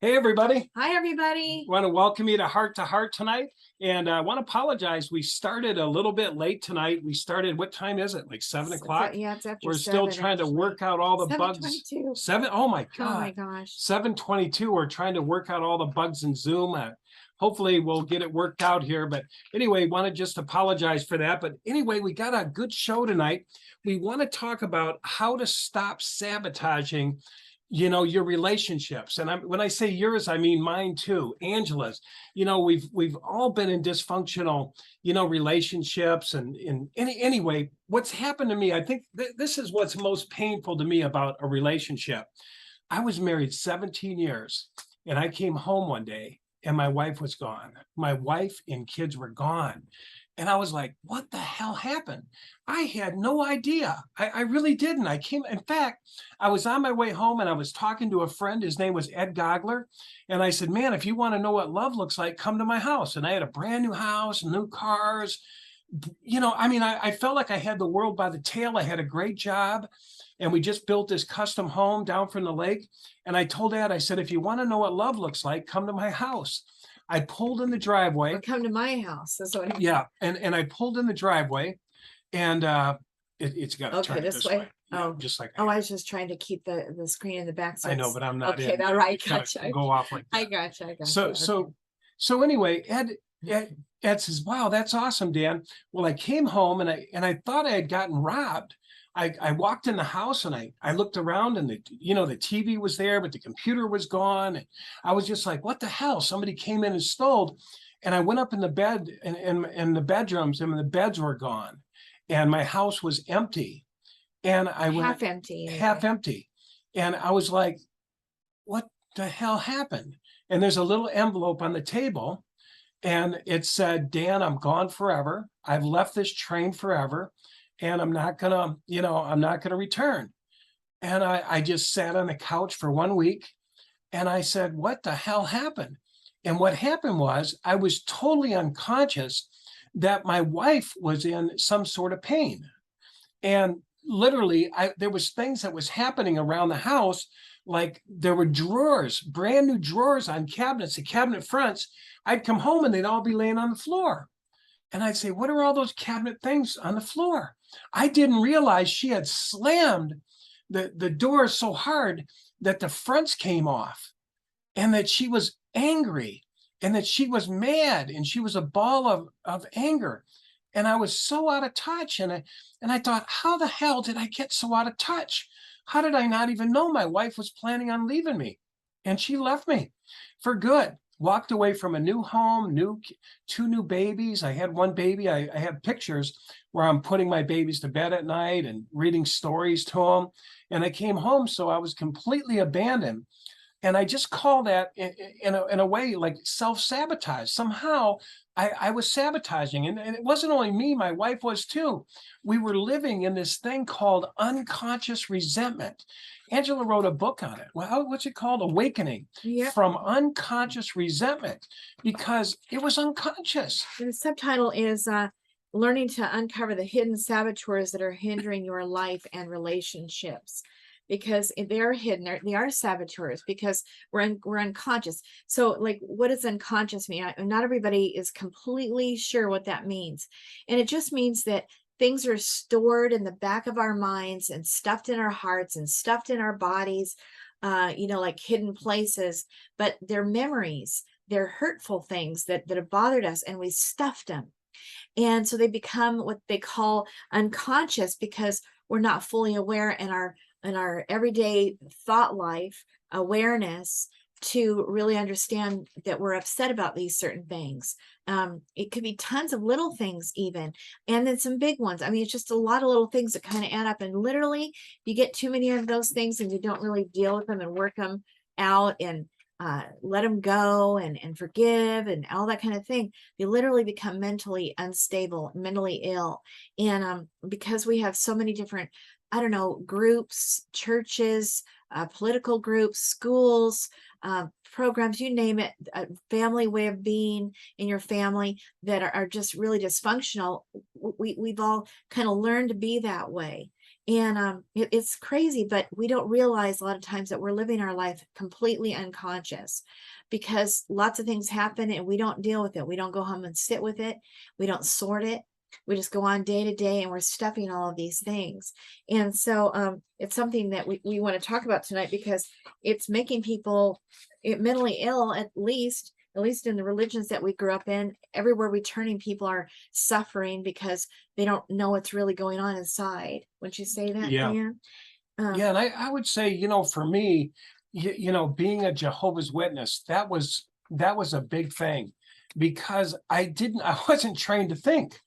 Hey, everybody. Hi, everybody. Want to welcome you to Heart tonight. And I want to apologize. We started a little bit late tonight. We started, what time is it? Like 7 o'clock? Yeah, it's after We're still 7, trying to work out all the bugs. 7:22. 7, oh my Oh my God. gosh. 7:22. We're trying to work out all the bugs in Zoom. Hopefully we'll get it worked out here. But anyway, want to just apologize for that. But anyway, we got a good show tonight. We want to talk about how to stop sabotaging your relationships. And when I say yours, I mean mine too, Angela's. We've all been in dysfunctional relationships. And anyway, what's happened to me, I think this is what's most painful to me about a relationship. I was married 17 years and I came home one day and my wife was gone. My wife and kids were gone. And I was like, what the hell happened? I had no idea. I really didn't. In fact, I was on my way home and I was talking to a friend. His name was Ed Gogler. And I said, man, if you want to know what love looks like, come to my house. And I had a brand new house, new cars. I felt like I had the world by the tail. I had a great job. And we just built this custom home down from the lake. And I told Ed, I said, if you want to know what love looks like, come to my house. I pulled in the driveway. Or come to my house. That's what. Yeah, and I pulled in the driveway, and it's got to turn this way. Yeah, Oh, just like I was just trying to keep the screen in the back. I know, but I'm not. Okay, all right, It's gotta gotcha. Go off like that. I gotcha. So Okay. so anyway, Ed says, "Wow, that's awesome, Dan." Well, I came home and I thought I had gotten robbed. I walked in the house and I looked around and the TV was there, but the computer was gone. And I was just like, what the hell? Somebody came in and stole. And I went up in the bed in the bedrooms and the beds were gone. And my house was empty. And I went Half empty. half empty. And I was like, what the hell happened? And there's a little envelope on the table. And it said, Dan, I'm gone forever. I've left this train forever. And I'm not gonna return. And I just sat on the couch for 1 week and I said, what the hell happened? And what happened was I was totally unconscious that my wife was in some sort of pain. And literally there was things that was happening around the house. Like there were drawers, brand new drawers on cabinets, the cabinet fronts. I'd come home and they'd all be laying on the floor. And I'd say, what are all those cabinet things on the floor? I didn't realize she had slammed the door so hard that the fronts came off and that she was angry and that she was mad and she was a ball of anger. And I was so out of touch. And I thought, how the hell did I get so out of touch? How did I not even know my wife was planning on leaving me? And she left me for good. Walked away from a new home, two new babies. I had one baby. I have pictures where I'm putting my babies to bed at night and reading stories to them. And I came home, so I was completely abandoned. And I just call that in a way like self-sabotage. Somehow I was sabotaging. And it wasn't only me, my wife was too. We were living in this thing called unconscious resentment. Angela wrote a book on it. Well, what's it called? Awakening from unconscious resentment, because it was unconscious. And the subtitle is learning to uncover the hidden saboteurs that are hindering your life and relationships. Because they're hidden, they are saboteurs, because we're unconscious. So, like, what does unconscious mean? Not everybody is completely sure what that means. And it just means that things are stored in the back of our minds and stuffed in our hearts and stuffed in our bodies, like hidden places, but they're memories. They're hurtful things that have bothered us, and we stuffed them. And so they become what they call unconscious, because we're not fully aware in our everyday thought life awareness to really understand that we're upset about these certain things. It could be tons of little things even, and then some big ones. I mean, it's just a lot of little things that kind of add up. And literally, you get too many of those things and you don't really deal with them and work them out and let them go and forgive and all that kind of thing. They literally become mentally unstable, mentally ill. And because we have so many different, I don't know, groups, churches, political groups, schools, programs, you name it, a family way of being in your family that are just really dysfunctional. We've all kind of learned to be that way. And it's crazy, but we don't realize a lot of times that we're living our life completely unconscious, because lots of things happen and we don't deal with it. We don't go home and sit with it. We don't sort it. We just go on day to day, and we're stuffing all of these things. And so it's something that we want to talk about tonight, because it's making people mentally ill, at least in the religions that we grew up in. Everywhere we turning, people are suffering because they don't know what's really going on inside. Would you say that, Yeah. Dan? Yeah, and I would say, you know, for me, you know, being a Jehovah's Witness, that was a big thing, because I wasn't trained to think.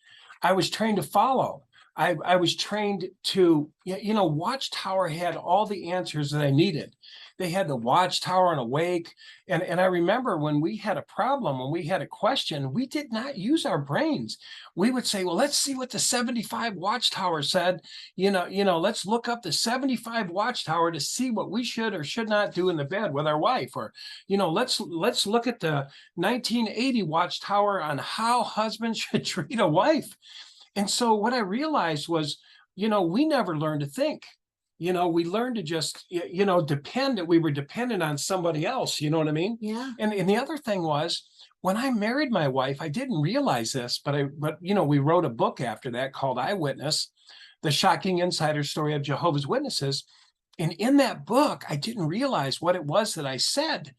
I was trained to follow. I was trained to, you know, Watchtower had all the answers that I needed. They had the Watchtower and Awake. And I remember when we had a problem, when we had a question, we did not use our brains. We would say, well, let's see what the 75 Watchtower said. Let's look up the 75 Watchtower to see what we should or should not do in the bed with our wife. Or, you know, let's look at the 1980 Watchtower on how husbands should treat a wife. And so what I realized was, you know, we never learned to think. You know, we learned to just, you know, we were dependent on somebody else. You know what I mean? Yeah. And the other thing was, when I married my wife, I didn't realize this, but you know, we wrote a book after that called Eyewitness, The Shocking Insider Story of Jehovah's Witnesses. And in that book, I didn't realize what it was that I said.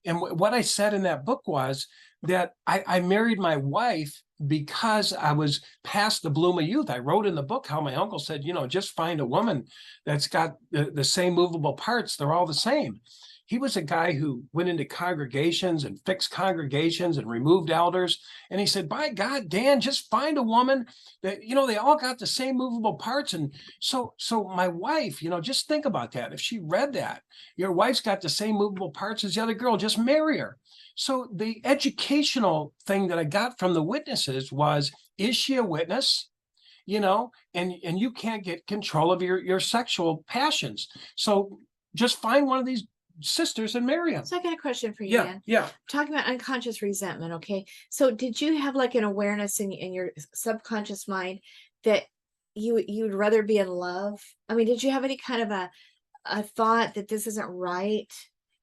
And what I said in that book was that I married my wife because I was past the bloom of youth. I wrote in the book how my uncle said, you know, just find a woman that's got the same movable parts. They're all the same. He was a guy who went into congregations and fixed congregations and removed elders. And he said, by God, Dan, just find a woman that, you know, they all got the same movable parts. And so my wife, you know, just think about that. If she read that, your wife's got the same movable parts as the other girl, just marry her. So the educational thing that I got from the witnesses was, is she a witness? You know, and you can't get control of your sexual passions. So just find one of these sisters and marry them. So I got a question for you, Yeah, Dan. yeah. Talking about unconscious resentment, okay? So did you have like an awareness in your subconscious mind that you'd rather be in love? I mean, did you have any kind of a thought that this isn't right?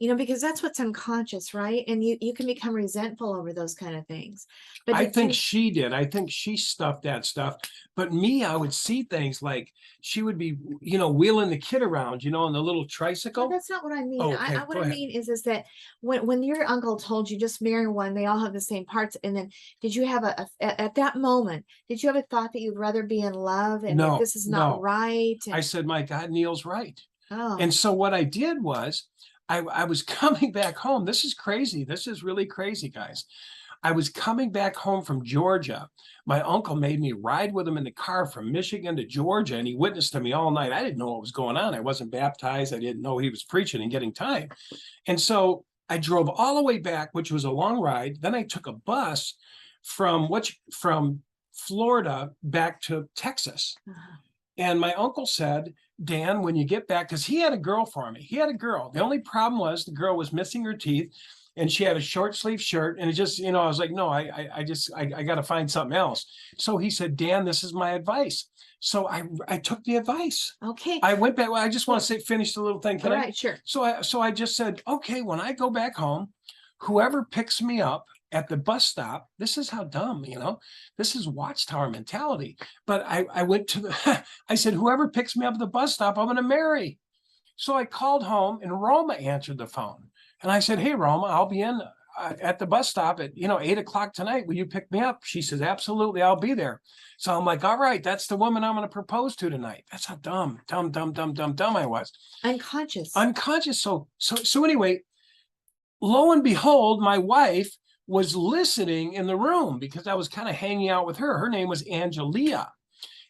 You know, because that's what's unconscious, right? And you can become resentful over those kind of things. But I did think you, she did. I think she stuffed that stuff. But me, I would see things like she would be, you know, wheeling the kid around, you know, on the little no, tricycle. that's not what I mean. Oh, okay, What go I ahead. mean is that when your uncle told you just marry one, they all have the same parts, and then did you have at that moment, did you have a thought that you'd rather be in love and that No, this is not no. right? I said, my God, Neil's right. Oh, And so what I did was I was coming back home. This is crazy. This is really crazy, guys. I was coming back home from Georgia. My uncle made me ride with him in the car from Michigan to Georgia, and he witnessed to me all night. I didn't know what was going on. I wasn't baptized. I didn't know he was preaching and getting time. And so I drove all the way back, which was a long ride. Then I took a bus from Florida back to Texas. uh-huh. And my uncle said, Dan, when you get back, because he had a girl for me. He had a girl. The only problem was the girl was missing her teeth, and she had a short sleeve shirt. And it just, you know, I was like, no, I got to find something else. So he said, Dan, this is my advice. So I took the advice. Okay. I went back. Well, I just want to finish the little thing. All right, sure. So I just said, okay, when I go back home, whoever picks me up at the bus stop, this is how dumb, you know, this is Watchtower mentality. But I went to I said, whoever picks me up at the bus stop, I'm going to marry. So I called home, and Roma answered the phone. And I said, hey, Roma, I'll be in at the bus stop at, 8:00 tonight. Will you pick me up? She says, absolutely, I'll be there. So I'm like, all right, that's the woman I'm going to propose to tonight. That's how dumb I was. Unconscious. So anyway, lo and behold, my wife was listening in the room because I was kind of hanging out with her. Her name was Angelia.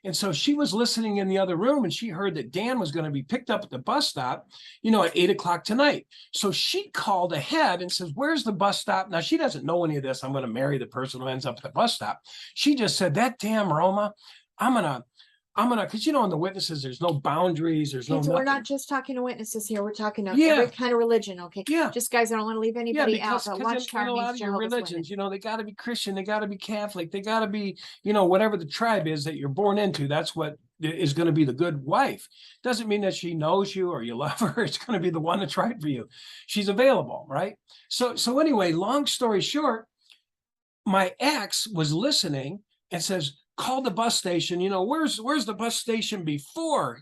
And so she was listening in the other room, and she heard that Dan was going to be picked up at the bus stop, at 8:00 tonight. So she called ahead and says, where's the bus stop? Now, she doesn't know any of this. I'm going to marry the person who ends up at the bus stop. She just said, that damn Roma, I'm going to, because in the witnesses, there's no boundaries. There's no Okay, so we're nothing. not just talking to witnesses here. We're talking to Yeah. every kind of religion. Okay. Yeah. Just guys, I don't want to leave anybody out. But Because Watchtower in a lot means of your Jehovah's religions, Witness. they got to be Christian, they got to be Catholic, they got to be, whatever the tribe is that you're born into. That's what is going to be the good wife. Doesn't mean that she knows you or you love her. It's going to be the one that's right for you. She's available, right? So anyway, long story short, my ex was listening and says, call the bus station. Where's the bus station before,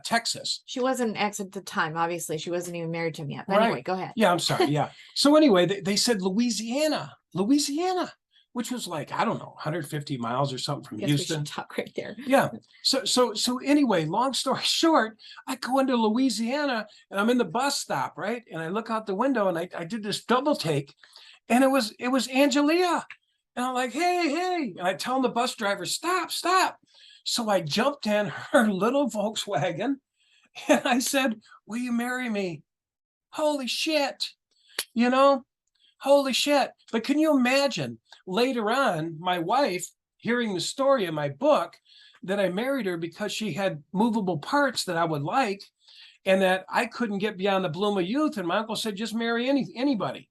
Texas? She wasn't an ex at the time. Obviously, she wasn't even married to him yet. But Right. anyway, go ahead. Yeah, I'm sorry. Yeah. So anyway, they said Louisiana, which was like, I don't know, 150 miles or something from Guess Houston. we should talk right there. Yeah. So anyway, long story short, I go into Louisiana and I'm in the bus stop, right? And I look out the window and I did this double take, and it was Angelia. And I'm like, hey. And I tell the bus driver, stop. So I jumped in her little Volkswagen and I said, will you marry me? Holy shit. Holy shit. But can you imagine later on, my wife hearing the story in my book that I married her because she had movable parts that I would like, and that I couldn't get beyond the bloom of youth. And my uncle said, just marry anybody.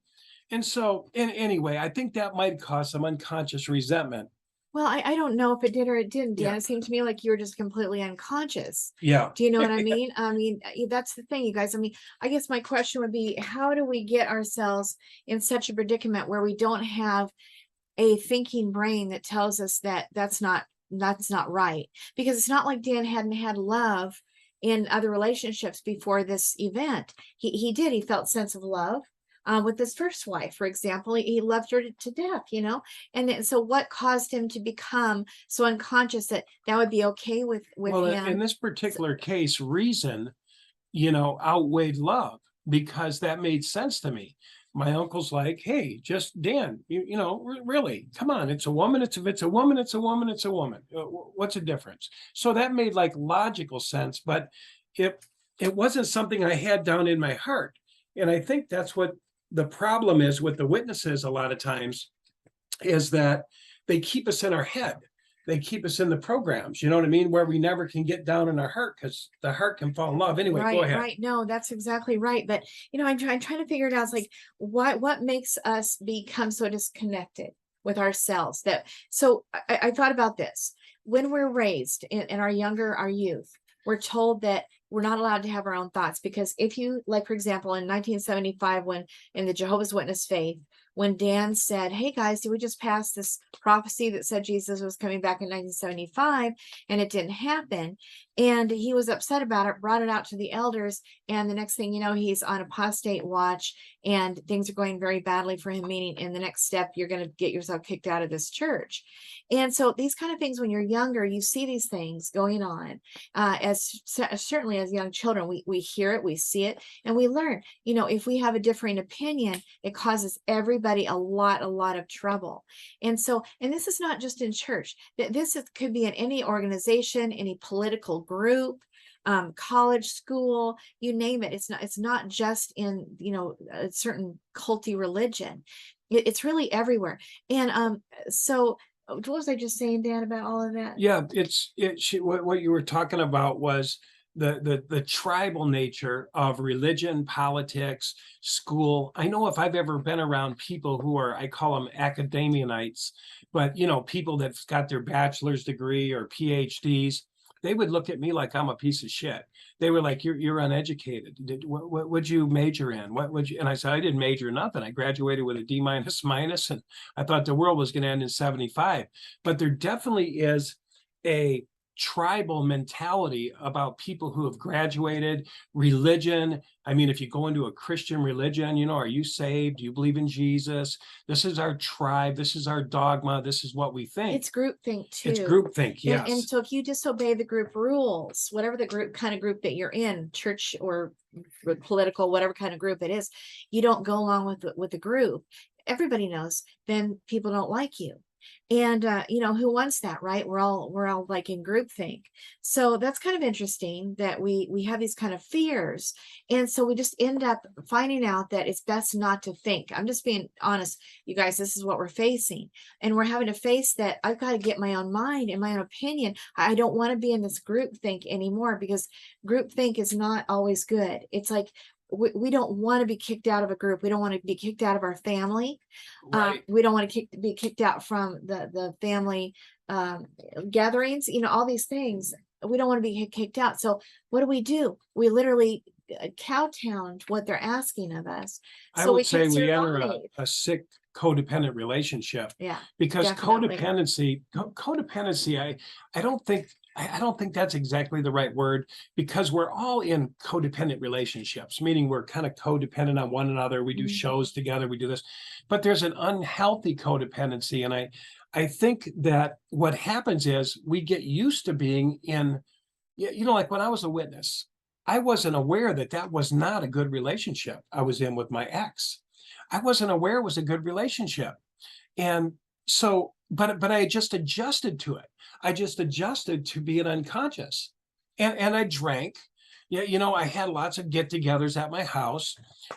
And so, anyway, I think that might cause some unconscious resentment. Well, I don't know if it did or it didn't, Dan. Yeah. It seemed to me like you were just completely unconscious. Yeah. Do you know what I mean? I mean, that's the thing, you guys. I mean, I guess my question would be, how do we get ourselves in such a predicament where we don't have a thinking brain that tells us that that's not right? Because it's not like Dan hadn't had love in other relationships before this event. He did. He felt sense of love. With his first wife, for example, he loved her to death, and then, so what caused him to become so unconscious that would be okay with him? In this particular case, reason, outweighed love, because that made sense to me. My uncle's like, hey, just Dan, really, come on, it's a woman. It's a woman. What's the difference? So that made like logical sense, but it wasn't something I had down in my heart. And I think that's what the problem is with the witnesses a lot of times, is that they keep us in our head. They keep us in the programs, you know what I mean? Where we never can get down in our heart, because the heart can fall in love. Anyway, right, go ahead. Right. No, that's exactly right. But, I'm trying to figure it out. It's like, what makes us become so disconnected with ourselves? So I thought about this. When we're raised in our youth, we're told that we're not allowed to have our own thoughts, because if you, like, for example, in 1975, when in the Jehovah's Witness faith, when Dan said, hey guys, did we just pass this prophecy that said Jesus was coming back in 1975, and it didn't happen? And he was upset about it, brought it out to the elders, and the next thing you know, he's on apostate watch, and things are going very badly for him, meaning in the next step, you're going to get yourself kicked out of this church. And so these kind of things, when you're younger, you see these things going on, certainly as young children, we hear it, we see it, and we learn. If we have a differing opinion, it causes everybody a lot of trouble. And this is not just in church. This could be in any organization, any political group, college, school, you name it. It's not just in a certain culty religion. It's really everywhere. And so what was I just saying, Dan, about all of that? Yeah, what you were talking about was the tribal nature of religion, politics, school. I know if I've ever been around people who are, I call them academianites, but people that've got their bachelor's degree or PhDs, they would look at me like I'm a piece of shit. They were like, you're uneducated. What would you major in? What would you? And I said, I didn't major in nothing. I graduated with a D minus, and I thought the world was going to end in 75. But there definitely is a tribal mentality about people who have graduated. Religion, I mean, if you go into a Christian religion, are you saved? Do you believe in Jesus? This is our tribe. This is our dogma. This is what we think. It's groupthink too. It's groupthink, yes. And so if you disobey the group rules, whatever the kind of group that you're in, church or political, whatever kind of group it is, you don't go along with the group. Everybody knows, then people don't like you. And who wants that, right? We're all like in groupthink. So that's kind of interesting that we have these kind of fears, and so we just end up finding out that it's best not to think. I'm just being honest, you guys. This is what we're facing, and we're having to face that. I've got to get my own mind and my own opinion. I don't want to be in this groupthink anymore, because groupthink is not always good. It's like, we don't want to be kicked out of a group. We don't want to be kicked out of our family. Right. We don't want to be kicked out from the family gatherings. All these things. we don't want to be kicked out. So what do? We literally kowtown to what they're asking of us, I so we would can say we enter survive. a sick codependent relationship, Yeah, because definitely. codependency, I don't think, I don't think that's exactly the right word, because we're all in codependent relationships, meaning we're kind of codependent on one another. We do Mhm. shows together, we do this, but there's an unhealthy codependency. And I think that what happens is we get used to being in, you know, like when I was a witness, I wasn't aware that that was not a good relationship I was in with my ex. I wasn't aware it was a good relationship. And so, but I just adjusted to it. I just adjusted to being unconscious. And I drank. Yeah, you know, I had lots of get-togethers at my house,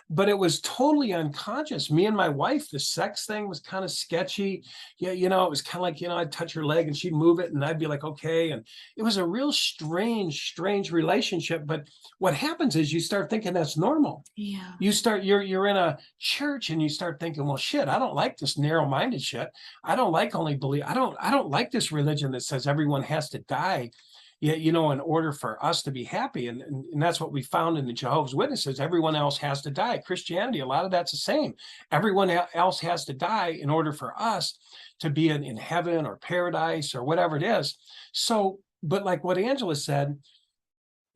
but it was totally unconscious. Me and my wife, the sex thing was kind of sketchy. Yeah, you know, it was kind of like, you know, I'd touch her leg and she'd move it and I'd be like, okay. And it was a real strange relationship. But what happens is you start thinking that's normal. Yeah. You're in a church and you start thinking, well, shit, I don't like this narrow-minded shit. I don't like only believe, I don't like this religion that says everyone has to die, you know, in order for us to be happy. And that's what we found in the Jehovah's Witnesses. Everyone else has to die. Christianity, a lot of that's the same. Everyone else has to die in order for us to be in heaven or paradise or whatever it is. So, but like what Angela said,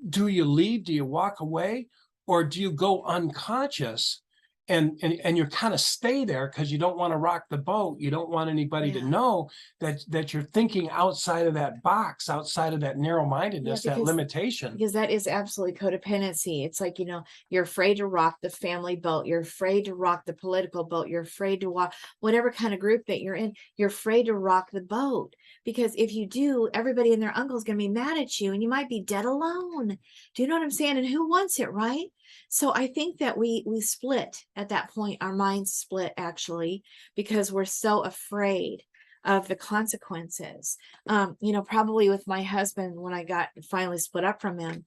do you leave? Do you walk away? Or do you go unconscious and you kind of stay there because you don't want to rock the boat? You don't want anybody to Yeah. know that you're thinking outside of that box, outside of that narrow-mindedness, that limitation. Because that is absolutely codependency. It's like, you know, you're afraid to rock the family boat. You're afraid to rock the political boat. You're afraid to walk whatever kind of group that you're in. You're afraid to rock the boat, because if you do, everybody and their uncle is going to be mad at you and you might be dead alone. Do you know what I'm saying? And who wants it, right? So I think that we split at that point. Our minds split, actually, because we're so afraid of the consequences. You know, probably with my husband, when I got finally split up from him,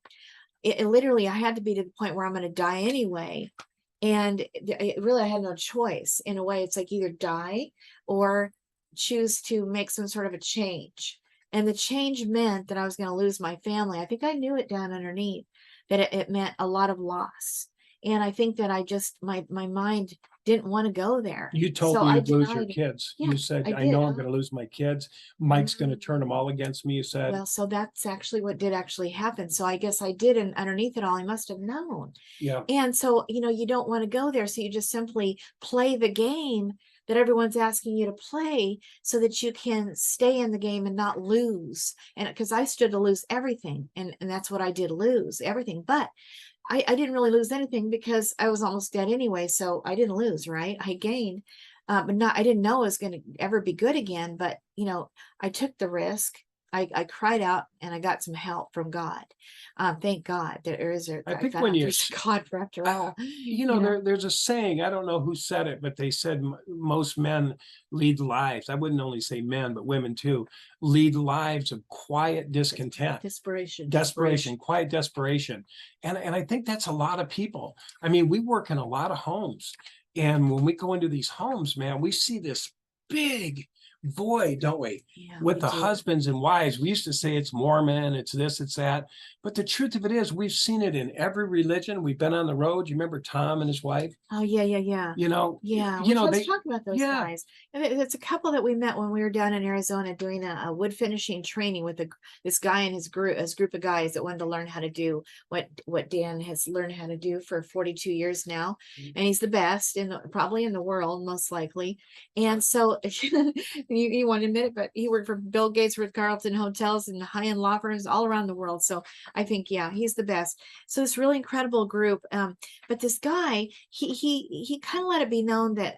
it literally, I had to be to the point where I'm going to die anyway. And really, I had no choice. In a way, it's like either die or choose to make some sort of a change. And the change meant that I was going to lose my family. I think I knew it down underneath, that it meant a lot of loss. And I think that I just, my mind didn't want to go there. You told So me I you'd lose your denied. kids. Yeah, You said, I I know did. I'm going to lose my kids. Mike's going to turn them all against me, you said. Well, so that's actually what did actually happen. So I guess I did, and underneath it all, I must have known. Yeah. And so, you know, you don't want to go there. So you just simply play the game that everyone's asking you to play so that you can stay in the game and not lose. And because I stood to lose everything, and that's what I did, lose everything. But I didn't really lose anything because I was almost dead anyway. So I didn't lose, right? I gained, but not, I didn't know it was going to ever be good again. But, you know, I took the risk. I cried out and I got some help from God. Thank God there is a, I I think found when out you, there's a God for after all. you know, there's a saying, I don't know who said it, but they said most men lead lives. I wouldn't only say men, but women too, lead lives of quiet discontent. Desperation, quiet desperation. And I think that's a lot of people. I mean, we work in a lot of homes. And when we go into these homes, man, we see this big void, don't we? Yeah, With we the do. husbands and wives. We used to say it's Mormon, it's this, it's that. But the truth of it is, we've seen it in every religion. We've been on the road. You remember Tom and his wife? Oh, yeah. You know, Yeah, you know, let's they, talk about those yeah, guys. And it's a couple that we met when we were down in Arizona doing a wood finishing training with this guy and his group of guys that wanted to learn how to do what Dan has learned how to do for 42 years now. And he's the best probably in the world, most likely. And so you want to admit it, but he worked for Bill Gates, Ritz-Carlton hotels and high-end law firms all around the world. So I think, yeah, he's the best. So it's really incredible group. But this guy, he kind of let it be known that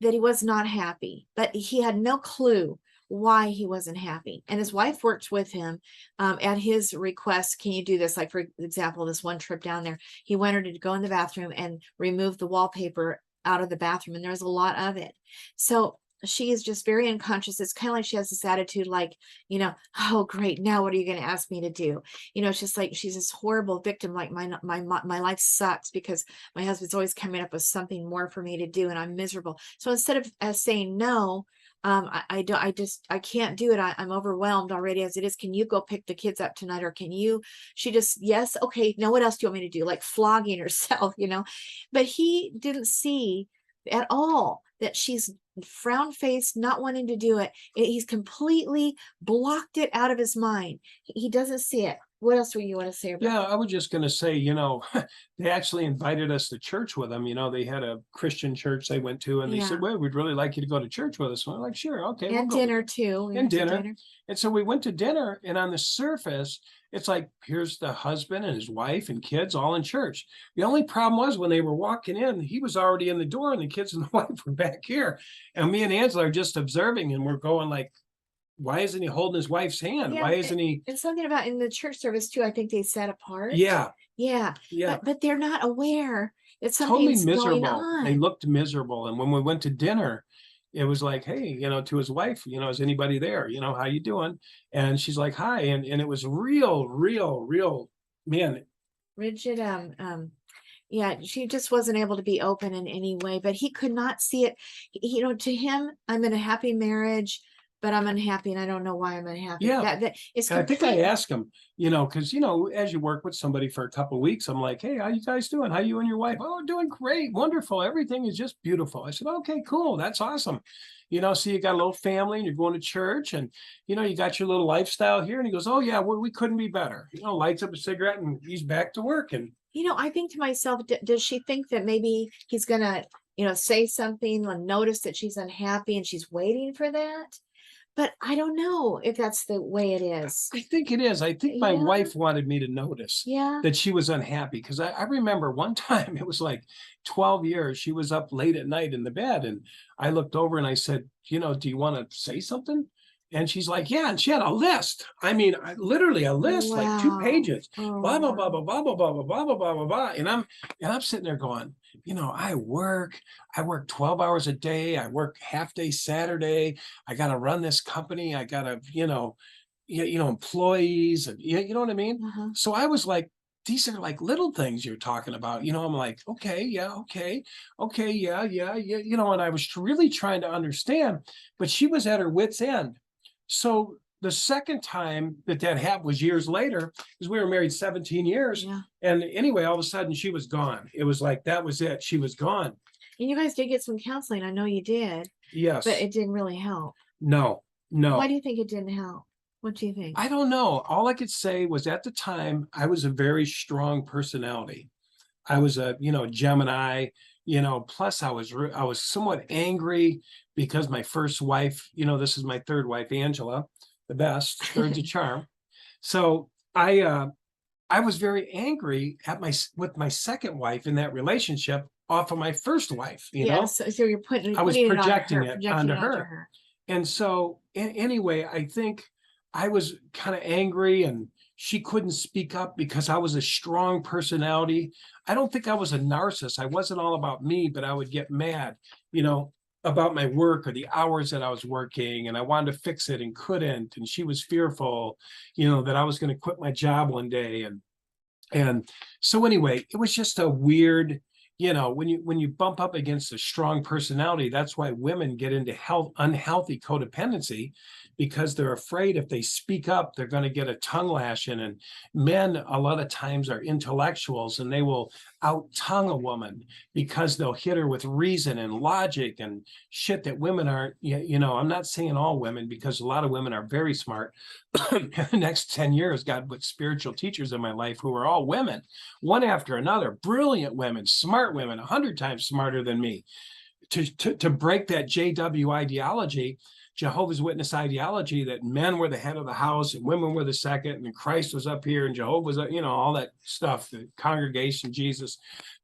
that he was not happy, but he had no clue why he wasn't happy. And his wife worked with him at his request. Can you do this? Like, for example, this one trip down there, he wanted her to go in the bathroom and remove the wallpaper out of the bathroom, and there's a lot of it. So she is just very unconscious. It's kind of like she has this attitude like, you know, oh, great, now what are you going to ask me to do? You know, it's just like she's this horrible victim, like my life sucks because my husband's always coming up with something more for me to do and I'm miserable. So instead of saying no, I can't do it. I'm overwhelmed already as it is. Can you go pick the kids up tonight? Or can you, she just, yes. Okay. Now what else do you want me to do? Like flogging herself, but he didn't see at all that she's frown faced, not wanting to do it. He's completely blocked it out of his mind. He doesn't see it. What else do you want to say about Yeah, I was just going to say, they actually invited us to church with them. They had a Christian church they went to, and they said, Yeah. well, we'd really like you to go to church with us. And we're like, sure, okay, we'll And go. dinner too. We And went to dinner. And so we went to dinner, and on the surface, it's like, here's the husband and his wife and kids all in church. The only problem was when they were walking in, he was already in the door, and the kids and the wife were back here. And me and Angela are just observing, and we're going like, why isn't he holding his wife's hand? Yeah, Why isn't he? And something about in the church service too, I think they set apart. Yeah, Yeah. yeah. But they're not aware that Totally something's going miserable. They on. looked miserable. And when we went to dinner, it was like, hey, to his wife, is anybody there? How you doing? And she's like, hi. And it was real, man. Rigid, yeah, she just wasn't able to be open in any way, but he could not see it. To him, I'm in a happy marriage, but I'm unhappy and I don't know why I'm unhappy. Yeah. That is And I think I asked him, because, as you work with somebody for a couple of weeks, I'm like, hey, how you guys doing? How you and your wife? Oh, doing great. Wonderful. Everything is just beautiful. I said, okay, cool. That's awesome. So you got a little family and you're going to church and, you got your little lifestyle here. And he goes, oh yeah, we couldn't be better. Lights up a cigarette and he's back to work. And, I think to myself, does she think that maybe he's gonna, say something and notice that she's unhappy and she's waiting for that? But I don't know if that's the way it is. I think it is. I think my Yeah. wife wanted me to notice Yeah. that she was unhappy because I remember one time, it was like 12 years, she was up late at night in the bed and I looked over and I said, do you want to say something? And she's like, yeah. And she had a list. I mean, literally a list, like 2 pages, Oh, blah, blah, blah, wow. blah, blah, blah, blah, blah, blah, blah, blah, blah. And I'm sitting there going, I work 12 hours a day. I work half day Saturday. I got to run this company. I got to, employees and you know what I mean? Uh-huh. So I was like, these are like little things you're talking about. I'm like, okay, yeah, okay, yeah. And I was really trying to understand, but she was at her wit's end. So the second time that happened was years later, because we were married 17 years. Yeah. And anyway, all of a sudden she was gone. It was like, that was it. She was gone. And you guys did get some counseling. I know you did. Yes. But it didn't really help. No. Why do you think it didn't help? What do you think? I don't know. All I could say was at the time, I was a very strong personality. I was a, Gemini, plus I was somewhat angry because my first wife, this is my third wife, Angela, the best, third's a charm. So I was very angry with my second wife in that relationship off of my first wife, So you're I was putting projecting it it onto her. And so anyway, I think I was kind of angry and she couldn't speak up because I was a strong personality. I don't think I was a narcissist. I wasn't all about me, but I would get mad, about my work or the hours that I was working, and I wanted to fix it and couldn't. And she was fearful, that I was going to quit my job one day. And so anyway, it was just a weird, when you bump up against a strong personality, that's why women get into unhealthy codependency, because they're afraid if they speak up, they're going to get a tongue lashing. And men a lot of times are intellectuals and they will out-tongue a woman because they'll hit her with reason and logic and shit that women aren't. I'm not saying all women, because a lot of women are very smart. The next 10 years, God put spiritual teachers in my life who are all women, one after another, brilliant women, smart women, 100 times smarter than me, to break that JW ideology, Jehovah's Witness ideology, that men were the head of the house and women were the second, and Christ was up here and Jehovah was, all that stuff, the congregation, Jesus,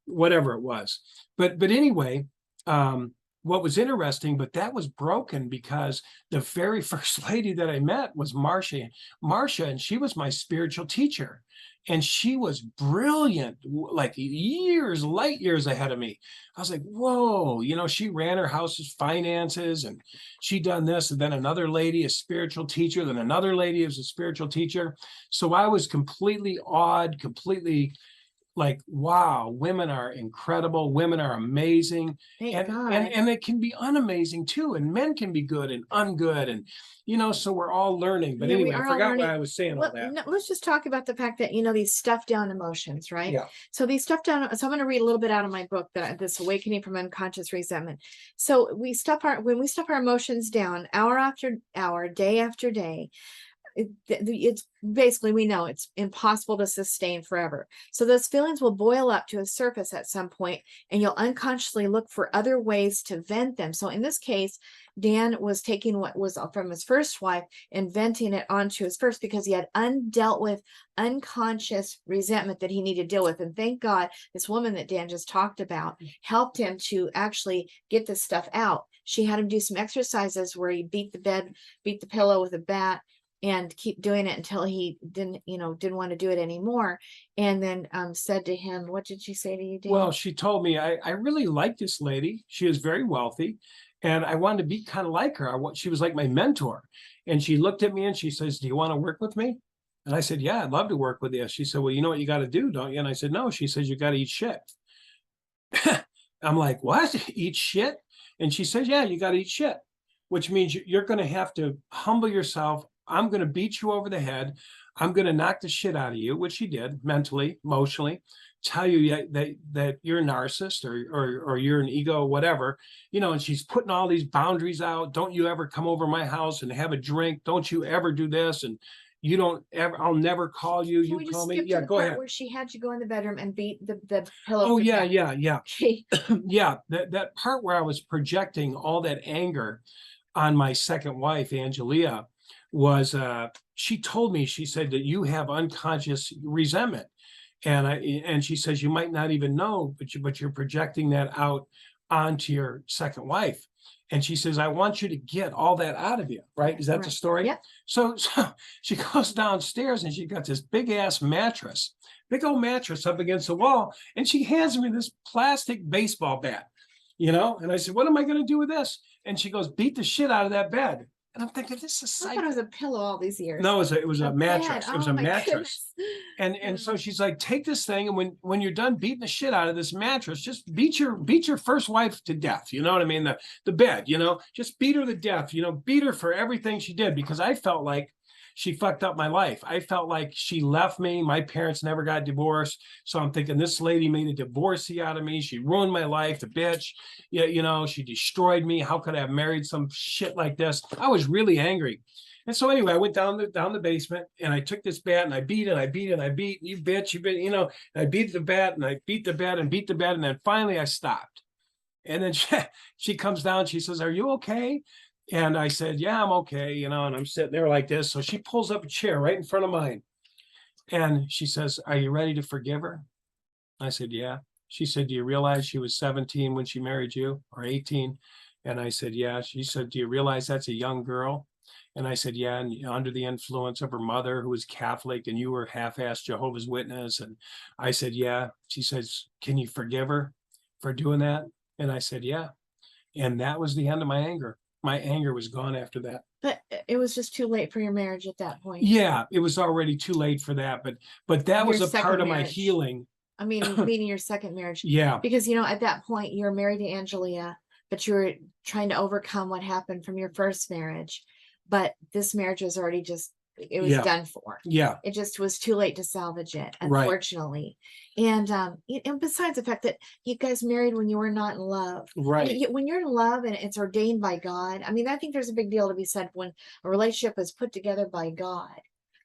whatever it was. But anyway, what was interesting, but that was broken because the very first lady that I met was Marcia, and she was my spiritual teacher. And she was brilliant, like light years ahead of me. I was like, whoa, she ran her house's finances and she done this. And then another lady, a spiritual teacher, then another lady was a spiritual teacher. So I was completely awed, completely like, wow, women are incredible, women are amazing, Thank God. and it can be unamazing too, and men can be good and ungood, and so we're all learning. But Yeah, we anyway, I are all forgot why learning. I was saying all Well, that. no, let's just talk about the fact that, these stuffed down emotions, right? Yeah. So these stuffed down, so I'm going to read a little bit out of my book, this Awakening from Unconscious Resentment. So when we stuff our emotions down hour after hour, day after day, it's basically, we know it's impossible to sustain forever. So those feelings will boil up to a surface at some point, and you'll unconsciously look for other ways to vent them. So in this case, Dan was taking what was from his first wife and venting it onto his first, because he had undealt with unconscious resentment that he needed to deal with. And thank God this woman that Dan just talked about helped him to actually get this stuff out. She had him do some exercises where he beat the pillow with a bat, and keep doing it until he didn't want to do it anymore. And then said to him, what did she say to you, Dan? Well, she told me, I really like this lady. She is very wealthy, and I wanted to be kind of like her. She was like my mentor. And she looked at me and she says, do you want to work with me? And I said, yeah, I'd love to work with you. She said, well, you know what you got to do, don't you? And I said, no. She says, you got to eat shit. I'm like, what? Eat shit? And she says, yeah, you got to eat shit, which means you're going to have to humble yourself. I'm going to beat you over the head. I'm going to knock the shit out of you, which she did mentally, emotionally, tell you that you're a narcissist or you're an ego, whatever, and she's putting all these boundaries out. Don't you ever come over my house and have a drink. Don't you ever do this. And you don't ever, I'll never call you. Can we You just call me. skip to Yeah, the go part ahead. where she had you go in the bedroom and beat the pillow? Oh, with yeah, that? yeah. Okay. Yeah. That part where I was projecting all that anger on my second wife, Angelia, was she told me, she said that you have unconscious resentment. And she says you might not even know, but you're projecting that out onto your second wife. And she says, I want you to get all that out of you, right? Is that the story? Yeah. So she goes downstairs and she got this big ass mattress, big old mattress up against the wall. And she hands me this plastic baseball bat, and I said, what am I going to do with this? And she goes, beat the shit out of that bed. And I'm thinking, this is I thought it was a pillow all these years. No, it was a mattress. Bed. It was Oh, a my mattress. goodness. And so she's like, take this thing, and when you're done beating the shit out of this mattress, just beat your first wife to death. You know what I mean? The bed, just beat her to death, beat her for everything she did, because I felt like she fucked up my life. I felt like she left me. My parents never got divorced. So I'm thinking, this lady made a divorcee out of me. She ruined my life, the bitch. Yeah, she destroyed me. How could I have married some shit like this? I was really angry. And so anyway, I went down the basement and I took this bat and I beat and I beat and I beat, you bitch, you been, and I beat the bat and I beat the bat and beat the bat. And then finally I stopped. And then she comes down, she says, are you okay? And I said, yeah, I'm okay, and I'm sitting there like this. So she pulls up a chair right in front of mine. And she says, are you ready to forgive her? I said, yeah. She said, do you realize she was 17 when she married you, or 18? And I said, yeah. She said, do you realize that's a young girl? And I said, yeah, and under the influence of her mother, who was Catholic, and you were half-assed Jehovah's Witness. And I said, yeah. She says, can you forgive her for doing that? And I said, yeah. And that was the end of my anger. My anger was gone after that. But it was just too late for your marriage at that point. Yeah, it was already too late for that. But that was a part of my marriage. healing. I mean, meaning your second marriage. Yeah. Because, at that point you're married to Angelia, but you were trying to overcome what happened from your first marriage. But this marriage was already it was done for. Yeah. It just was too late to salvage it, Right. unfortunately. And besides the fact that you guys married when you were not in love. Right. When you're in love and it's ordained by God, I mean, I think there's a big deal to be said when a relationship is put together by God,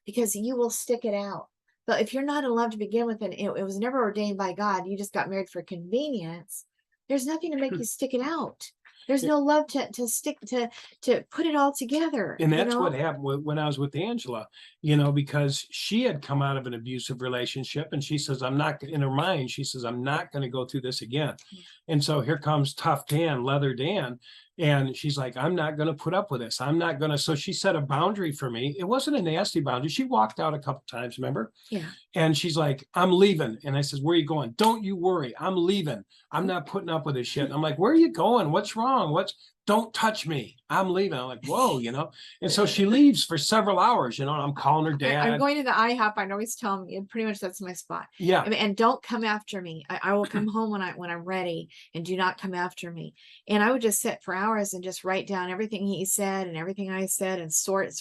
because you will stick it out. But if you're not in love to begin with, and it was never ordained by God, you just got married for convenience, there's nothing to make you stick it out. There's no love to stick to put it all together. And that's what happened when I was with Angela, because she had come out of an abusive relationship, and she says, in her mind, she says, I'm not going to go through this again. And so here comes tough Dan, leather Dan. And she's like, I'm not going to put up with this. I'm not going to. So she set a boundary for me. It wasn't a nasty boundary. She walked out a couple times, remember? Yeah. And she's like, I'm leaving. And I says, where are you going? Don't you worry. I'm leaving. I'm not putting up with this shit. I'm like, where are you going? What's wrong? don't touch me. I'm leaving. I'm like, whoa, And so she leaves for several hours, and I'm calling her I'm dad. going to the IHOP. I know he's telling me, and pretty much that's my spot. Yeah. And don't come after me. I will come home when I'm ready, and do not come after me. And I would just sit for hours and just write down everything he said and everything I said, and sort,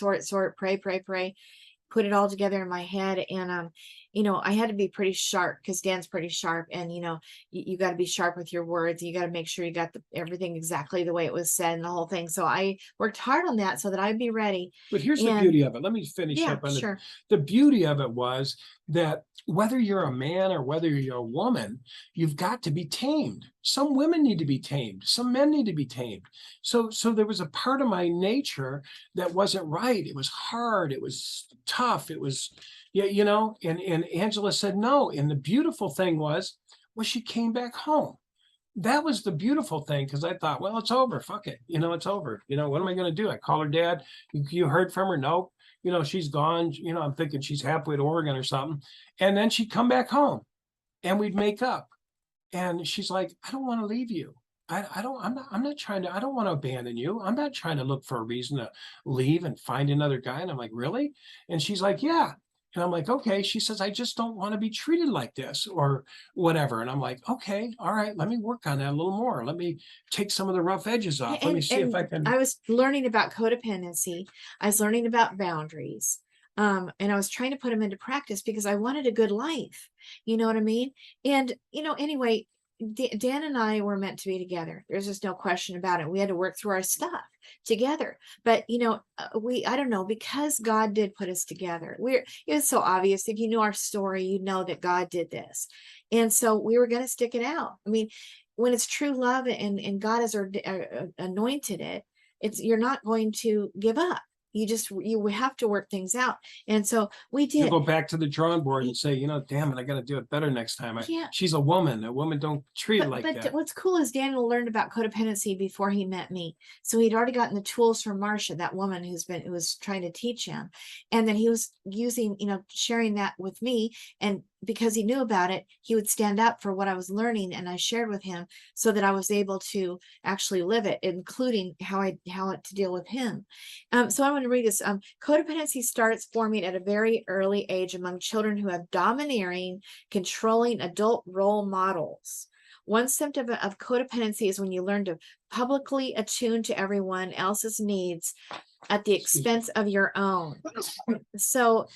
pray, put it all together in my head. And I had to be pretty sharp, because Dan's pretty sharp, and you got to be sharp with your words. You got to make sure you got everything exactly the way it was said, and the whole thing. So I worked hard on that so that I'd be ready. But here's the beauty of it. Let me finish up on sure. the beauty of it was that whether you're a man or whether you're a woman, you've got to be tamed. Some women need to be tamed. Some men need to be tamed. So there was a part of my nature that wasn't right. It was hard. It was tough. It was, and Angela said no. And the beautiful thing was she came back home. That was the beautiful thing, because I thought, well, it's over. Fuck it. It's over. What am I going to do? I call her dad. You heard from her? Nope. She's gone. I'm thinking she's halfway to Oregon or something. And then she'd come back home and we'd make up. And she's like, I don't want to leave you. I'm not trying to, I don't want to abandon you. I'm not trying to look for a reason to leave and find another guy. And I'm like, really? And she's like, yeah. And I'm like, okay. She says, I just don't want to be treated like this or whatever. And I'm like, okay, all right, let me work on that a little more. Let me take some of the rough edges off. Let me see if I can. I was learning about codependency. I was learning about boundaries. And I was trying to put them into practice because I wanted a good life. You know what I mean? And, anyway, Dan and I were meant to be together. There's just no question about it. We had to work through our stuff together. But, I don't know, because God did put us together. It's so obvious. If you knew our story, you know that God did this. And so we were going to stick it out. I mean, when it's true love and God has anointed it, you're not going to give up. You have to work things out. And so we did. You go back to the drawing board and say, damn it, I got to do it better next time. She's a woman. A woman don't treat it like that. But what's cool is Daniel learned about codependency before he met me. So he'd already gotten the tools from Marcia, that woman who was trying to teach him. And then he was using, sharing that with me. And because he knew about it, he would stand up for what I was learning, and I shared with him so that I was able to actually live it, including how to deal with him. So I want to read this. Codependency starts forming at a very early age among children who have domineering, controlling adult role models. One symptom of codependency is when you learn to publicly attune to everyone else's needs at the expense of your own. So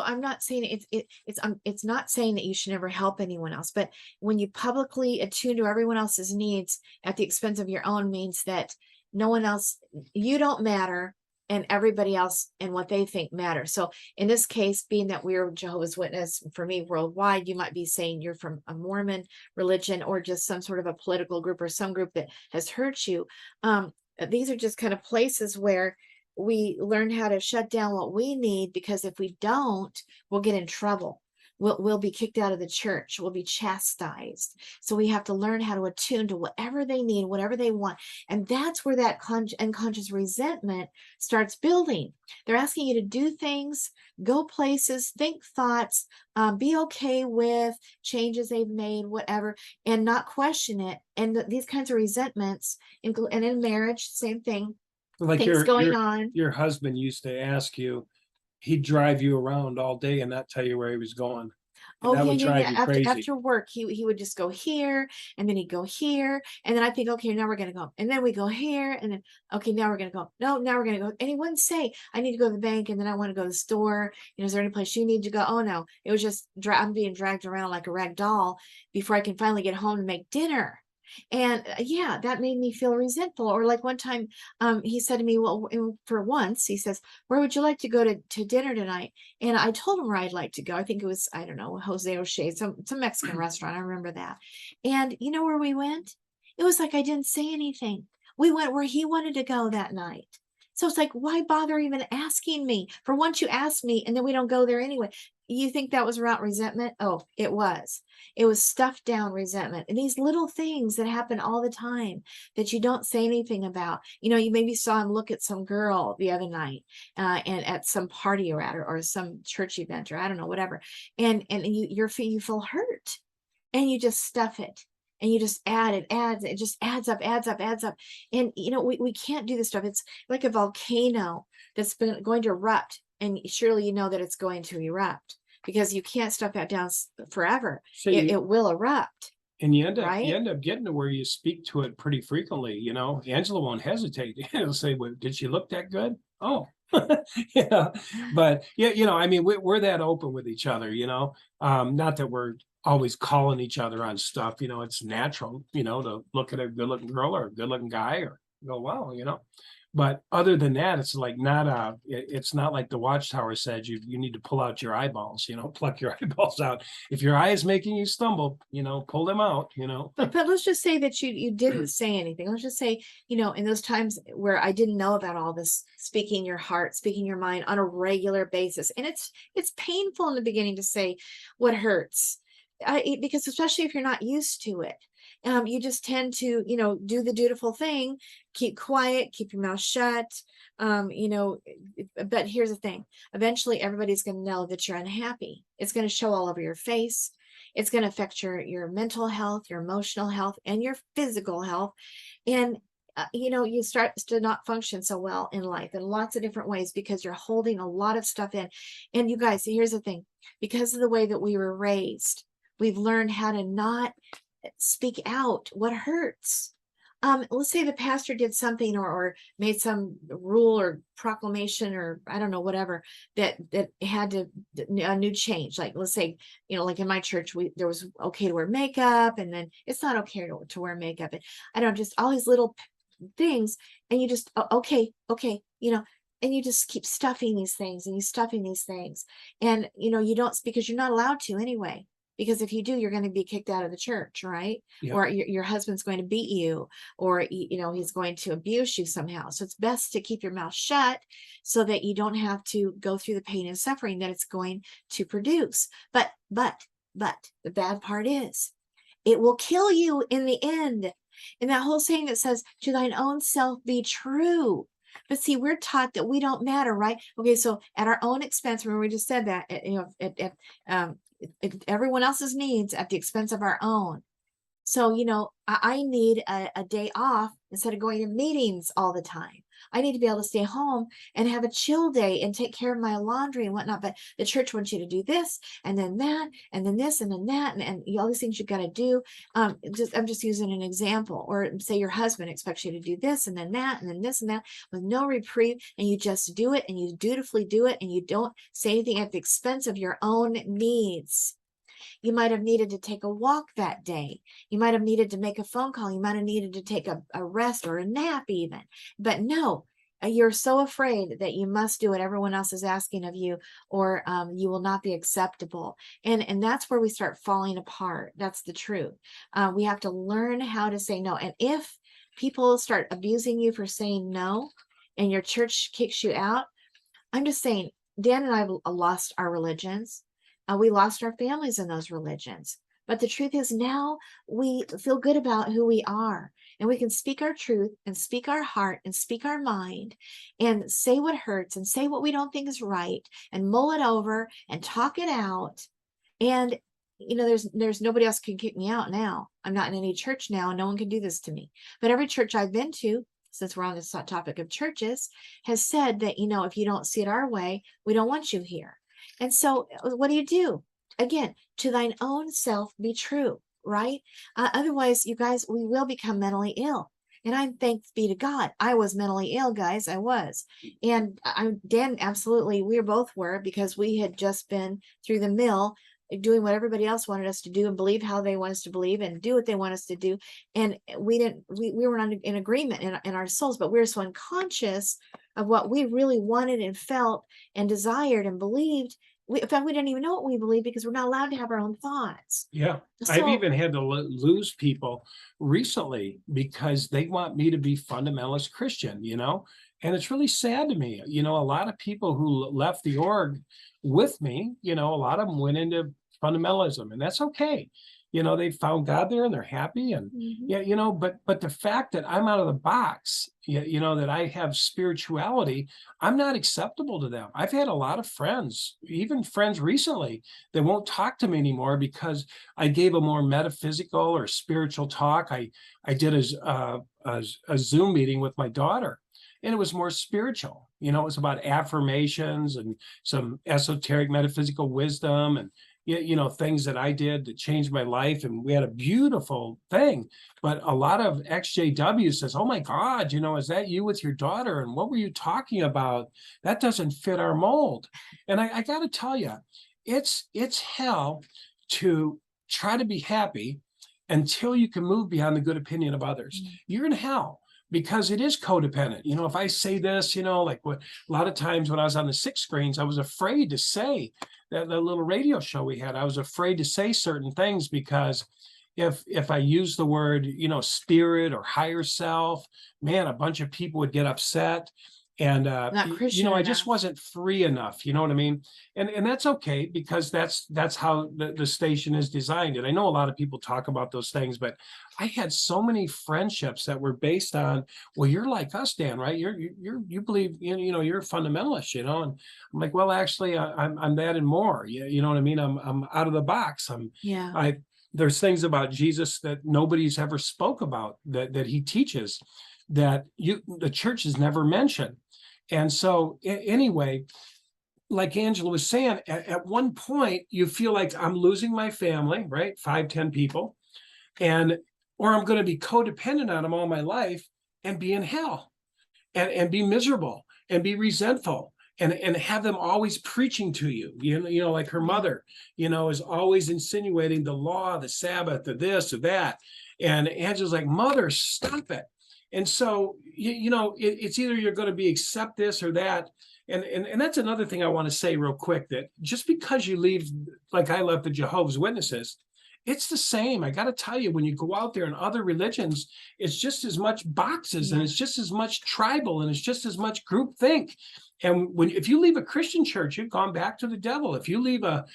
I'm not saying it's not saying that you should never help anyone else, but when you publicly attune to everyone else's needs at the expense of your own means that no one else, you don't matter, and everybody else and what they think matters. So in this case, being that we're Jehovah's Witness, for me worldwide, you might be saying you're from a Mormon religion or just some sort of a political group or some group that has hurt you. These are just kind of places where we learn how to shut down what we need, because if we don't, we'll get in trouble. We'll be kicked out of the church. We'll be chastised. So we have to learn how to attune to whatever they need, whatever they want. And that's where that unconscious resentment starts building. They're asking you to do things, go places, think thoughts, be okay with changes they've made, whatever, and not question it. And these kinds of resentments, and in marriage, same thing. Like things going on. Your husband used to ask you, he'd drive you around all day and not tell you where he was going. Oh, that would drive you crazy. After work, he would just go here, and then he'd go here, and then I think, okay, now we're gonna go, and then we go here, and then okay, now we're gonna go. No, now we're gonna go. And he wouldn't say, I need to go to the bank, and then I want to go to the store. Is there any place you need to go? Oh no, it was just I'm being dragged around like a rag doll before I can finally get home and make dinner. And yeah, that made me feel resentful. Or like one time, he said to me, well, for once, he says, where would you like to go to dinner tonight? And I told him where I'd like to go. I think it was, I don't know, Jose O'Shea, some Mexican restaurant. I remember that. And you know where we went? It was like I didn't say anything. We went where he wanted to go that night. So it's like, why bother even asking me? For once you asked me, and then we don't go there anyway. You think that was around resentment? Oh, it was. It was stuffed down resentment. And these little things that happen all the time that you don't say anything about. You maybe saw him look at some girl the other night and at some party you're at, or some church event, or I don't know, whatever. And you feel hurt, and you just stuff it. and you just add, it just adds up, adds up. And we can't do this stuff. It's like a volcano that's going to erupt, and surely you know that it's going to erupt, because you can't stuff that down forever. So It will erupt, and you end up right? getting to where you speak to it pretty frequently. Angela won't hesitate. He'll say, well, did she look that good? Oh. Yeah. But yeah, I mean, we're that open with each other, not that we're always calling each other on stuff. It's natural, to look at a good looking girl or a good looking guy or go, wow, but other than that, it's like it's not like the Watchtower said, you need to pull out your eyeballs, pluck your eyeballs out. If your eye is making you stumble, pull them out. But let's just say that you didn't say anything. Let's just say, in those times where I didn't know about all this, speaking your heart, speaking your mind on a regular basis. And it's painful in the beginning to say what hurts. Because especially if you're not used to it, you just tend to, do the dutiful thing, keep quiet, keep your mouth shut. But here's the thing. Eventually everybody's going to know that you're unhappy. It's going to show all over your face. It's going to affect your mental health, your emotional health, and your physical health. And you start to not function so well in life in lots of different ways, because you're holding a lot of stuff in. And you guys, here's the thing, because of the way that we were raised, we've learned how to not speak out what hurts. Let's say the pastor did something or made some rule or proclamation, or I don't know, whatever, that had a new change. Like, let's say, like in my church, there was okay to wear makeup, and then it's not okay to wear makeup. And I don't know, just all these little things. And you just, okay, and you just keep stuffing these things, and you stuffing these things. And, you don't, because you're not allowed to anyway. Because if you do, you're going to be kicked out of the church, right? Yeah. Or your husband's going to beat you, or he's going to abuse you somehow. So it's best to keep your mouth shut, so that you don't have to go through the pain and suffering that it's going to produce. But the bad part is, it will kill you in the end. And that whole saying that says, "To thine own self be true." But see, we're taught that we don't matter, right? Okay, so at our own expense, remember we just said that, everyone else's needs at the expense of our own. So, I need a day off instead of going to meetings all the time. I need to be able to stay home and have a chill day and take care of my laundry and whatnot. But the church wants you to do this, and then that, and then this, and then that, and all these things you've got to do. I'm just using an example. Or say your husband expects you to do this, and then that, and then this, and that, with no reprieve, and you just do it, and you dutifully do it, and you don't say anything at the expense of your own needs. You might have needed to take a walk that day. You might have needed to make a phone call. You might have needed to take a rest or a nap even. But no, you're so afraid that you must do what everyone else is asking of you, or you will not be acceptable. And that's where we start falling apart. That's the truth. We have to learn how to say no. And if people start abusing you for saying no, and your church kicks you out, I'm just saying, Dan and I lost our religions. We lost our families in those religions. But the truth is, now we feel good about who we are, and we can speak our truth and speak our heart and speak our mind and say what hurts and say what we don't think is right and mull it over and talk it out. And there's nobody else can kick me out now. I'm not in any church now, and no one can do this to me. But every church I've been to, since we're on this topic of churches, has said that, if you don't see it our way, we don't want you here. And so what do? Again, to thine own self be true, right? Otherwise, you guys, we will become mentally ill. And I'm thanks be to God. I was mentally ill, guys. I was. And Dan, absolutely, we both were, because we had just been through the mill, doing what everybody else wanted us to do and believe how they want us to believe and do what they want us to do. And we were not in agreement in our souls, but we were so unconscious of what we really wanted and felt and desired and believed. In fact, we didn't even know what we believed, because we're not allowed to have our own thoughts. Yeah. I've even had to lose people recently because they want me to be fundamentalist Christian, and it's really sad to me. A lot of people who left the org with me, a lot of them went into fundamentalism, and that's okay. they found God there and they're happy. And Mhm. yeah, but the fact that I'm out of the box, that I have spirituality, I'm not acceptable to them. I've had a lot of friends, even friends recently, that won't talk to me anymore because I gave a more metaphysical or spiritual talk. I did a Zoom meeting with my daughter, and it was more spiritual. It was about affirmations and some esoteric metaphysical wisdom, and things that I did that changed my life. And we had a beautiful thing. But a lot of XJW says, oh my God, is that you with your daughter? And what were you talking about? That doesn't fit our mold. And I got to tell you, it's hell to try to be happy until you can move beyond the good opinion of others. You're in hell because it is codependent. If I say this, like what a lot of times when I was on the 6 screens, I was afraid to say that little radio show we had. I was afraid to say certain things because if I use the word, spirit or higher self, man, a bunch of people would get upset. And Not Christian I just enough. wasn't free enough. You know what I mean? And that's okay, because that's how the station is designed. And I know a lot of people talk about those things, but I had so many friendships that were based on, well, you're like us, Dan, right? You believe, you're a fundamentalist, and I'm like, well, actually, I'm that and more. You know what I mean? I'm out of the box. Yeah. There's things about Jesus that nobody's ever spoke about that he teaches that the church has never mentioned. And so anyway, like Angela was saying, at one point you feel like I'm losing my family, right? 5, 10 people, or I'm going to be codependent on them all my life and be in hell and be miserable and be resentful and have them always preaching to you, like her mother, is always insinuating the law, the Sabbath, the this or that. And Angela's like, mother, stop it. And so, it's either you're going to be accept this or that. And that's another thing I want to say real quick, that just because you leave, like I left the Jehovah's Witnesses, it's the same. I got to tell you, when you go out there in other religions, it's just as much boxes and it's just as much tribal and it's just as much groupthink. And if you leave a Christian church, you've gone back to the devil. If you leave a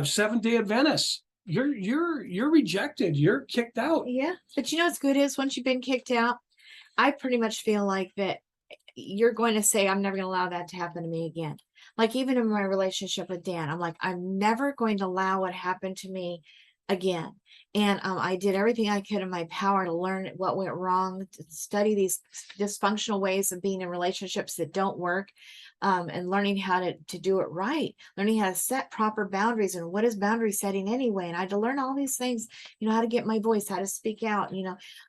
Seventh-day Adventist, you're rejected. You're kicked out. Yeah. But what's good is once you've been kicked out, I pretty much feel like that you're going to say, I'm never going to allow that to happen to me again. Like even in my relationship with Dan, I'm like, I'm never going to allow what happened to me again. And I did everything I could in my power to learn what went wrong, to study these dysfunctional ways of being in relationships that don't work, and learning how to do it right, learning how to set proper boundaries and what is boundary setting anyway. And I had to learn all these things, how to get my voice, how to speak out,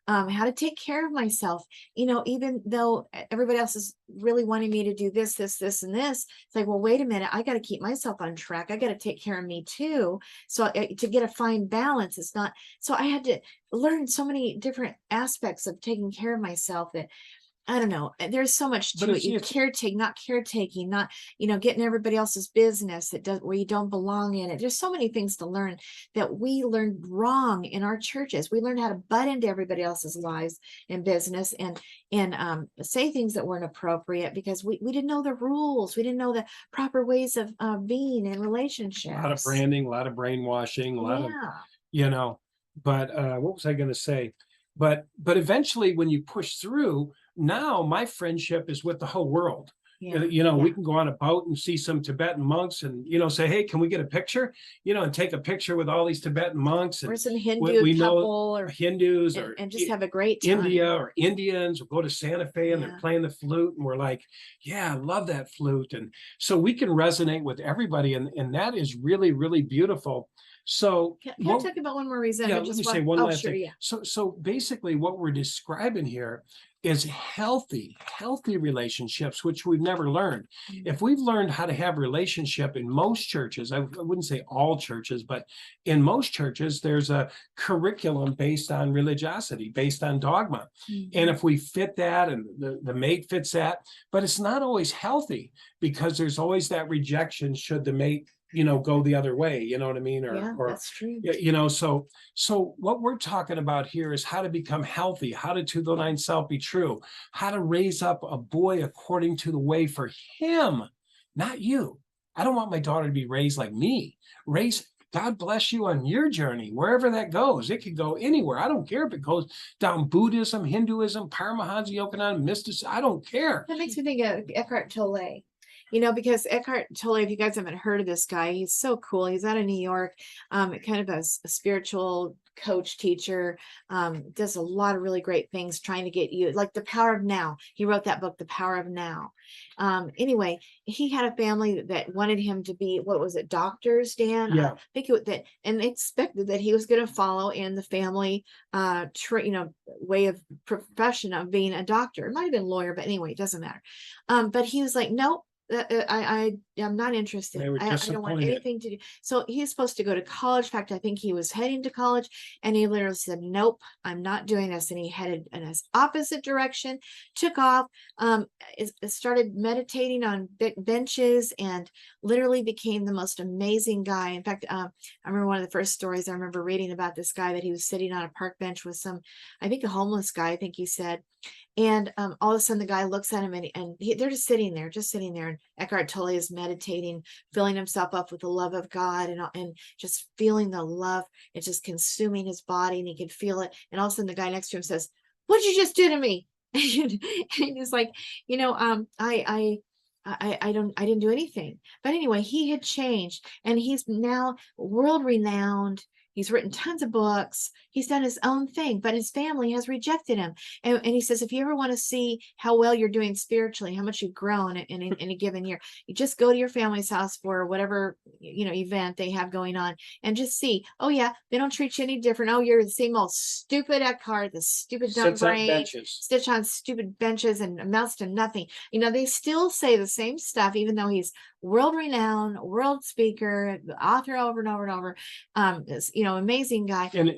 how to take care of myself, even though everybody else is really wanting me to do this, this, this, and this. It's like, well, wait a minute, I got to keep myself on track. I got to take care of me too. So to get a fine balance, it's not, so I had to learn so many different aspects of taking care of myself that, I don't know, there's so much to it. You not caretaking, not, getting everybody else's business where you don't belong in it. There's so many things to learn that we learned wrong in our churches. We learned how to butt into everybody else's lives and business and say things that weren't appropriate because we didn't know the rules. We didn't know the proper ways of being in relationships. A lot of branding, a lot of brainwashing, a lot of, but what was I going to say? But eventually when you push through, now my friendship is with the whole world. We can go on a boat and see some Tibetan monks and, say, hey, can we get a picture? And take a picture with all these Tibetan monks. Or some Hindu couple or Hindus and just have a great time. India or Indians will go to Santa Fe and they're playing the flute and we're like, yeah, I love that flute. And so we can resonate with everybody. And that is really, really beautiful. So can I talk about one more reason? Yeah, let me say one last thing. So basically what we're describing here is healthy relationships, which we've never learned. If we've learned how to have relationship in most churches, I wouldn't say all churches, but in most churches, there's a curriculum based on religiosity, based on dogma. And if we fit that and the mate fits that, but it's not always healthy because there's always that rejection should the mate go the other way, you know what I mean? Or that's true. So what we're talking about here is how to become healthy, how to the thine self be true, how to raise up a boy according to the way for him, not you. I don't want my daughter to be raised like me. Raise God bless you on your journey, wherever that goes. It could go anywhere. I don't care if it goes down Buddhism, Hinduism, Paramahansa Yogananda, mysticism. I don't care. That makes me think of Eckhart Tolle. Because Eckhart Tolle, if you guys haven't heard of this guy, he's so cool. He's out of New York, kind of a spiritual coach, teacher, does a lot of really great things trying to get you, like The Power of Now. He wrote that book, The Power of Now. Anyway, he had a family that wanted him to be, what was it, doctors, Dan? Yeah. I think that, and they expected that he was going to follow in the family, way of profession of being a doctor. It might have been lawyer, but anyway, it doesn't matter. But he was like, nope. I'm not interested. They were I don't want disappointed. anything to do. So he's supposed to go to college. In fact, I think he was heading to college, and he literally said, nope, I'm not doing this. And he headed in his opposite direction, took off, started meditating on benches, and literally became the most amazing guy. In fact, I remember one of the first stories I remember reading about this guy, that he was sitting on a park bench with some, I think a homeless guy, I think he said. And all of a sudden the guy looks at him, and they're just sitting there. And Eckhart Tolle is meditating, filling himself up with the love of God, and just feeling the love. It's just consuming his body, and he can feel it. And all of a sudden the guy next to him says, "What'd you just do to me?" And he's like, I didn't do anything. But anyway, he had changed, and he's now world renowned. He's written tons of books. He's done his own thing, but his family has rejected him. And he says, if you ever want to see how well you're doing spiritually, how much you've grown in a given year, you just go to your family's house for whatever, event they have going on, and just see, oh yeah, they don't treat you any different. Oh, you're the same old stupid Eckhart, the stupid dumb Sits on brain, benches. stitch on stupid benches and amounts to nothing. They still say the same stuff, even though he's world renowned, world speaker, author over and over and over. Amazing guy, And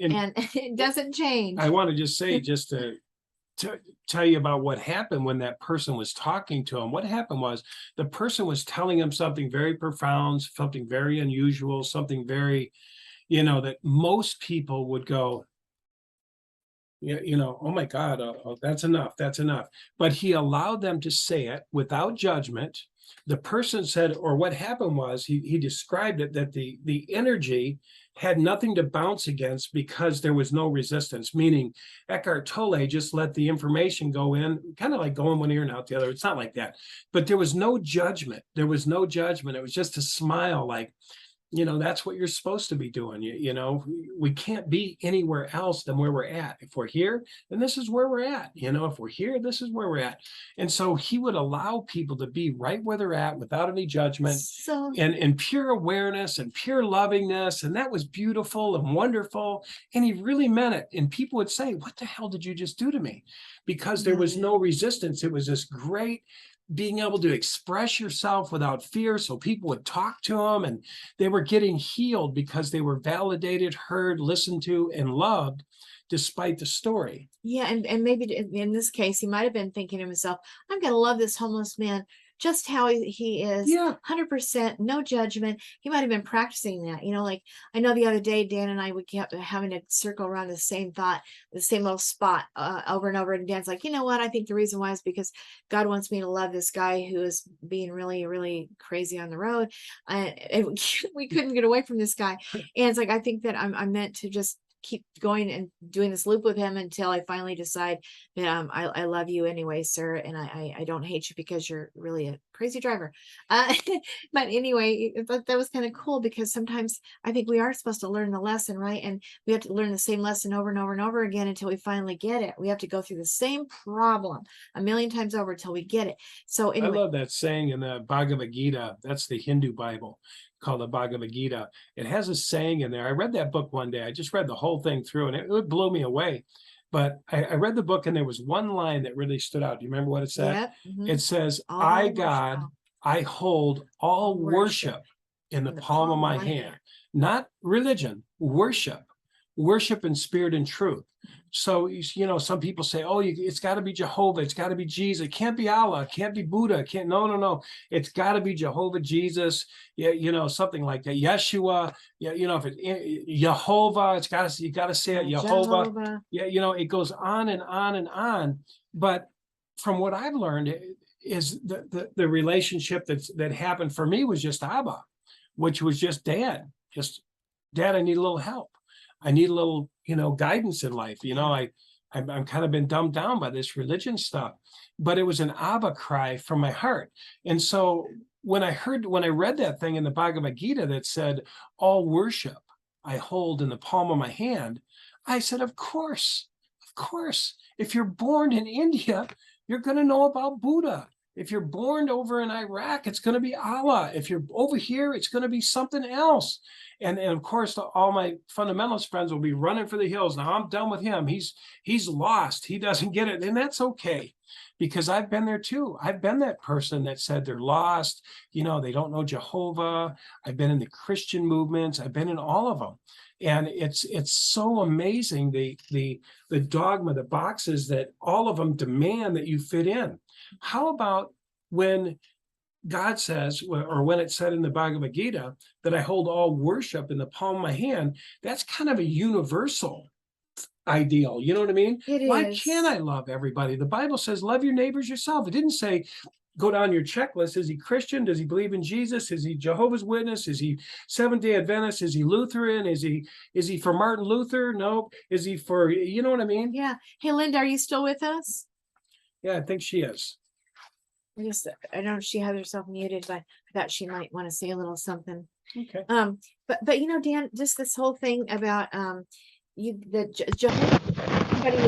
it doesn't change. I want to just say, just to tell you about what happened when that person was talking to him. What happened was, the person was telling him something very profound, something very unusual, something very, that most people would go, oh my God, that's enough, that's enough. But he allowed them to say it without judgment. The person said, or what happened was, he described it, that the energy had nothing to bounce against because there was no resistance, meaning Eckhart Tolle just let the information go in, kind of like going one ear and out the other. It's not like that, but there was no judgment. There was no judgment. It was just a smile, like, that's what you're supposed to be doing. We can't be anywhere else than where we're at. If we're here, then this is where we're at. If we're here, this is where we're at. And so he would allow people to be right where they're at without any judgment, and pure awareness and pure lovingness. And that was beautiful and wonderful. And he really meant it. And people would say, what the hell did you just do to me? Because there was no resistance. It was this great being able to express yourself without fear. So people would talk to them, and they were getting healed because they were validated, heard, listened to, and loved despite the story. Yeah. And maybe in this case, he might have been thinking to himself, I'm going to love this homeless man just how he is. Yeah. 100%, no judgment. He might have been practicing that. Like, I know the other day, Dan and I, we kept having to circle around the same thought, the same little spot over and over. And Dan's like, you know what? I think the reason why is because God wants me to love this guy who is being really, really crazy on the road. And we couldn't get away from this guy. And it's like, I think that I'm meant to just keep going and doing this loop with him until I finally decide that I love you anyway, sir, and I don't hate you because you're really a crazy driver. But anyway, that was kind of cool, because sometimes I think we are supposed to learn the lesson, right? And we have to learn the same lesson over and over and over again until we finally get it. We have to go through the same problem a million times over until we get it. So anyway, I love that saying in the Bhagavad Gita. That's the Hindu Bible, called the Bhagavad Gita. It has a saying in there. I read that book one day. I just read the whole thing through, and it blew me away. But I read the book, and there was one line that really stood out. Do you remember what it said? yep, It says, all I, worship. God, I hold all worship in the palm of my hand. Not religion, worship in spirit and truth. So, some people say, oh, it's got to be Jehovah, it's got to be Jesus, it can't be Allah, it can't be Buddha, it can't, no, it's got to be Jehovah, Jesus, something like that, Yeshua, if it's Jehovah, you got to say it, Jehovah. Yeah, it goes on and on and on. But from what I've learned is the relationship that happened for me was just Abba, which was just dad, just Dad, I need a little help. I need a little, guidance in life. I'm kind of been dumbed down by this religion stuff. But it was an Abba cry from my heart. And so when I read that thing in the Bhagavad Gita that said, all worship I hold in the palm of my hand, I said, of course. If you're born in India, you're going to know about Buddha. If you're born over in Iraq, it's going to be Allah. If you're over here, it's going to be something else. And of course, all my fundamentalist friends will be running for the hills. Now I'm done with him. He's lost. He doesn't get it. And that's okay, because I've been there too. I've been that person that said they're lost. They don't know Jehovah. I've been in the Christian movements. I've been in all of them. And it's so amazing, the dogma, the boxes that all of them demand that you fit in. How about when God says, or when it's said in the Bhagavad Gita, that I hold all worship in the palm of my hand? That's kind of a universal ideal. You know what I mean? Why can't I love everybody? The Bible says, love your neighbors yourself. It didn't say, go down your checklist. Is he Christian? Does he believe in Jesus? Is he Jehovah's Witness? Is he Seventh-day Adventist? Is he Lutheran? Is he for Martin Luther? No. Is he for, you know what I mean? Yeah. Hey, Linda, are you still with us? Yeah, I think she is. I don't know if she had herself muted, but I thought she might want to say a little something. Okay. But Dan, just this whole thing about Jehovah.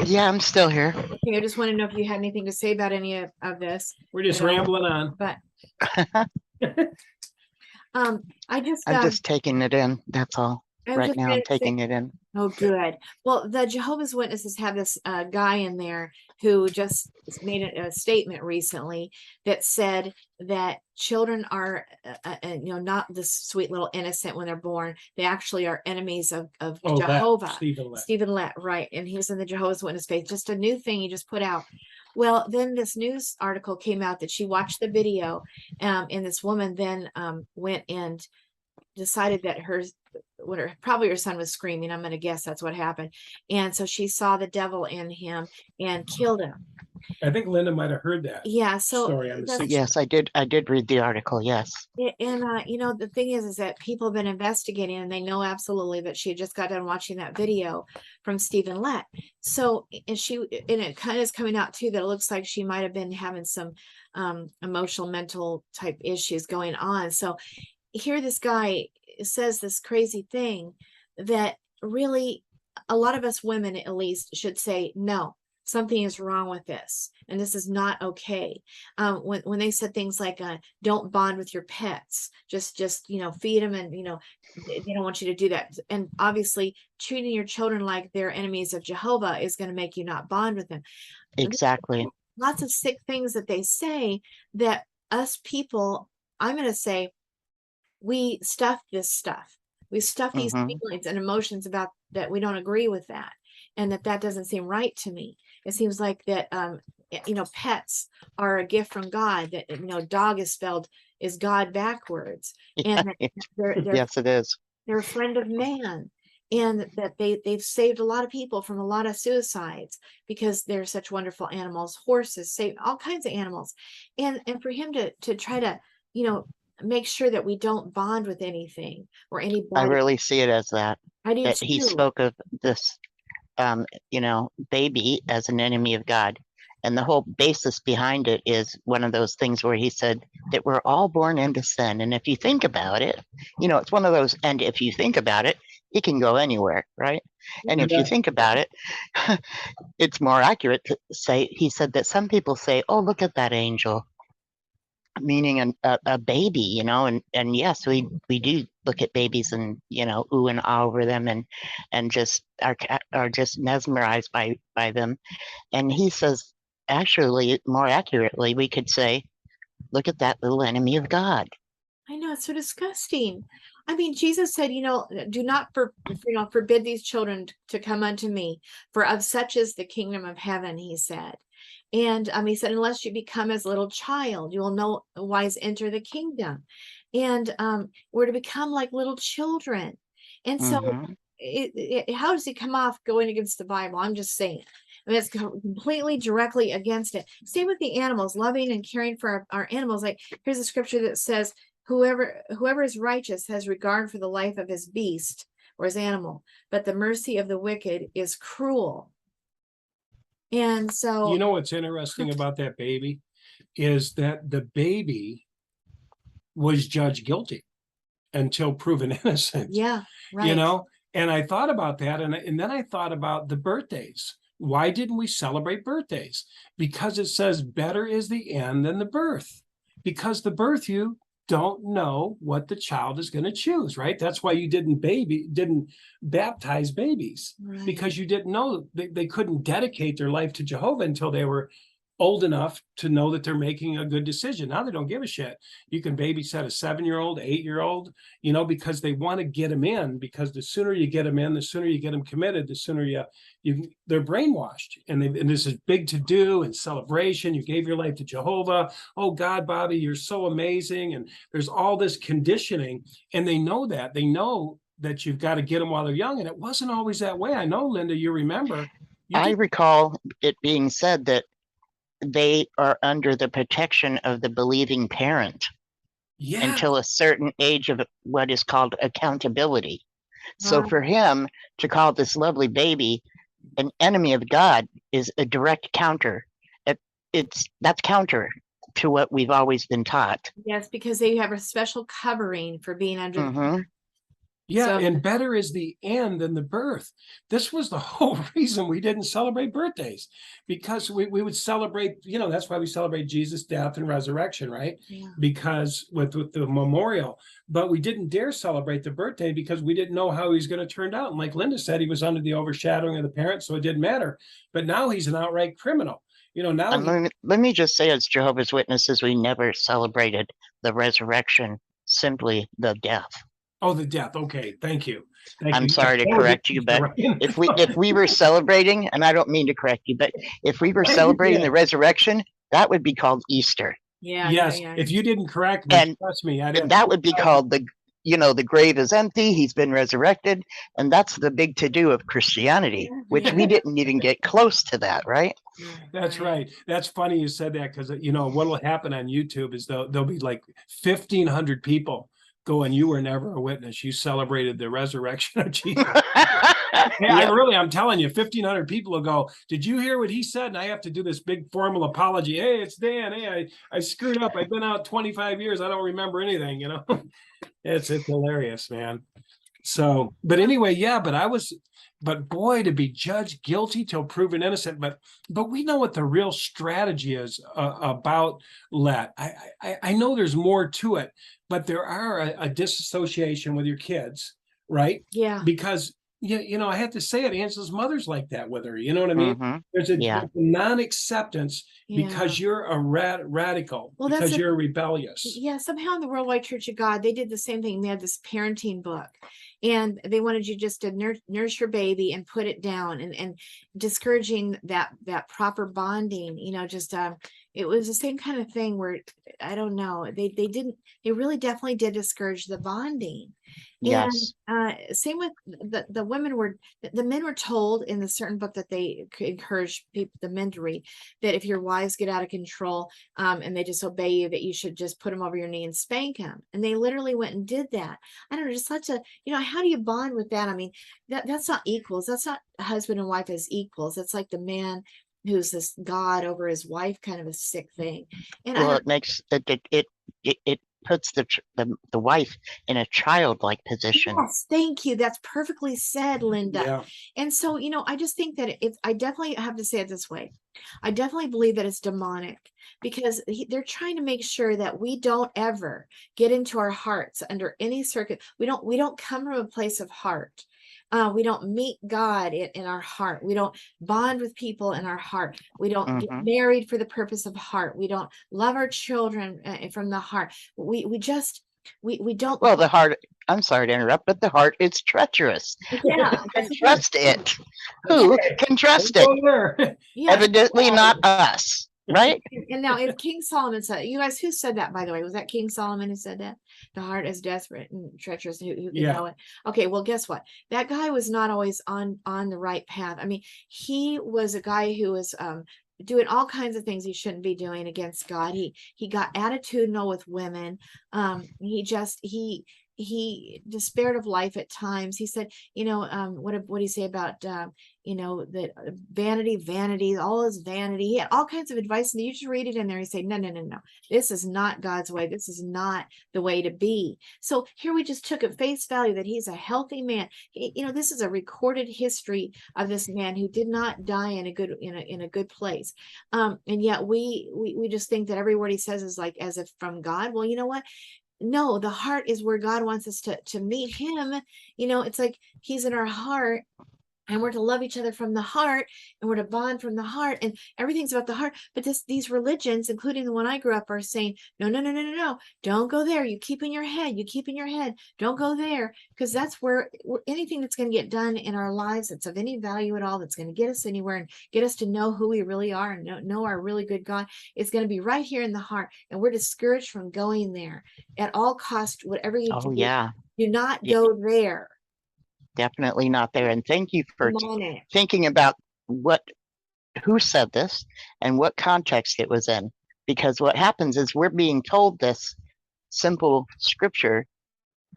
Yeah, I'm still here. Okay, I just want to know if you had anything to say about any of this. We're just rambling on. But I'm just taking it in. That's all. Right now, I'm taking it in. Oh, good. Well, the Jehovah's Witnesses have this guy in there who just made a statement recently that said that children are, not this sweet little innocent when they're born. They actually are enemies of Jehovah. Stephen Lett, right. And he was in the Jehovah's Witness faith. Just a new thing he just put out. Well, then this news article came out that she watched the video, and this woman then went and decided that probably her son was screaming. I'm going to guess that's what happened. And so she saw the devil in him and killed him. I think Linda might have heard that. Yeah. So story on the yes, I did read the article. Yes. And the thing is that people have been investigating, and they know absolutely that she had just got done watching that video from Stephen Lett. So, and it kind of is coming out too, that it looks like she might have been having some emotional, mental type issues going on. So here this guy says this crazy thing that really a lot of us women at least should say, no, something is wrong with this, and this is not okay. When they said things like don't bond with your pets, just feed them, and they don't want you to do that. And obviously treating your children like they're enemies of Jehovah is going to make you not bond with them. Exactly. Lots of sick things that they say that us people, I'm going to say, we stuff this stuff. We stuff these feelings and emotions about that. We don't agree with that. And that doesn't seem right to me. It seems like that, pets are a gift from God, that, dog is God backwards. Yeah, And they're, yes, it is. They're a friend of man. And that they've saved a lot of people from a lot of suicides because they're such wonderful animals. Horses save all kinds of animals. And for him to try to, make sure that we don't bond with anything or anybody. I really see it as that. I do that too. He spoke of this, baby as an enemy of God. And the whole basis behind it is one of those things where he said that we're all born into sin. And if you think about it, it's one of those, and if you think about it, he can go anywhere, right? And if you think about it, it's more accurate to say, he said that some people say, oh, look at that angel, meaning a baby, and yes, we do look at babies and ooh and ah over them and just are just mesmerized by them. And he says, actually, more accurately, we could say, look at that little enemy of God. I know, it's so disgusting. I mean, Jesus said, do not forbid these children to come unto me, for of such is the kingdom of heaven, he said. And he said, unless you become as a little child, you will no wise enter the kingdom. And we're to become like little children. And so how does he come off going against the Bible? I'm just saying. I mean, it's completely directly against it. Same with the animals, loving and caring for our animals. Like, here's a scripture that says, whoever is righteous has regard for the life of his beast or as animal, but the mercy of the wicked is cruel. And so, You know what's interesting about that baby is that the baby was judged guilty until proven innocent. yeah, right. You know, and I thought about that, and then I thought about the birthdays. Why didn't we celebrate birthdays? Because it says better is the end than the birth. Because the birth, you don't know what the child is going to choose, right? That's why you didn't baptize babies, Right. because you didn't know they couldn't dedicate their life to Jehovah until they were old enough to know that they're making a good decision. Now they don't give a shit. You can babysit a 7-year-old, 8-year-old, you know, because they want to get them in, because the sooner you get them in, the sooner you get them committed, the sooner they're brainwashed. And this is big to do and celebration. You gave your life to Jehovah. Oh God, Bobby, you're so amazing. And there's all this conditioning, and they know that. They know that you've got to get them while they're young. And it wasn't always that way. I know, Linda, you remember. I recall it being said that they are under the protection of the believing parent until a certain age of what is called accountability. So for him to call this lovely baby an enemy of God is a direct counter. That's counter to what we've always been taught. Yes, because they have a special covering for being under the Yeah, and better is the end than the birth. This was the whole reason we didn't celebrate birthdays, because we would celebrate, you know, that's why we celebrate Jesus' death and resurrection, right? Yeah. Because with the memorial, but we didn't dare celebrate the birthday because we didn't know how he was going to turn out. And like Linda said, he was under the overshadowing of the parents, so it didn't matter. But now he's an outright criminal. You know, now let me just say, as Jehovah's Witnesses, we never celebrated the resurrection, simply the death. Oh, the death. Okay, thank you. I'm sorry to correct you, but if we were celebrating, and I don't mean to correct you, but if we were celebrating the resurrection, that would be called Easter. Yeah. Yes. Yeah. If you didn't correct me, And trust me, and that would be called the grave is empty, he's been resurrected, and that's the big to-do of Christianity, which we didn't even get close to that, right? That's right. That's funny you said that, because you know what will happen on YouTube is there'll be like 1,500 people going, you were never a witness. You celebrated the resurrection of Jesus. I'm telling you, 1,500 people will go, did you hear what he said? And I have to do this big formal apology. Hey, it's Dan. Hey, I screwed up. I've been out 25 years. I don't remember anything, you know. It's hilarious, man. So, but anyway, yeah, but boy, to be judged guilty till proven innocent. But we know what the real strategy is about let. I know there's more to it, but there are a disassociation with your kids, right? Yeah. Because you know, I have to say it, Angela's mother's like that with her. You know what I mean? There's a non-acceptance because you're a radical, well, because you're rebellious. Yeah, somehow in the Worldwide Church of God, they did the same thing. They had this parenting book, and they wanted you just to nurse your baby and put it down, and discouraging that proper bonding. You know, just it was the same kind of thing where, I don't know, they really definitely did discourage the bonding. Yes. And same with the men were told in the certain book that they encourage people, the men, to read, that if your wives get out of control and they disobey you, that you should just put them over your knee and spank them. And they literally went and did that. I don't know, just such a, you know, how do you bond with that? I mean, that's not equals. That's not husband and wife as equals. It's like the man who's this God over his wife, kind of a sick thing. And well, it makes it puts the wife in a childlike position. Yes, thank you. That's perfectly said, Linda. Yeah. And so, you know, I just think that I definitely have to say it this way. I definitely believe that it's demonic, because they're trying to make sure that we don't ever get into our hearts under any circuit. We don't come from a place of heart. We don't meet God in our heart. We don't bond with people in our heart. We don't get married for the purpose of heart. We don't love our children from the heart. We don't. Well, the heart, I'm sorry to interrupt, but the heart is treacherous. Yeah. Who can trust it? Who can trust it? Yeah. Evidently not us, right? And now, if King Solomon said, you guys, who said that, by the way? Was that King Solomon who said that? The heart is desperate and treacherous. Who can know it? Okay, well, guess what? That guy was not always on the right path. I mean, he was a guy who was doing all kinds of things he shouldn't be doing against God. He got attitudinal with women. he despaired of life at times. He said, you know, what do you say about, you know, that vanity, all is vanity. He had all kinds of advice, and you just read it in there. He said, no, this is not God's way. This is not the way to be. So here we just took at face value that he's a healthy man. You know, this is a recorded history of this man who did not die in a good place. And yet we just think that every word he says is like as if from God. Well, you know what? No, the heart is where God wants us to meet him. You know, it's like he's in our heart, and we're to love each other from the heart, and we're to bond from the heart, and everything's about the heart. But these religions, including the one I grew up, are saying, no, don't go there. You keep in your head, don't go there, because that's where anything that's going to get done in our lives that's of any value at all, that's going to get us anywhere and get us to know who we really are and know our really good God, is going to be right here in the heart. And we're discouraged from going there at all cost. Whatever you Oh do, yeah, do not go there. definitely not there. And thank you for Demonic. thinking about who said this and what context it was in. Because what happens is we're being told this simple scripture,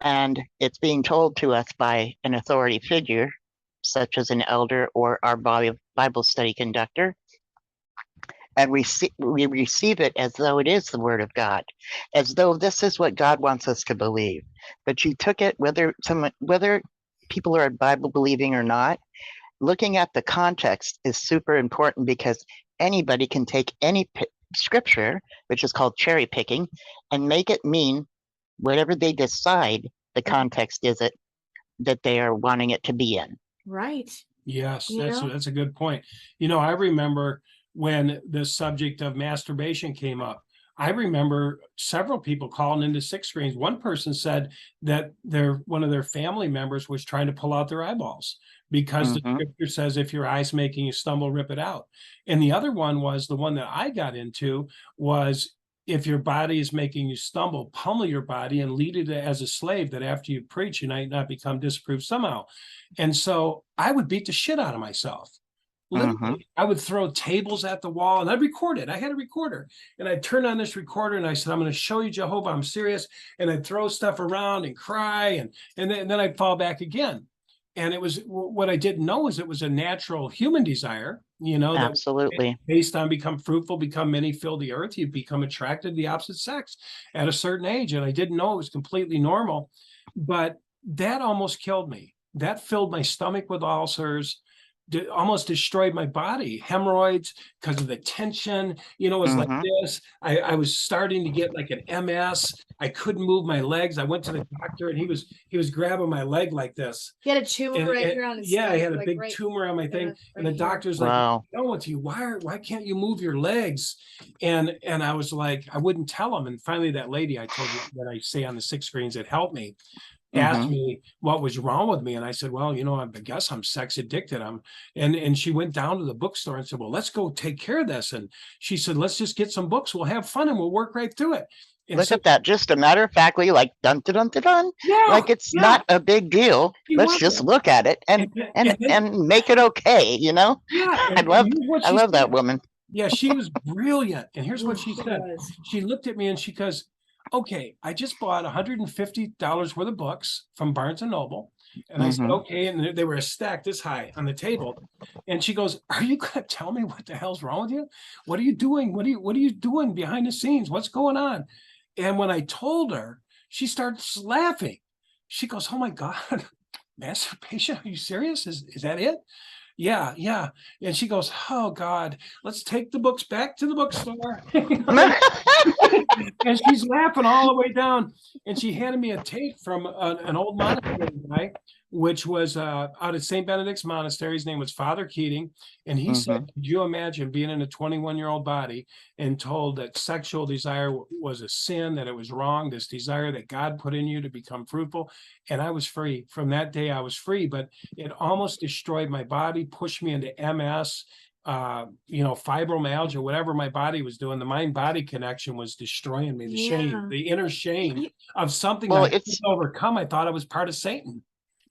and it's being told to us by an authority figure, such as an elder or our Bible study conductor. And we receive it as though it is the word of God, as though this is what God wants us to believe. But you took it, whether people are Bible believing or not, looking at the context is super important, because anybody can take any scripture, which is called cherry picking, and make it mean whatever they decide the context is it that they are wanting it to be in. Right. Yes, You know? that's a good point. You know, I remember when the subject of masturbation came up, I remember several people calling into Six Screens. One person said that one of their family members was trying to pull out their eyeballs because the scripture says, if your eye's making you stumble, rip it out. And the other one was, the one that I got into was, if your body is making you stumble, pummel your body and lead it as a slave, that after you preach, you might not become disapproved somehow. And so I would beat the shit out of myself. Literally, I would throw tables at the wall, and I'd record it. I had a recorder, and I'd turn on this recorder, and I said, I'm going to show you Jehovah, I'm serious. And I'd throw stuff around and cry, and then I'd fall back again. And it was, what I didn't know is it was a natural human desire, you know, that Absolutely. based on become fruitful, become many, fill the earth, you become attracted to the opposite sex at a certain age. And I didn't know it was completely normal, but that almost killed me. That filled my stomach with ulcers, almost destroyed my body, hemorrhoids, because of the tension. You know, it was like this. I was starting to get like an MS. I couldn't move my legs. I went to the doctor, and he was grabbing my leg like this. He had a tumor right here on his Yeah, I had a like big right, tumor on my thing. right And the here. doctor's like, Wow. "No, with you, why can't you move your legs?" And I was like, I wouldn't tell him. And finally, that lady I told you that I say on the Six Screens that helped me asked me what was wrong with me. And I said, well, you know, I guess I'm sex addicted. And she went down to the bookstore and said, well, let's go take care of this. And she said, let's just get some books. We'll have fun and we'll work right through it. And Look at that. Just a matter of factly, like dun dun dun dun dun. Yeah, like it's not a big deal. Let's just look at it and make it okay, you know? Yeah. I love said. that woman. Yeah, she was brilliant. And here's what she said. was. She looked at me and she goes, okay, I just bought $150 worth of books from Barnes and Noble. And I said, okay. And they were a stack this high on the table. And she goes, are you going to tell me what the hell's wrong with you? What are you doing? What are you doing behind the scenes? What's going on? And when I told her, she starts laughing. She goes, oh my God, masturbation? Are you serious? Is that it? Yeah. And she goes, oh God, let's take the books back to the bookstore. And she's laughing all the way down. And she handed me a tape from an old monastery guy, which was out at St. Benedict's Monastery. His name was Father Keating. And he said, could you imagine being in a 21-year-old body and told that sexual desire was a sin, that it was wrong, this desire that God put in you to become fruitful? And I was free. From that day, I was free, but it almost destroyed my body, pushed me into MS, you know, fibromyalgia, whatever my body was doing. The mind-body connection was destroying me. The shame, the inner shame of something I couldn't overcome. I thought I was part of Satan.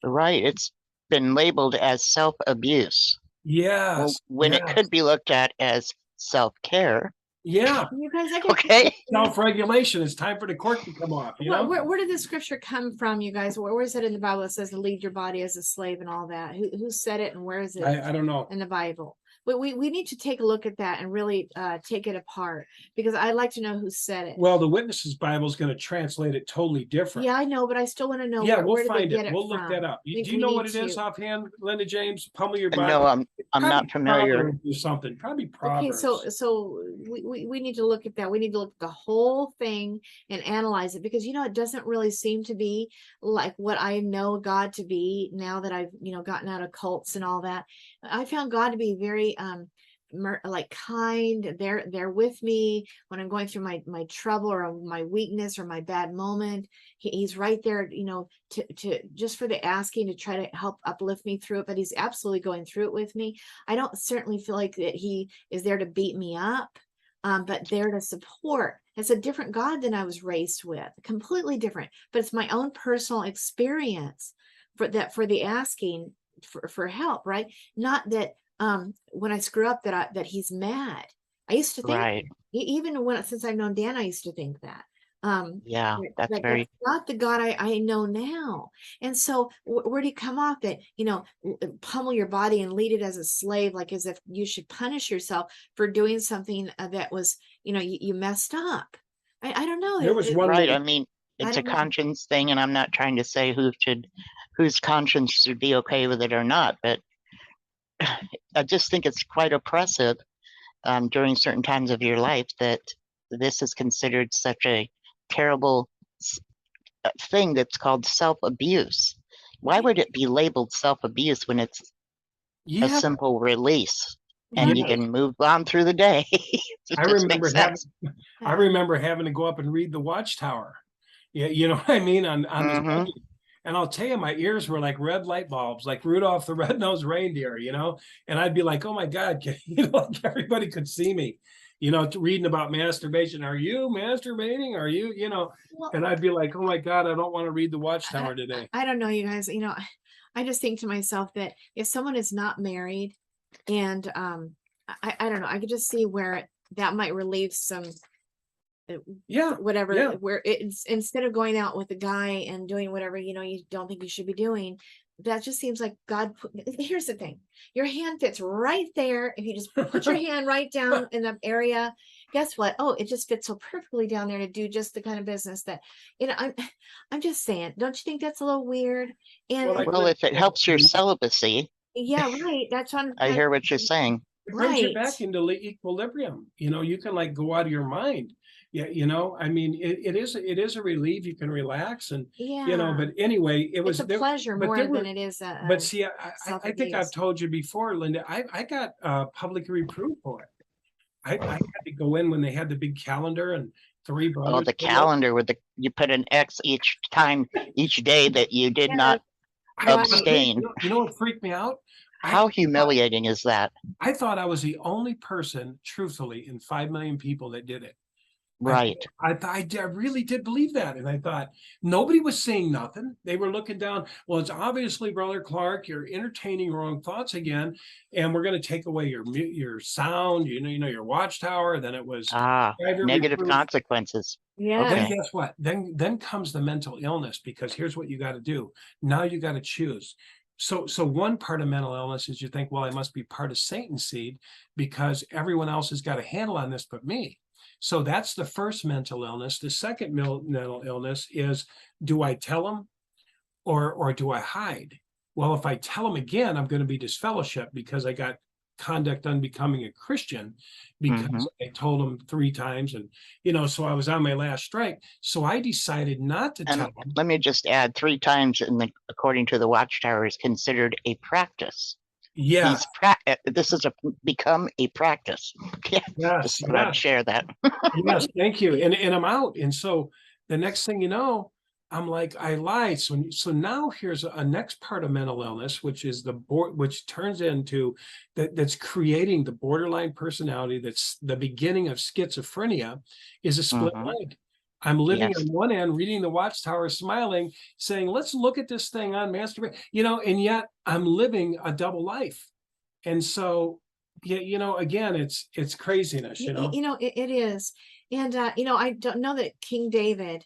Right. It's been labeled as self-abuse. Yes. When it could be looked at as self-care. Yeah. You guys, I get Okay. Self-regulation. It's time for the cork to come off, you know? where did the scripture come from, you guys? Where is it in the Bible that says to lead your body as a slave and all that? Who said it and where is it I don't know. in the Bible? We need to take a look at that and really take it apart, because I'd like to know who said it. Well, the Witnesses Bible is going to translate it totally different. Yeah, I know, but I still want to know Yeah, where we'll did they find get it. it We'll look from? that up. We- Do you we know need what it is to. offhand, Linda James? Pummel your body. No, I'm not familiar. Proverbs or something. Probably Okay, Proverbs. so we need to look at that. We need to look at the whole thing and analyze it, because it doesn't really seem to be like what I know God to be now that I've gotten out of cults and all that. I found God to be very like kind. They're with me when I'm going through my trouble or my weakness or my bad moment. He's right there, to just for the asking, to try to help uplift me through it. But he's absolutely going through it with me. I don't certainly feel like that he is there to beat me up, but there to support. It's a different God than I was raised with, completely different. But it's my own personal experience for the asking for help, right? Not that when I screw up that he's mad. I used to think Right. even since I've known Dan, I used to think that. Yeah, that's very That's not the God I know now. And so where do you come off that, pummel your body and lead it as a slave, like as if you should punish yourself for doing something that was, you messed up. I don't know. There was one right. little- I mean, it's a don't know. conscience thing, and I'm not trying to say whose conscience should be okay with it or not, but I just think it's quite oppressive during certain times of your life that this is considered such a terrible thing that's called self-abuse. Why would it be labeled self-abuse when it's a Yeah, simple release and you Yeah. can move on through the day? It I just remember makes having, sense. I remember having to go up and read the Watchtower. Yeah, you know what I mean? On the Mhm. subject. And I'll tell you, my ears were like red light bulbs, like Rudolph the Red-Nosed Reindeer, and I'd be like, oh my God, like everybody could see me, reading about masturbation. Are you masturbating? Are you, Well, and I'd be like, oh my God, I don't want to read the Watchtower today. I don't know, you guys, I just think to myself that if someone is not married and I don't know, I could just see where that might relieve some Yeah, whatever, yeah. where it's instead of going out with a guy and doing whatever you don't think you should be doing. That just seems like here's the thing, your hand fits right there. If you just put your hand right down in the area, guess what? Oh, it just fits so perfectly down there to do just the kind of business that I'm just saying, don't you think that's a little weird? And Well, Well, if it helps your celibacy, yeah, right, that's on I hear what you're saying. It brings you right. back into equilibrium. You can like go out of your mind. Yeah, I mean, it is a relief. You can relax and Yeah, but anyway, it was it's a pleasure but more there than were, it is but see, I think I've self-abuse. told you before, Linda, I got public reproof for it. I had to go in when they had the big calendar and three Oh, brothers. the calendar with you put an X each day that you did Yeah, not I- abstain. You know what freaked me out? How humiliating is that? I thought I was the only person, truthfully, in 5 million people that did it. Right. I really did believe that. And I thought nobody was saying nothing. They were looking down. Well, it's obviously, Brother Clark, you're entertaining wrong thoughts again. And we're going to take away your sound, your watchtower. Then it was private Negative reproof. consequences. yeah. Then Okay. guess what? Then comes the mental illness, because here's what you got to do. Now you got to choose. So one part of mental illness is you think, well, I must be part of Satan's seed because everyone else has got a handle on this but me. So that's the first mental illness. The second mental illness is, do I tell them or do I hide? Well, if I tell them again, I'm going to be disfellowshipped because I got conduct unbecoming a Christian because I told them 3 times. And, so I was on my last strike. So I decided not to tell And them. let me just add, 3 times according to the Watchtower is considered a practice. Yeah. This has become a practice. Yeah, Yes. just thought I'd share that. Yes. Thank you. And I'm out. And so the next thing you know, I'm like, I lied. So now here's a next part of mental illness, which is which turns into that's creating the borderline personality. That's the beginning of schizophrenia, is a split mind. I'm living Yes. on one end, reading the Watchtower, smiling, saying, let's look at this thing on masturbation, and yet I'm living a double life. And so Yeah, again, it's craziness, It is. And I don't know that King David,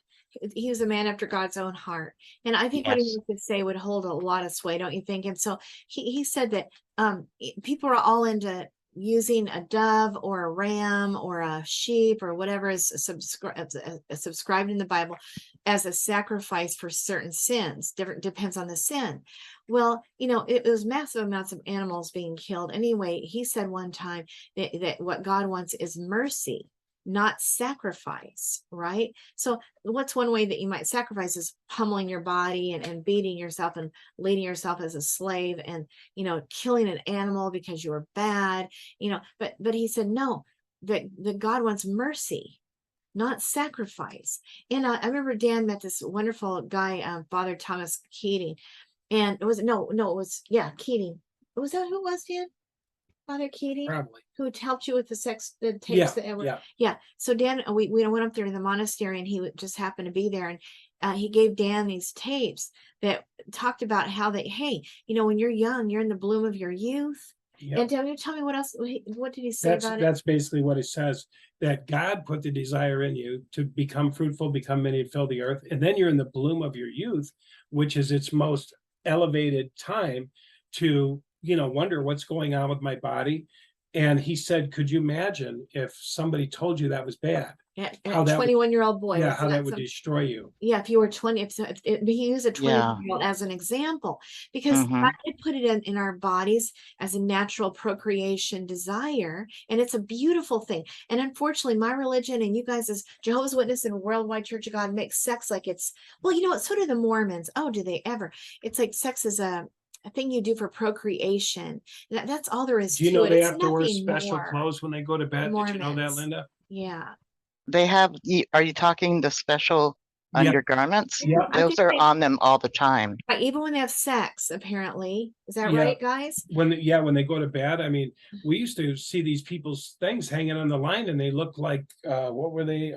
he was a man after God's own heart. And I think what he Yes. had to say would hold a lot of sway, don't you think? And so he said that people are all into using a dove or a ram or a sheep or whatever is subscribed in the Bible as a sacrifice for certain sins. Different depends on the sin. Well, it was massive amounts of animals being killed. Anyway, he said one time that what God wants is mercy, not sacrifice, right? So what's one way that you might sacrifice is pummeling your body and beating yourself and leading yourself as a slave and, killing an animal because you were bad, but he said, no, that God wants mercy, not sacrifice. And I remember Dan met this wonderful guy, Father Thomas Keating, and it was, Keating. Was that who it was, Dan? Father Keating? Probably. Who helped you with the tapes Yeah, that were, yeah. So Dan, we went up there to the monastery, and he just happened to be there, and he gave Dan these tapes that talked about how hey, when you're young, you're in the bloom of your youth. Yep. And tell me what else? What did he say about it? That's basically what it says, that God put the desire in you to become fruitful, become many, and fill the earth. And then you're in the bloom of your youth, which is its most elevated time to, wonder what's going on with my body. And he said, could you imagine if somebody told you that was bad? Yeah, How that 21-year-old boy. Yeah, how that would destroy you. Yeah, if you were 20, he used a 20-year-old as an example, because God had put it in our bodies as a natural procreation desire, and it's a beautiful thing. And unfortunately, my religion and you guys as Jehovah's Witness and Worldwide Church of God make sex like it's, well, so do the Mormons. Oh, do they ever? It's like sex is a thing you do for procreation. That's all there is Do you to know it. they It's have to wear nothing special more. clothes when they go to bed? Did you know that, Mormons. Linda? Yeah. They have, are you talking the special Yeah. undergarments? Yeah. I Those think are they- on them all the time. Even when they have sex, apparently. Is that Yeah. right, guys? When they go to bed, I mean, we used to see these people's things hanging on the line, and they look like what were they?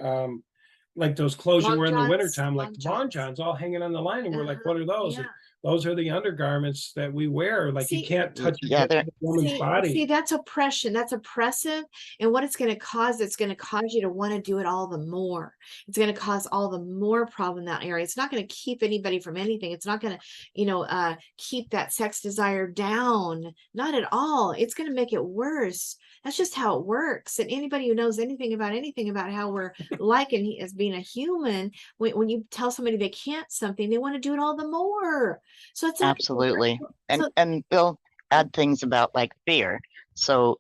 Like those clothes you wear in the wintertime, like long johns, all hanging on the line, and we're like, what are those? Yeah. Those are the undergarments that we wear. Like, you can't touch they're- a woman's body. See, that's oppression. That's oppressive. And what it's going to cause you to want to do it all the more. It's going to cause all the more problem in that area. It's not going to keep anybody from anything. It's not going to, keep that sex desire down. Not at all. It's going to make it worse. That's just how it works. And anybody who knows anything about how we're like as being a human, when you tell somebody they can't something, they want to do it all the more. So it's absolutely. And they'll add things about like fear. So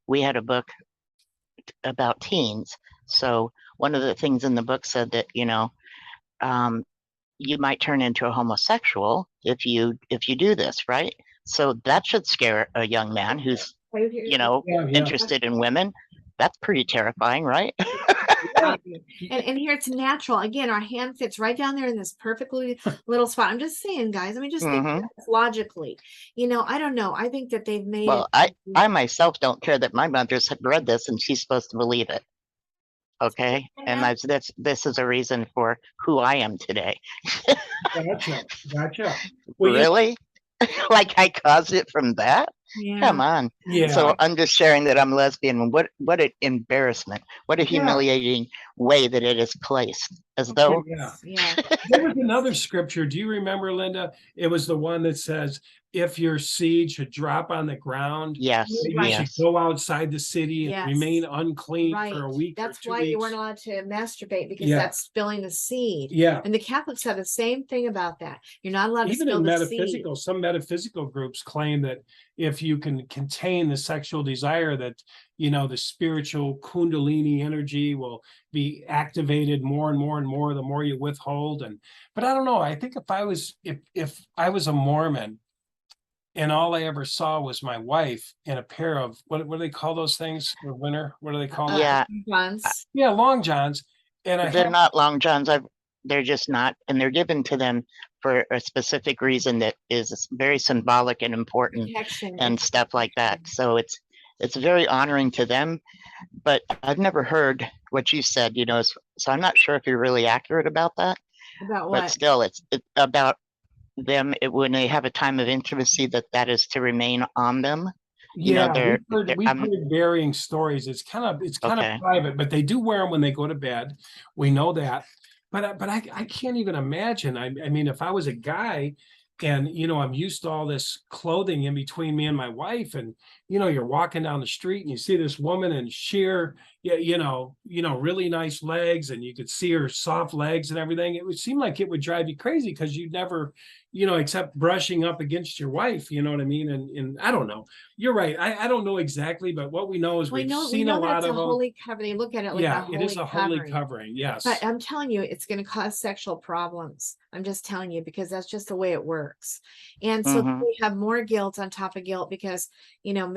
we had a book about teens. So one of the things in the book said that, you might turn into a homosexual if you do this, right? So that should scare a young man who's, interested in women. That's pretty terrifying, right? And here it's natural. Again, our hand fits right down there in this perfectly little spot. I'm just saying, guys. I mean, just think logically. I don't know. I think that they've made well, it. I myself don't care that my mother's read this and she's supposed to believe it. Okay, and this is a reason for who I am today. Gotcha. Well, really? Like I caused it from that? Yeah. Come on. Yeah. So I'm just sharing that I'm lesbian. What an embarrassment. What a humiliating way that it is placed. As though. Yeah. There was another scripture. Do you remember, Linda? It was the one that says, if your seed should drop on the ground, yes, you should go outside the city and remain unclean for a week. That's or 2 why weeks. you weren't allowed to masturbate, because that's spilling the seed. Yeah. And the Catholics have the same thing about that. You're not allowed to Even spill in the metaphysical, seed. some metaphysical groups claim that if you can contain the sexual desire, that the spiritual kundalini energy will be activated more and more and more the more you withhold. But I don't know. I think if I was a Mormon and all I ever saw was my wife in a pair of what do they call those things for winter? What do they call yeah. Yeah, long johns. And they're not long johns. They're just not, and they're given to them for a specific reason that is very symbolic and important and stuff like that. So it's very honoring to them. But I've never heard what you said, so I'm not sure if you're really accurate about that. About what? But still, it's about them when they have a time of intimacy, that is to remain on them. You know, Yeah, we've I'm heard varying stories. It's kind of okay. private, but they do wear them when they go to bed. We know that. But I can't even imagine. I mean, if I was a guy and I'm used to all this clothing in between me and my wife, and you're walking down the street and you see this woman in sheer, yeah, really nice legs, and you could see her soft legs and everything. It would seem like it would drive you crazy because you'd never, except brushing up against your wife, you know what I mean? And I don't know. You're right. I don't know exactly, but what we know is We we've know we seen a know that lot it's a of them. holy cover. They look at it like a Yeah, it is holy a holy covering. covering. Yes. But I'm telling you, it's going to cause sexual problems. I'm just telling you, because that's just the way it works. And so Mhm. we have more guilt on top of guilt because,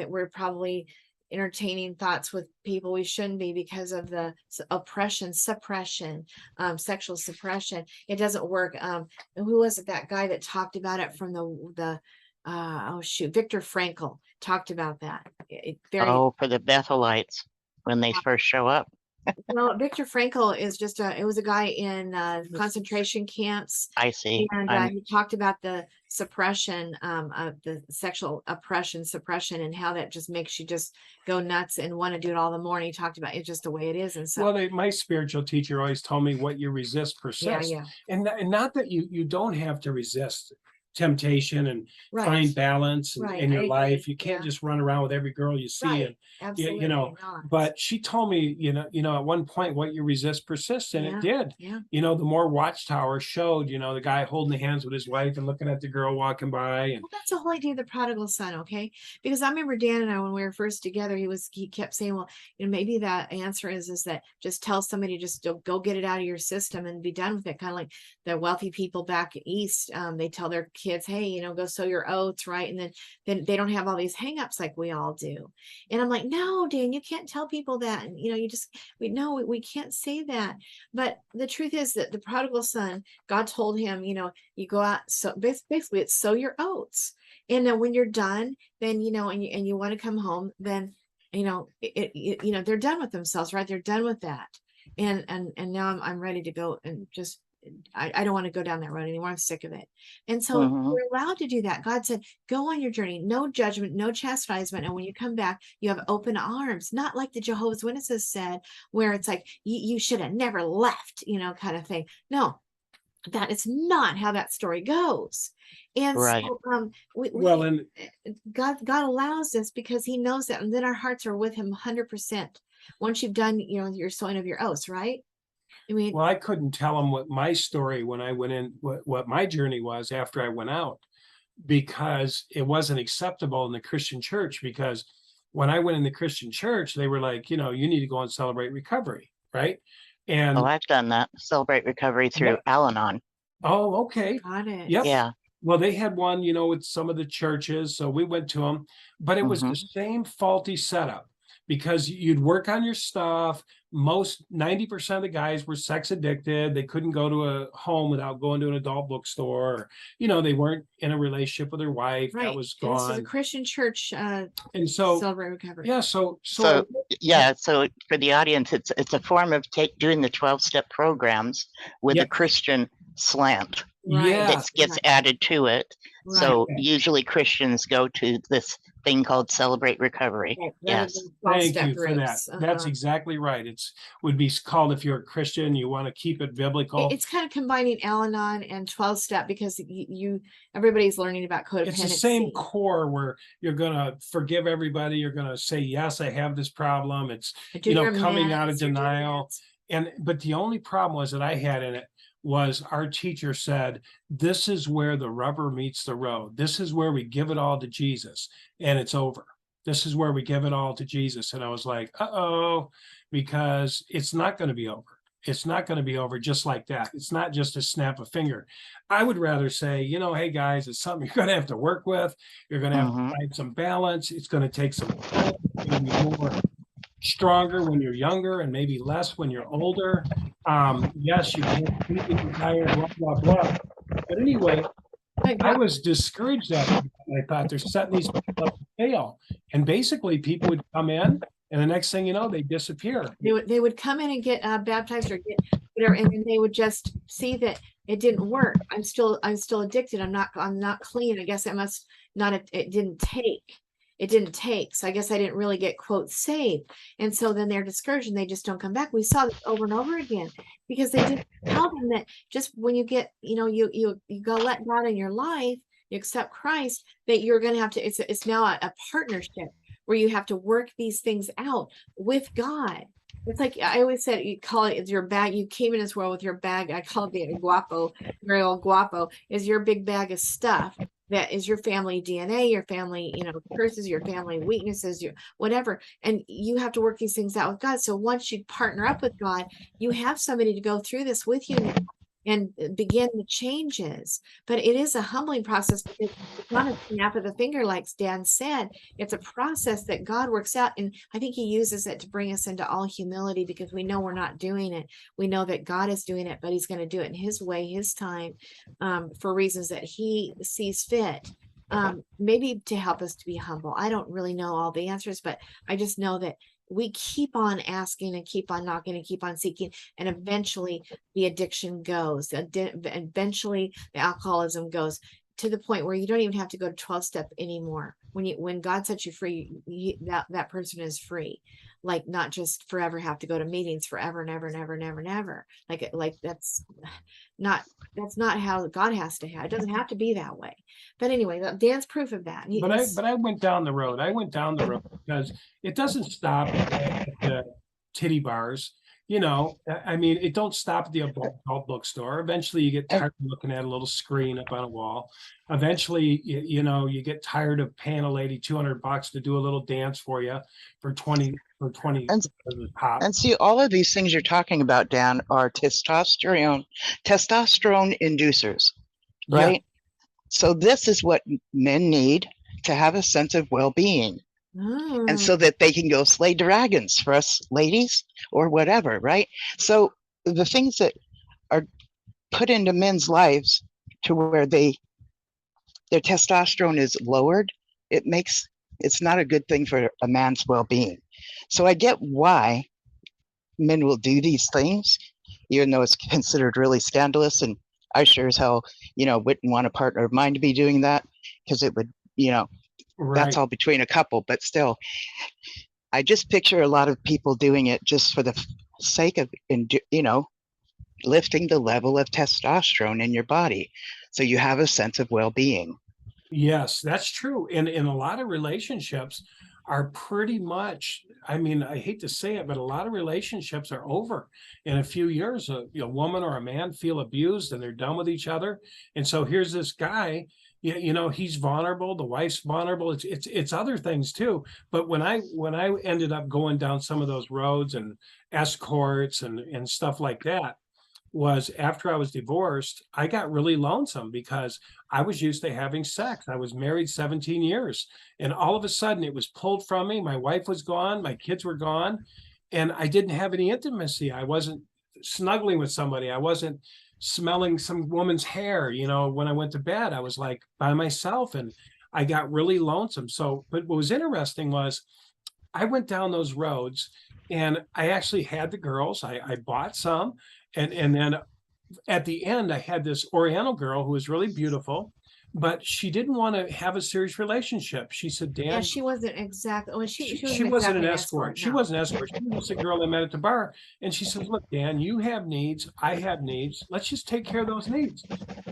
we're probably entertaining thoughts with people we shouldn't be because of the oppression, suppression, sexual suppression. It doesn't work. Who was it? That guy that talked about it from Viktor Frankl talked about that. Oh, for the Bethelites when they first show up. Well, Viktor Frankl is it was a guy in concentration camps, I see. and he talked about the suppression of the sexual oppression, suppression, and how that just makes you just go nuts and want to do it all the more. And he talked about it's just the way it is. And so, Well, my spiritual teacher always told me what you resist persists. yeah. And not that you don't have to resist temptation and Right. find balance Right. in I your agree. life. You can't Yeah. just run around with every girl you see. Right. And Absolutely not. But she told me, at one point, what you resist persists, and it did. Yeah. The more Watchtower showed, the guy holding the hands with his wife and looking at the girl walking by. And Well, that's the whole idea of the prodigal son, okay? Because I remember Dan and I, when we were first together, he kept saying, well, maybe that answer is that just tell somebody, just go get it out of your system and be done with it. Kind of like the wealthy people back east, they tell their kids, hey, go sow your oats, right? And then they don't have all these hangups like we all do. And I'm like, no, Dan, you can't tell people that. And we can't say that. But the truth is that the prodigal son, God told him, you go out, so basically it's sow your oats. And then when you're done, then and you want to come home, then they're done with themselves, right? They're done with that. And now I'm ready to go and just I don't want to go down that road anymore. I'm sick of it. And so we're allowed to do that. God said, go on your journey, no judgment, no chastisement. And when you come back, you have open arms, not like the Jehovah's Witnesses said, where it's like, you should have never left, kind of thing. No, that is not how that story goes. And Right. so God allows this because he knows that, and then our hearts are with him 100% once you've done your sowing of your oats, right? I mean, well, I couldn't tell him what my story when I went in, what my journey was after I went out, because it wasn't acceptable in the Christian church. Because when I went in the Christian church, they were like, you need to go and celebrate recovery, right? And Oh, I've done that. Celebrate recovery through Al-Anon. oh, okay. got it. Yep. Yeah. Well, they had one, with some of the churches, so we went to them, but it was the same faulty setup, because you'd work on your stuff. 90% of the guys were sex addicted. They couldn't go to a home without going to an adult bookstore. Or, they weren't in a relationship with their wife. Right. That was And this is a gone. Christian church And so, celebrate recovery. yeah, So for the audience, it's a form of doing the 12-step programs with a Christian slant that gets added to it. Right. So usually Christians go to this thing called Celebrate Recovery. Yes. Thank you for that. That's exactly right. Would be called, if you're a Christian, you want to keep it biblical. It's kind of combining Al-Anon and 12-step, because everybody's learning about codependency. It's the same core where you're going to forgive everybody. You're going to say, yes, I have this problem. It's, coming out of denial. But the only problem was that I had in it was our teacher said, this is where the rubber meets the road. This is where we give it all to Jesus and it's over. This is where we give it all to Jesus. And I was like, because it's not going to be over. It's not going to be over just like that. It's not just a snap of finger. I would rather say, hey guys, it's something you're going to have to work with. You're going to have to find some balance. It's going to take some time. It's going to be more stronger when you're younger and maybe less when you're older. Yes, you can't keep it entire, blah, blah, blah. But anyway, I was discouraged at it. I thought they're setting these people up to fail. And basically people would come in and the next thing you know, they disappear. They would come in and get baptized or get whatever, and then they would just see that it didn't work. I'm still addicted. I'm not clean. I guess it didn't take. it didn't take. So I guess I didn't really get quote saved. And so then they're discouraged and they just don't come back. We saw this over and over again because they didn't tell them that just when you get, you go let God in your life, you accept Christ, that you're going to have to, it's now a partnership where you have to work these things out with God. It's like I always said, you call it, it's your bag. You came in this world with your bag. I call it the guapo, your old guapo is your big bag of stuff that is your family DNA, your family, curses, your family weaknesses, your whatever. And you have to work these things out with God. So once you partner up with God, you have somebody to go through this with you now and begin the changes. But it is a humbling process because it's not a snap of the finger, like Dan said. It's a process that God works out. And I think he uses it to bring us into all humility because we know we're not doing it. We know that God is doing it, but he's going to do it in his way, his time, for reasons that he sees fit. Maybe to help us to be humble. I don't really know all the answers, but I just know that we keep on asking and keep on knocking and keep on seeking, and eventually the addiction goes. Eventually the alcoholism goes to the point where you don't even have to go to 12-step anymore. When God sets you free, that person is free. Like not just forever have to go to meetings forever and ever and ever and ever and ever. Like that's not how God has to have. It doesn't have to be that way. But anyway, Dan's proof of that. But I went down the road. Because it doesn't stop at the titty bars. I mean, it don't stop at the adult bookstore. Eventually you get tired of looking at a little screen up on a wall. Eventually, you get tired of paying a lady $200 to do a little dance for you for 20 pop. And see, all of these things you're talking about, Dan, are testosterone inducers, right? Yeah. So this is what men need to have a sense of well-being. And so that they can go slay dragons for us ladies or whatever, right? So the things that are put into men's lives to where their testosterone is lowered, it's not a good thing for a man's well-being. So I get why men will do these things, even though it's considered really scandalous. And I sure as hell, wouldn't want a partner of mine to be doing that because it would, right. That's all between a couple, but still, I just picture a lot of people doing it just for the sake of, lifting the level of testosterone in your body. So you have a sense of well-being. Yes, that's true. And in a lot of relationships are pretty much, I mean, I hate to say it, but a lot of relationships are over in a few years. A woman or a man feel abused and they're done with each other. And so here's this guy, he's vulnerable, the wife's vulnerable, it's other things too. But when I ended up going down some of those roads and escorts and stuff like that, was after I was divorced, I got really lonesome because I was used to having sex. I was married 17 years and all of a sudden it was pulled from me. My wife was gone, my kids were gone, and I didn't have any intimacy. I wasn't snuggling with somebody. I wasn't smelling some woman's hair. When I went to bed, I was like by myself and I got really lonesome. So, but what was interesting was I went down those roads and I actually had the girls. I bought some. And then at the end, I had this Oriental girl who was really beautiful, but she didn't want to have a serious relationship. She said, Dan. Yeah, she wasn't exactly. Well, she wasn't an escort. She wasn't an escort. She was a girl I met at the bar. And she says, look, Dan, you have needs. I have needs. Let's just take care of those needs.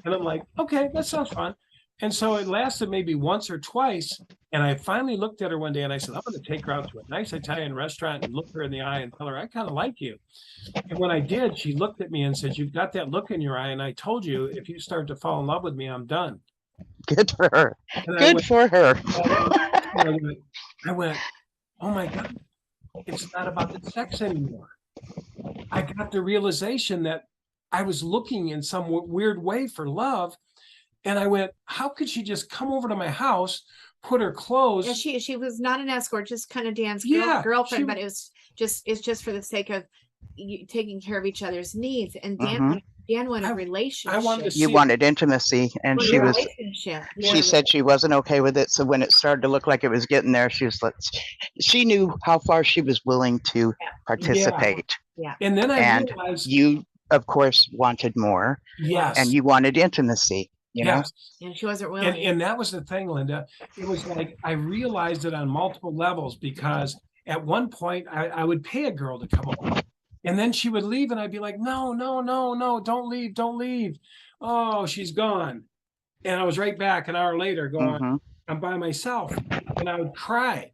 And I'm like, okay, that sounds fun. And so it lasted maybe once or twice. And I finally looked at her one day and I said, I'm going to take her out to a nice Italian restaurant and look her in the eye and tell her, I kind of like you. And when I did, she looked at me and said, you've got that look in your eye. And I told you, if you start to fall in love with me, I'm done. Good for her. Good for her. I went, oh my God, it's not about the sex anymore. I got the realization that I was looking in some weird way for love. And I went, how could she just come over to my house, put her clothes? Yeah, she was not an escort, just kind of Dan's girlfriend, but it's just for the sake of taking care of each other's needs. And Dan wanted a relationship. You wanted intimacy, and she said she wasn't okay with it. So when it started to look like it was getting there, she knew how far she was willing to participate. Yeah. And then I realized you, of course, wanted more. Yes. And you wanted intimacy. you know? Yes. And she wasn't And, willing. and that was the thing, Linda. It was like I realized it on multiple levels because at one point I would pay a girl to come over. And then she would leave and I'd be like, no, no, no, no, don't leave, don't leave. Oh, she's gone. And I was right back an hour later going, Hmm. I'm by myself. And I would cry.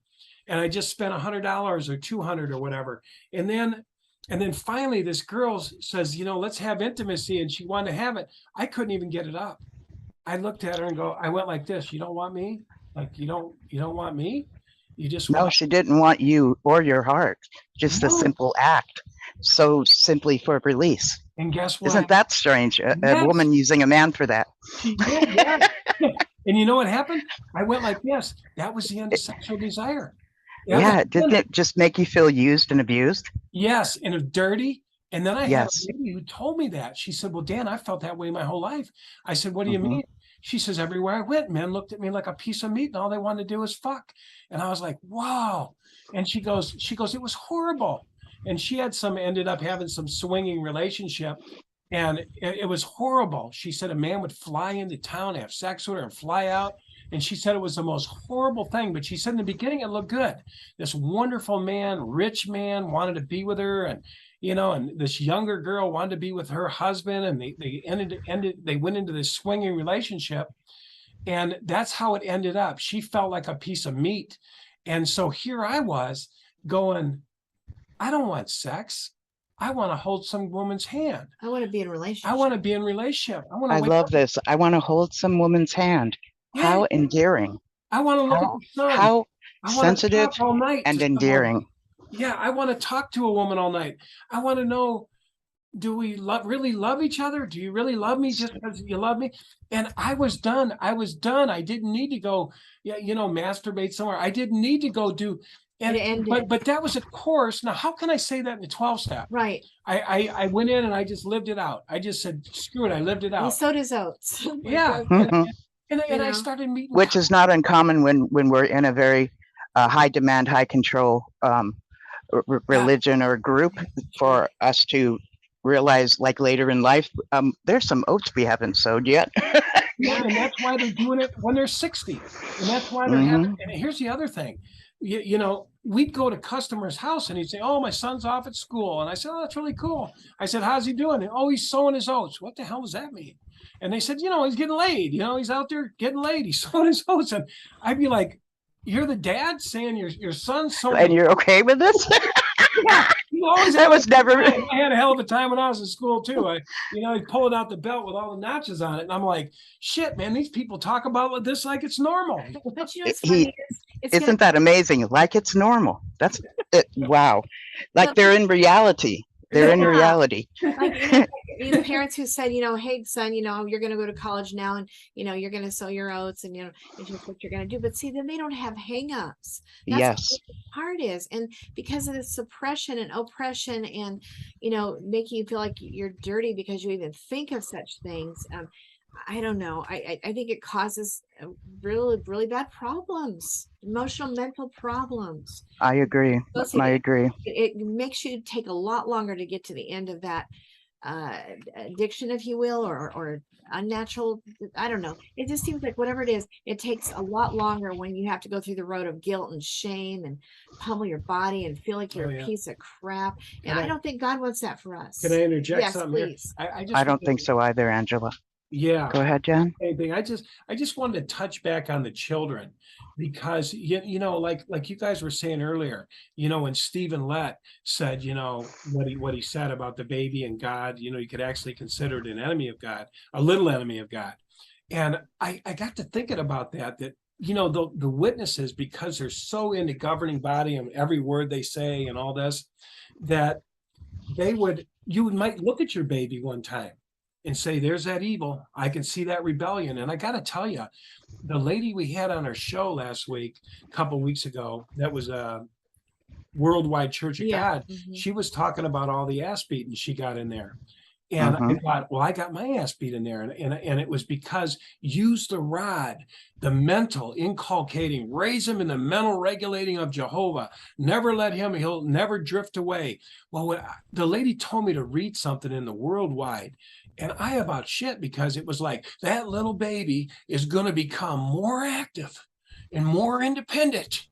And I just spent $100 or 200 or whatever. And then finally this girl says, let's have intimacy. And she wanted to have it. I couldn't even get it up. I looked at her and I went like this, you don't want me? Like, you don't want me? You just No, want, she didn't want you or your heart, just a No. simple act. So simply for release. and guess what? Isn't that strange? A Yes. woman using a man for that. She did, yeah. And you know what happened? I went like this. That was the end of sexual desire. That Yeah, was- didn't it just make you feel used and abused? Yes, and it was dirty. And then I had Yes. a lady who told me that. She said, well, Dan, I felt that way my whole life. I said, what do you Mhm. mean? She says, everywhere I went, men looked at me like a piece of meat and all they wanted to do was fuck. And I was like, wow. And she goes, it was horrible. And she had ended up having some swinging relationship. And it was horrible. She said a man would fly into town, have sex with her and fly out. And she said it was the most horrible thing. But she said in the beginning, it looked good. This wonderful man, rich man, wanted to be with her. And and this younger girl wanted to be with her husband, and they went into this swinging relationship, and that's how it ended up. She felt like a piece of meat, and so here I was going, I don't want sex. I want to hold some woman's hand. I want to be in a relationship. I want to be in a relationship. I want to. I love this. I want to hold some woman's hand. How Yeah. endearing. I want to look at the sun. How I want to sensitive talk all night and to someone. endearing. Yeah, I want to talk to a woman all night. I want to know, do we really love each other? Do you really love me just because you love me? And I was done. I didn't need to go, masturbate somewhere. I didn't need to go do. It ended. But that was a course. Now, how can I say that in the 12-step? Right. I went in and I just lived it out. I just said, screw it. I lived it And out. so does oats. Yeah. Mhm. And I know? started meeting. Which is not uncommon when we're in a very high demand, high control religion or group, for us to realize, like later in life, there's some oats we haven't sowed yet. Yeah, and that's why they're doing it when they're 60. And that's why they're having, and here's the other thing. We'd go to customers' house and he'd say, oh, my son's off at school. And I said, oh, that's really cool. I said, how's he doing? And, oh, he's sowing his oats. What the hell does that mean? And they said, he's getting laid. He's out there getting laid. He's sowing his oats. And I'd be like, you're the dad saying your son's sowing. And you're okay with this? Yeah, That was never. I had a hell of a time when I was in school too. He pulled out the belt with all the notches on it, and I'm like, "Shit, man! These people talk about this like it's normal." But what's funny is Isn't that amazing? Like it's normal. That's it. Wow. Like they're in reality. They're in Yeah. reality. like the parents who said, hey son, you're going to go to college now, and you're going to sow your oats, and it's just what you're going to do. But see, then they don't have hangups. That's Yes. what the part is. And because of the suppression and oppression and making you feel like you're dirty because you even think of such things, I don't know. I think it causes really, really bad problems, emotional, mental problems. I agree. Listen, I agree. It makes you take a lot longer to get to the end of that addiction, if you will, or unnatural. I don't know. It just seems like whatever it is, it takes a lot longer when you have to go through the road of guilt and shame and pummel your body and feel like you're Oh, yeah. a piece of crap. And Can I don't think God wants that for us. Can I interject Yes, something here? please. I don't think so either, Angela. Yeah. Go ahead, Jen. Same thing. I just wanted to touch back on the children because like you guys were saying earlier, when Stephen Lett said, what he said about the baby and God, you could actually consider it an enemy of God, a little enemy of God. And I got to thinking about that the witnesses, because they're so into governing body and every word they say and all this, that you might look at your baby one time and say, there's that evil. I can see that rebellion. And I got to tell you, the lady we had on our show last week, a couple weeks ago, that was a Worldwide Church of God. Mhm. She was talking about all the ass beating she got in there. And I thought, well, I got my ass beat in there. And it was because use the rod, the mental inculcating, raise him in the mental regulating of Jehovah. Never let him, he'll never drift away. Well, the lady told me to read something in the Worldwide, and I about shit, because it was like, that little baby is going to become more active and more independent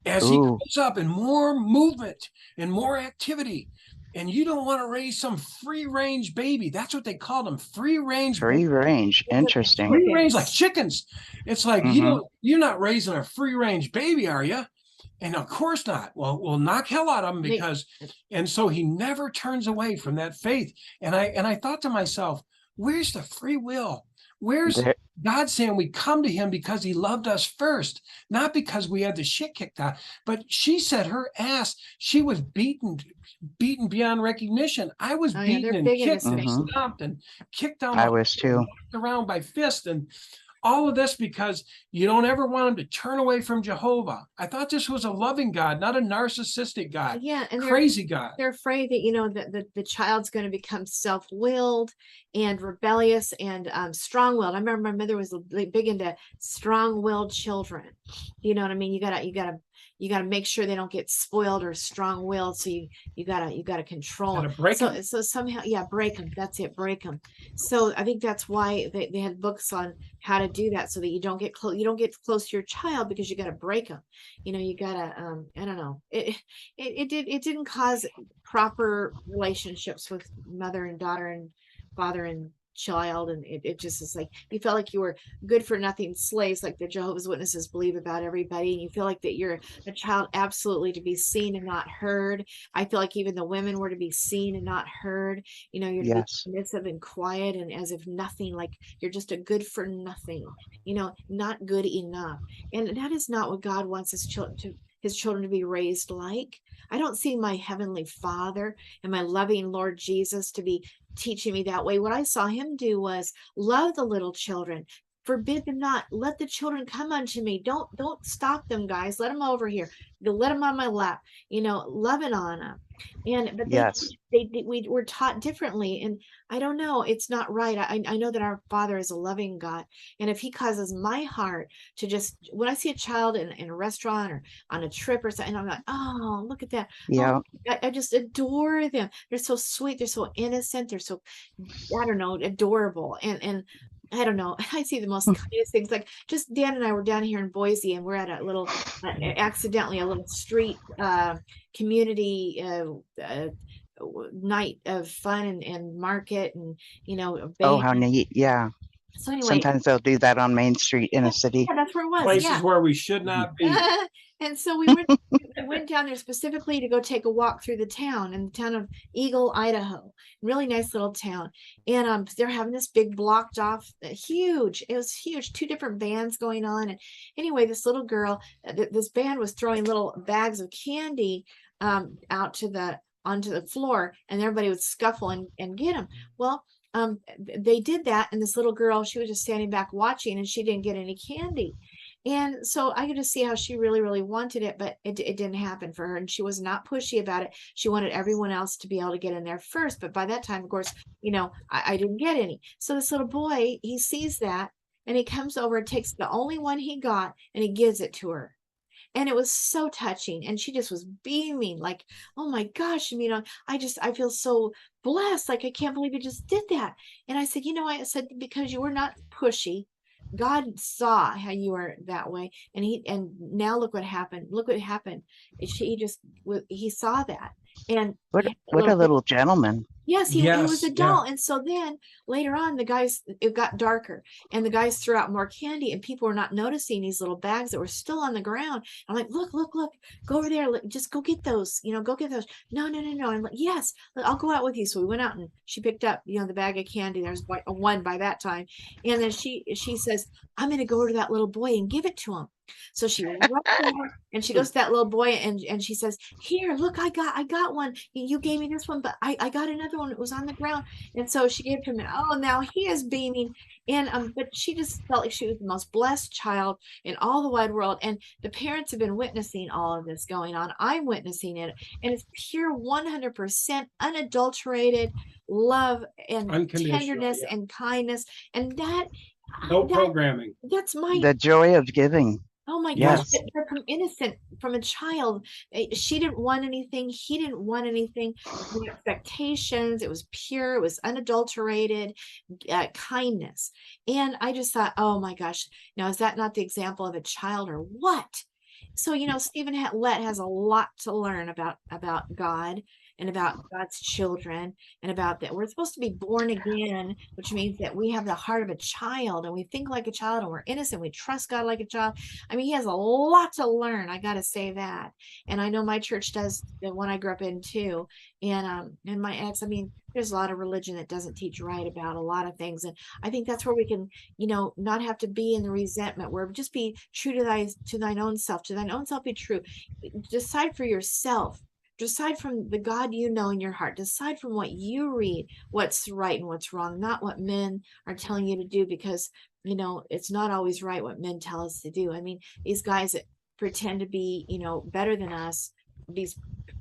as he grows up, and more movement and more activity. And you don't want to raise some free range baby. That's what they call them, free range. Free range. Interesting. Free range, like chickens. It's like, you're not raising a free range baby, are you? And of course not. Well, we'll knock hell out of him, because, and so he never turns away from that faith. And I thought to myself, where's the free will? Where's God saying we come to him because he loved us first, not because we had the shit kicked out? But she said her ass, she was beaten beyond recognition. I was beaten and kicked and stomped and kicked down. I was too. Around by fist, and all of this because you don't ever want him to turn away from Jehovah. I thought this was a loving God, not a narcissistic God. Yeah, and crazy God. They're afraid that, that the child's going to become self-willed and rebellious and strong-willed. I remember my mother was big into strong-willed children. You know what I mean? You gotta make sure they don't get spoiled or strong-willed. So you gotta control them. So somehow, break them. That's it, break them. So I think that's why they had books on how to do that, so that you don't get close. You don't get close to your child because you gotta break them. You gotta. I don't know. It didn't cause proper relationships with mother and daughter and father and child, and it just is like you felt like you were good for nothing slaves, like the Jehovah's Witnesses believe about everybody, and you feel like that you're a child absolutely to be seen and not heard. I feel like even the women were to be seen and not heard. You're to be submissive and quiet, and as if nothing, like you're just a good for nothing, not good enough. And that is not what God wants his children to be raised like. I don't see my heavenly Father and my loving Lord Jesus to be teaching me that way. What I saw him do was love the little children, forbid them not, let the children come unto me. Don't stop them, guys. Let them over here. Let them on my lap. Love it on them. But we were taught differently, and I don't know. It's not right. I know that our Father is a loving God, and if he causes my heart to just, when I see a child in a restaurant or on a trip or something, I'm like, oh, look at that. Yeah. I just adore them. They're so sweet. They're so innocent. They're so, I don't know, adorable. And I don't know. I see the most kindest things. Like just Dan and I were down here in Boise, and we're at a little, accidentally, a little street community night of fun and market, and oh, how neat. Yeah. So anyway, sometimes they'll do that on Main Street in a city. Yeah, that's where it was. Places where we should not be. And so we went down there specifically to go take a walk through the town, in the town of Eagle, Idaho. Really nice little town. And they're having this big blocked off, huge. It was huge. 2 different bands going on. And anyway, this little girl, this band was throwing little bags of candy out onto the floor, and everybody would scuffle and get them. Well, they did that, and this little girl, she was just standing back watching, and she didn't get any candy. And so I could just see how she really, really wanted it, but it didn't happen for her. And she was not pushy about it. She wanted everyone else to be able to get in there first. But by that time, of course, I didn't get any. So this little boy, he sees that, and he comes over and takes the only one he got, and he gives it to her. And it was so touching. And she just was beaming, like, oh my gosh, I feel so blessed. Like, I can't believe you just did that. And I said, I said, because you were not pushy. God saw how you were that way, and now look what happened. Look what happened. He saw that, and what a little gentleman. Yes, he was a doll. And so then later on, it got darker, and the guys threw out more candy, and people were not noticing these little bags that were still on the ground. I'm like, look, go over there, just go get those, go get those. No. I'm like, yes, I'll go out with you. So we went out, and she picked up, the bag of candy. There's one by that time. And then she says, I'm going to go over to that little boy and give it to him. So she runs over and she goes to that little boy and she says, here, look, I got one. You gave me this one, but I got another one. It was on the ground. And so she gave him, oh, now he is beaming. And but she just felt like she was the most blessed child in all the wide world. And the parents have been witnessing all of this going on. I'm witnessing it. And it's pure 100% unadulterated love and Unconditional, tenderness yeah. and kindness. And No programming. that's my The joy of giving. Oh my Yes. gosh, they're from innocent, from a child. She didn't want anything. He didn't want anything. No expectations. It was pure. It was unadulterated kindness. And I just thought, oh my gosh, now is that not the example of a child or what? So, Stephen Lett has a lot to learn about God and about God's children and about that we're supposed to be born again, which means that we have the heart of a child and we think like a child and we're innocent. We trust God like a child. I mean, he has a lot to learn. I got to say that. And I know my church does, the one I grew up in too. And my ex, I mean, there's a lot of religion that doesn't teach right about a lot of things. And I think that's where we can, not have to be in the resentment, where just be true to thine own self, be true. Decide for yourself. Decide from the God in your heart. Decide from what you read, what's right and what's wrong, not what men are telling you to do, because, it's not always right what men tell us to do. I mean, these guys that pretend to be, better than us, these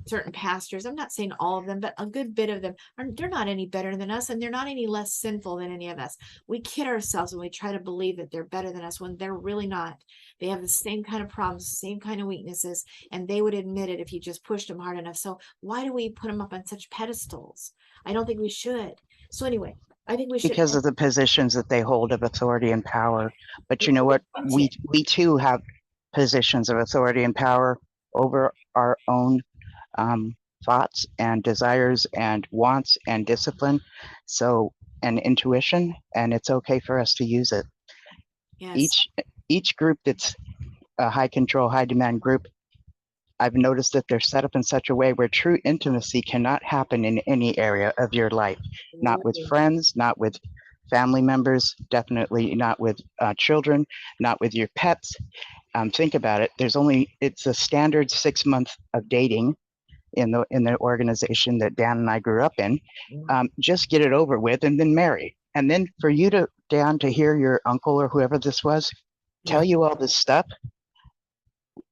certain pastors, I'm not saying all of them, but a good bit of them they're not any better than us, and they're not any less sinful than any of us. We kid ourselves when we try to believe that they're better than us when they're really not. They have the same kind of problems, same kind of weaknesses, and they would admit it if you just pushed them hard enough. So why do we put them up on such pedestals? I don't think we should. So anyway, I think we should, Because of the positions that they hold of authority and power. But you know what? We too have positions of authority and power over our own thoughts and desires and wants and discipline, and intuition, and it's okay for us to use it. yes. Each group that's a high control, high demand group, I've noticed that they're set up in such a way where true intimacy cannot happen in any area of your life. Not with friends, not with family members, definitely not with children, not with your pets. Think about it. It's a standard 6 months of dating in the organization that Dan and I grew up in. Just get it over with and then marry. And then for you Dan, to hear your uncle or whoever this was tell you all this stuff,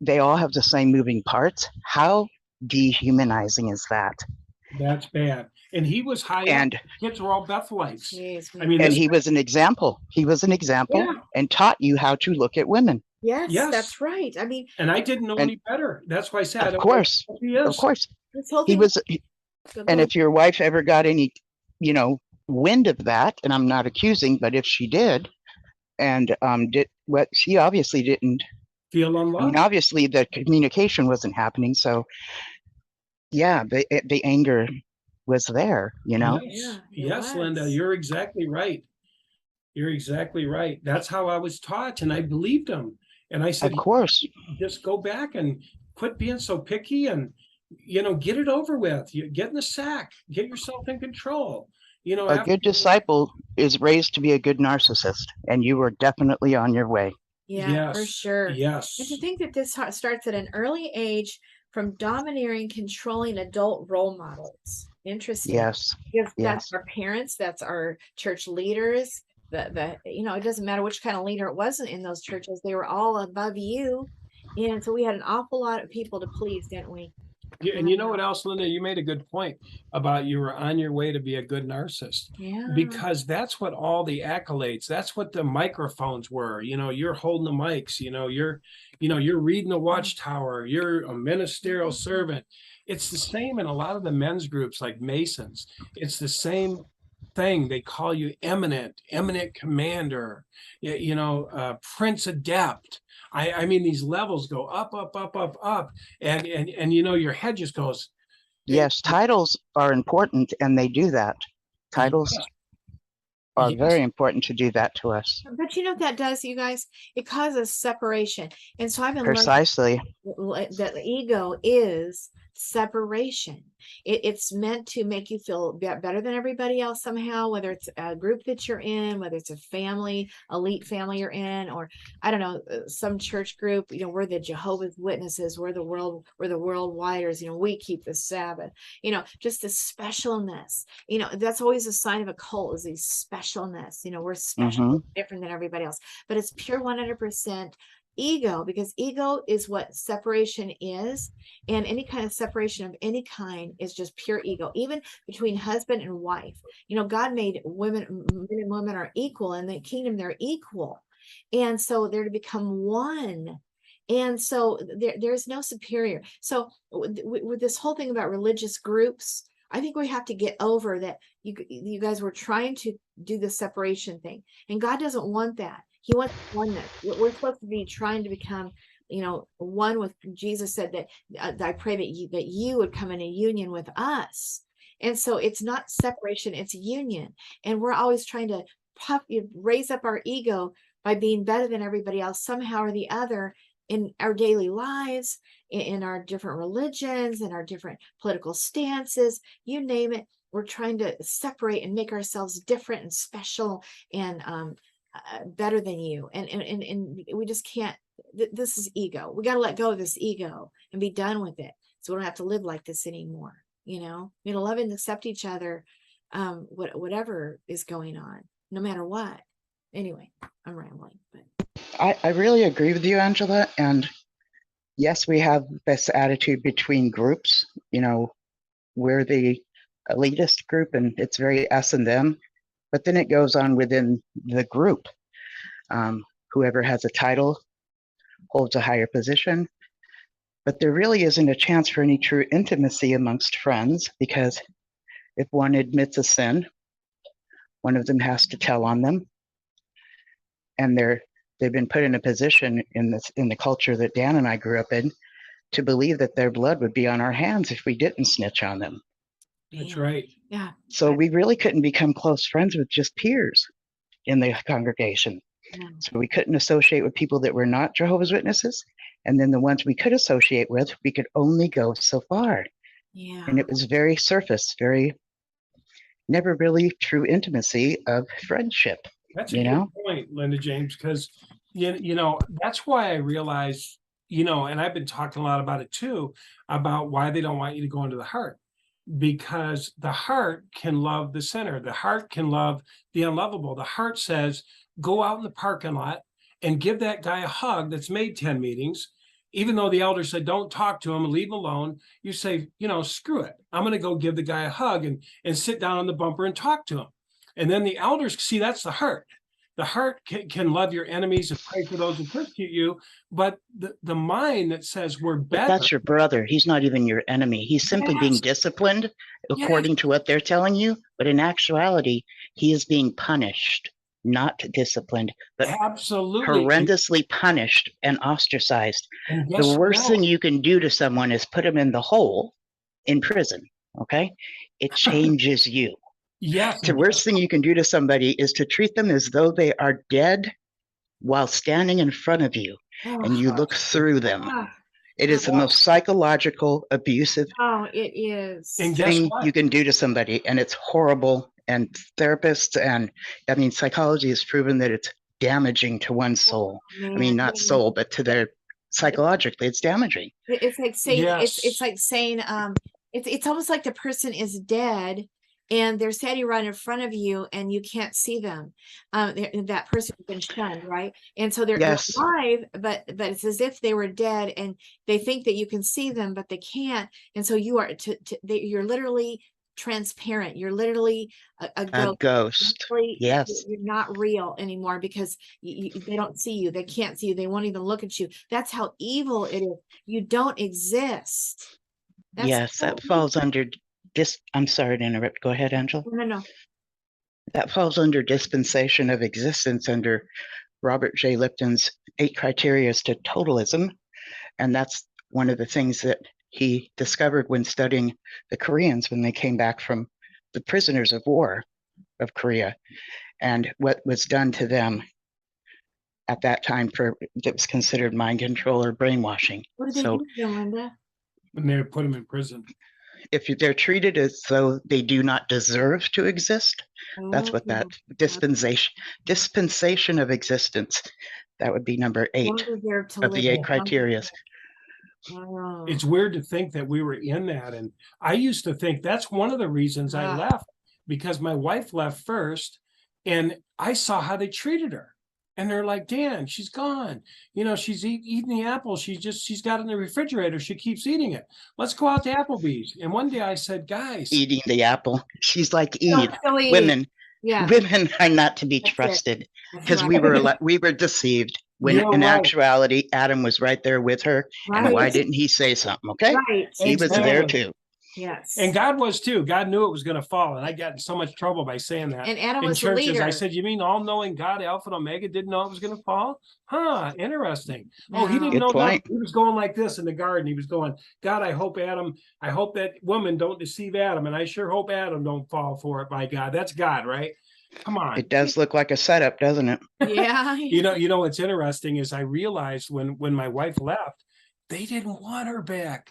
they all have the same moving parts. How dehumanizing is that? That's bad. And he was high And up. Kids were all Bethelites. Jeez, I mean, and he was an example. He was an example and taught you how to look at women. yes, that's right. I mean, and I didn't know any better. That's why I said, Of course, this whole he thing was. And if your wife ever got any, wind of that, and I'm not accusing, but if she did, and she obviously didn't feel unloved. I mean, obviously the communication wasn't happening. So yeah, the anger was there, Yes, Linda, you're exactly right. You're exactly right. That's how I was taught, and I believed him. And I said, of course, just go back and quit being so picky and, get it over with. You get in the sack, get yourself in control. A good disciple is raised to be a good narcissist, and you were definitely on your way. Yeah, for sure. Yes. And to think that this starts at an early age from domineering, controlling adult role models. Interesting. Yes. Because that's our parents, that's our church leaders. It doesn't matter which kind of leader it wasn't in those churches, they were all above you. And so we had an awful lot of people to please, didn't we? Yeah, and you know what else, Linda? You made a good point about you were on your way to be a good narcissist. Yeah. Because that's what all the accolades, that's what the microphones were. You're holding the mics, you're reading the Watchtower, you're a ministerial servant. It's the same in a lot of the men's groups like Masons. It's the same thing. They call you eminent commander, prince adept. I mean, these levels go up, and your head just goes. Yes, titles are important, and they do that. Titles are very important to do that to us. But you know what that does, you guys? It causes separation. And so I've been precisely learning that the ego is separation. It's meant to make you feel better than everybody else somehow, whether it's a group that you're in, whether it's a family, elite family you're in, or I don't know, some church group, you know, we're the Jehovah's Witnesses, we're the worldwiders, you know, we keep the Sabbath, you know, just the specialness, you know, that's always a sign of a cult, is the specialness, you know, we're special, different than everybody else, but it's pure 100% ego, because ego is what separation is, and any kind of separation of any kind is just pure ego. Even between husband and wife, you know, God made men and women are equal in the kingdom, they're equal, and so they're to become one, and so there's no superior. So with this whole thing about religious groups, I think we have to get over that. You guys were trying to do the separation thing, and God doesn't want that. He wants oneness. We're supposed to be trying to become, you know, one with Jesus. Said that I pray that you would come in a union with us. And so it's not separation, it's union. And we're always trying to raise up our ego by being better than everybody else somehow or the other in our daily lives, in our different religions, in our different political stances, you name it. We're trying to separate and make ourselves different and special and better than you, and we just can't. This is ego. We got to let go of this ego and be done with it, so we don't have to live like this anymore. You know, we love and accept each other, whatever is going on, no matter what. Anyway, I'm rambling, but I really agree with you, Angela. And yes, we have this attitude between groups. You know, we're the elitist group, and it's very us and them. But then it goes on within the group. Whoever has a title holds a higher position. But there really isn't a chance for any true intimacy amongst friends, because if one admits a sin, one of them has to tell on them. And they've been put in a position in the culture that Dan and I grew up in to believe that their blood would be on our hands if we didn't snitch on them. That's right. Yeah. So we really couldn't become close friends with just peers in the congregation. No. So we couldn't associate with people that were not Jehovah's Witnesses. And then the ones we could associate with, we could only go so far. Yeah. And it was very surface, never really true intimacy of friendship. That's a good point, Linda James, because you know, that's why I realized, you know, and I've been talking a lot about it too, about why they don't want you to go into the heart. Because the heart can love the sinner. The heart can love the unlovable. The heart says, go out in the parking lot and give that guy a hug that's made 10 meetings. Even though the elder said, don't talk to him and leave him alone, you say, you know, screw it. I'm going to go give the guy a hug and sit down on the bumper and talk to him. And then the elders, see, that's the heart. The heart can love your enemies and pray for those who persecute you, but the mind that says we're better. But that's your brother. He's not even your enemy. He's simply being disciplined according to what they're telling you. But in actuality, he is being punished, not disciplined, but absolutely horrendously punished and ostracized. And the worst thing you can do to someone is put them in the hole in prison. Okay, it changes you. Yes. The worst thing you can do to somebody is to treat them as though they are dead while standing in front of you, and you look through them. It is the most psychological, abusive it is. thing you can do to somebody, and it's horrible. And therapists and, I mean, psychology has proven that it's damaging to one's soul. I mean, not soul, but to their psychologically, it's damaging. It's like saying, it's like saying, it's almost like the person is dead and they're standing right in front of you and you can't see them. That person has been shunned, right? And so they're alive, but it's as if they were dead, and they think that you can see them, but they can't. And so you are you're literally transparent. You're literally a ghost. Yes, you're not real anymore, because they don't see you. They can't see you. They won't even look at you. That's how evil it is. You don't exist. That falls under I'm sorry to interrupt. Go ahead, Angela. No. That falls under dispensation of existence under Robert J. Lipton's 8 criteria to totalism. And that's one of the things that he discovered when studying the Koreans when they came back from the prisoners of war of Korea, and what was done to them at that time that was considered mind control or brainwashing. What did they do to them, Linda? And they put him in prison. If they're treated as though they do not deserve to exist, that's what that dispensation of existence, that would be number 8 Don't deserve to of live. the 8 criteria. Oh, It's weird to think that we were in that. And I used to think that's one of the reasons I Ah. left, because my wife left first and I saw how they treated her. And they're like, Dan, she's gone. You know, she's eating the apple. She's got it in the refrigerator. She keeps eating it. Let's go out to Applebee's. And one day I said, guys, Eating the apple. She's like don't Eve. kill Eve. Women, Yeah, women are not to be That's it. trusted that's because right. we were deceived when You're in right. actuality Adam was right there with her. And Right. why didn't he say something? Okay, Right. he was there Exactly. too. Yes. And God was too. God knew it was going to fall. And I got in so much trouble by saying that. And Adam In was the churches, leader. I said, you mean all-knowing God, Alpha and Omega, didn't know it was going to fall? Huh, interesting. Oh, he didn't Good know point. nothing. He was going like this in the garden. He was going, God, I hope that woman don't deceive Adam. And I sure hope Adam don't fall for it, by God. That's God, right? Come on. It does look like a setup, doesn't it? Yeah. You know what's interesting is I realized when my wife left, they didn't want her back.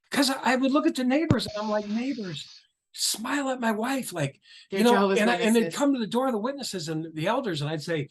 Because I would look at the neighbors and I'm like, neighbors, smile at my wife. Like, They're you know, Jehovah's and they'd Witnesses. come to the door of the witnesses and the elders, and I'd say,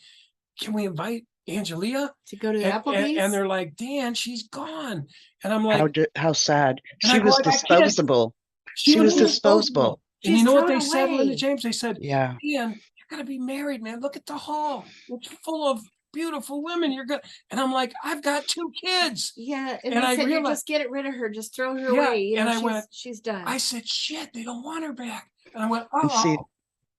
can we invite Angelia? To go to the And Applebee's. they're like, Dan, she's gone. And I'm like, How sad. And She I go, was "I got kids." disposable. She would was be disposable. And you She's know what thrown they said, away. Linda James? They said, Yeah. Dan, you're gonna be married, man. Look at the hall. It's full of beautiful women. You're good. And I'm like, I've got 2 kids. Yeah, and And they I said, "You realized- just get rid of her, just throw her Yeah, away." You and know, I went, she's done. I said, shit, they don't want her back. And I went, And see,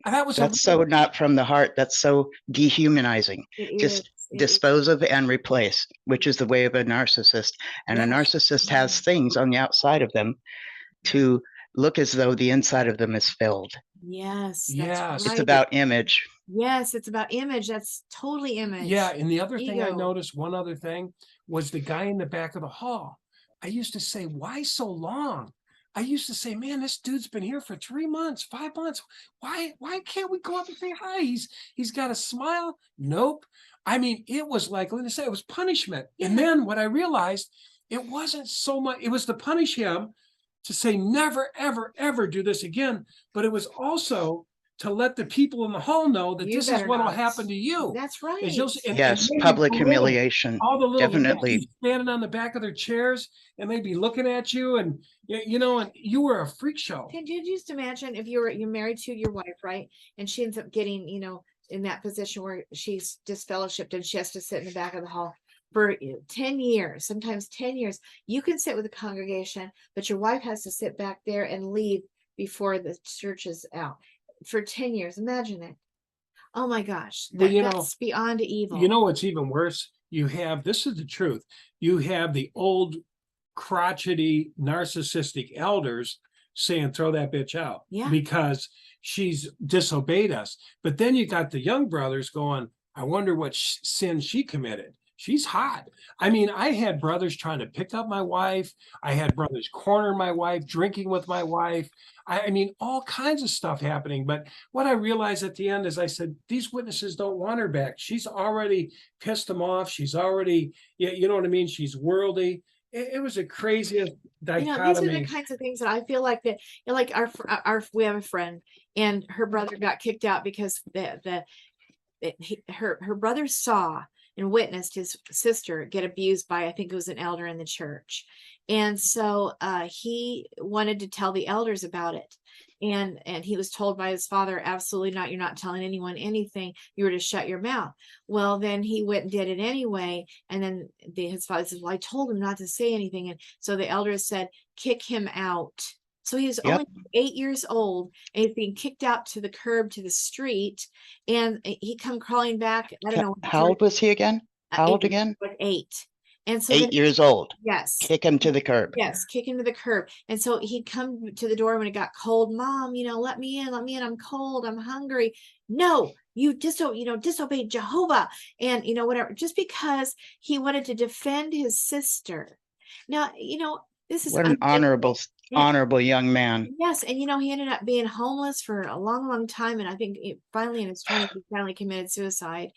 and that was that's so not from the heart. That's so dehumanizing. It Just is. It is. dispose of and replace, which is the way of a narcissist. And a Yes. narcissist has things on the outside of them to look as though the inside of them is filled. Yes, that's Yes. It's right. about image. Yes, it's about image. That's totally image. Yeah, and the other thing I Ego. noticed, one other thing, was the guy in the back of the hall. I used to say, why so long? I used to say, man, this dude's been here for 3 months, 5 months. Why can't we go up and say hi? He's got a smile. Nope. I mean, it was like, let me say, it was punishment. And Yeah. then what I realized, it wasn't so much, it was to punish him, to say never, ever, ever do this again. But it was also to let the people in the hall know that You this is better what'll not. happen to you. That's right. As you'll see- and Yes, maybe public the little- humiliation. all the little Definitely. kids standing on the back of their chairs, and they'd be looking at you, and you know, and you were a freak show. Can you just imagine if you're married to your wife, right? And she ends up getting, in that position where she's disfellowshipped and she has to sit in the back of the hall for 10 years, sometimes 10 years. You can sit with the congregation, but your wife has to sit back there and leave before the church is out for 10 years. Imagine that. Oh my gosh. Well, That's beyond evil. You know what's even worse? This is the truth. You have the old crotchety narcissistic elders saying, throw that bitch out. Yeah. Because she's disobeyed us. But then you got the young brothers going, I wonder what sin she committed. She's hot. I mean, I had brothers trying to pick up my wife. I had brothers cornering my wife, drinking with my wife. I mean, all kinds of stuff happening. But what I realized at the end is I said, these witnesses don't want her back. She's already pissed them off. She's already, you know what I mean? She's worldly. It was a craziest dichotomy. These are the kinds of things that I feel like that, like we have a friend and her brother got kicked out because her brother saw and witnessed his sister get abused by, I think it was an elder in the church. And so he wanted to tell the elders about it. And he was told by his father, absolutely not. You're not telling anyone anything. You were to shut your mouth. Well, then he went and did it anyway. And then his father says, well, I told him not to say anything. And so the elders said, kick him out. So he was only 8 years old and he's being kicked out to the curb, to the street. And he come crawling back. I don't know. How old was he again? How old again? Like 8. And so 8 years old. Yes. Kick him to the curb. Yes, kick him to the curb. And so he'd come to the door when it got cold. Mom, let me in. I'm cold. I'm hungry. No, you disobeyed Jehovah. And whatever, just because he wanted to defend his sister. Now, this is What an honorable young man. Yes, and he ended up being homeless for a long, long time, and I think finally in his 20s he finally committed suicide.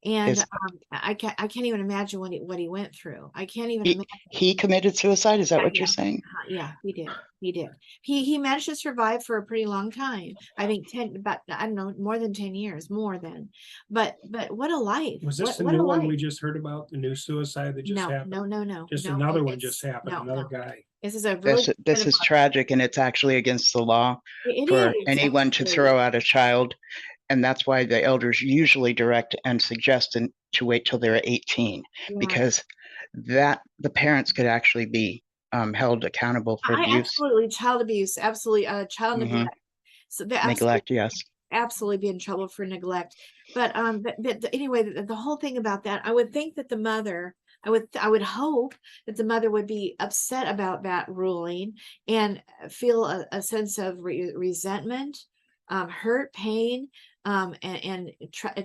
And Is I can't even imagine what he went through. I can't even he, imagine. he committed suicide? Is that what Yeah. you're saying? Yeah, he did. He did. He managed to survive for a pretty long time. I think about, I don't know, more than 10 years, more than. But what a life. Was this the What a new one life. we just heard about? The new suicide that just No, happened? no. Just No, another one it's- just happened, no, another no. guy. This is a really This is tragic, and it's actually against the law it for is anyone to absolutely. throw out a child. And that's why the elders usually direct and suggest to wait till they're 18, Yeah. because that the parents could actually be held accountable for abuse. Absolutely child abuse, absolutely child neglect. So they absolutely Neglect, yes. absolutely be in trouble for neglect. But anyway, the whole thing about that, I would think that the mother, I would hope that the mother would be upset about that ruling and feel a sense of resentment, hurt, pain, and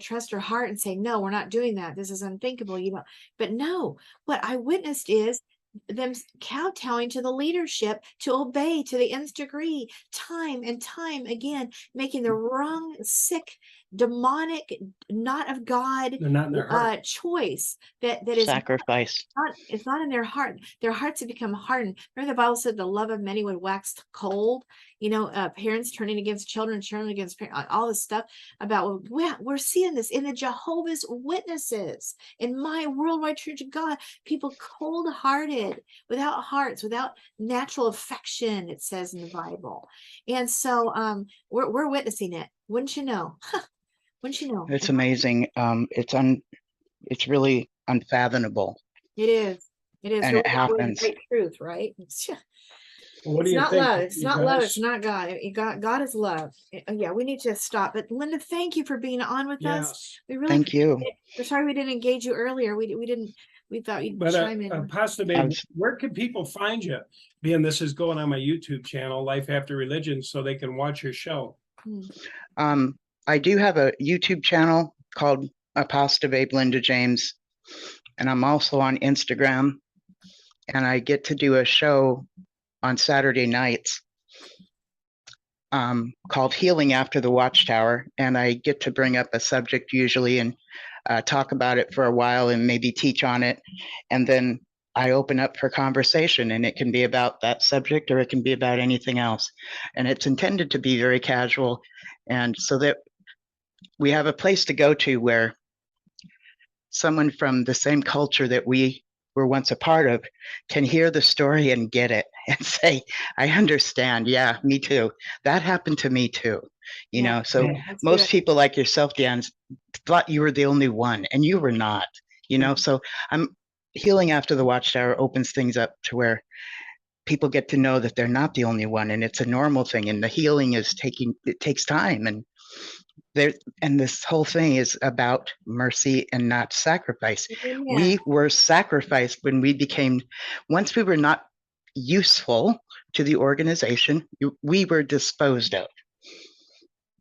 trust her heart and say, no, we're not doing that. This is unthinkable. You know, but no, what I witnessed is them kowtowing to the leadership to obey to the nth degree, time and time again, making the wrong, sick, demonic, not of God They're not in their heart. choice that is Sacrifice. it's not in their heart. Their hearts have become hardened. Remember the Bible said the love of many would wax cold. You know, parents turning against children, children against parents, all this stuff about, we're seeing this in the Jehovah's Witnesses, in my worldwide Church of God, people cold-hearted, without hearts, without natural affection, it says in the Bible. And so we're witnessing it. Wouldn't you know? Wouldn't you know? It's amazing. It's really unfathomable. It is. It is. And it happens. Great truth, right? Well, what It's do you not think? love. It's you not love. guys? It's not God. God is love. Yeah, we need to stop. But Linda, thank you for being on with us. Yes. We really Thank you. We're sorry we didn't engage you earlier. We didn't. We thought you'd But chime in. possibly, where can people find you? Being this is going on my YouTube channel, Life After Religion, so they can watch your show. I do have a YouTube channel called Apostate Linda James, and I'm also on Instagram, and I get to do a show on Saturday nights called Healing After the Watchtower, and I get to bring up a subject usually and talk about it for a while and maybe teach on it, and then I open up for conversation, and it can be about that subject or it can be about anything else, and it's intended to be very casual, and so that we have a place to go to where someone from the same culture that we were once a part of can hear the story and get it and say, I understand. Yeah, me too. That happened to me too. You know, so most people like yourself, Dan, thought you were the only one, and you were not, you know. So I'm Healing After the Watchtower opens things up to where people get to know that they're not the only one, and it's a normal thing, and the healing is it takes time, and this whole thing is about mercy and not sacrifice. We were sacrificed when once we were not useful to the organization, we were disposed of.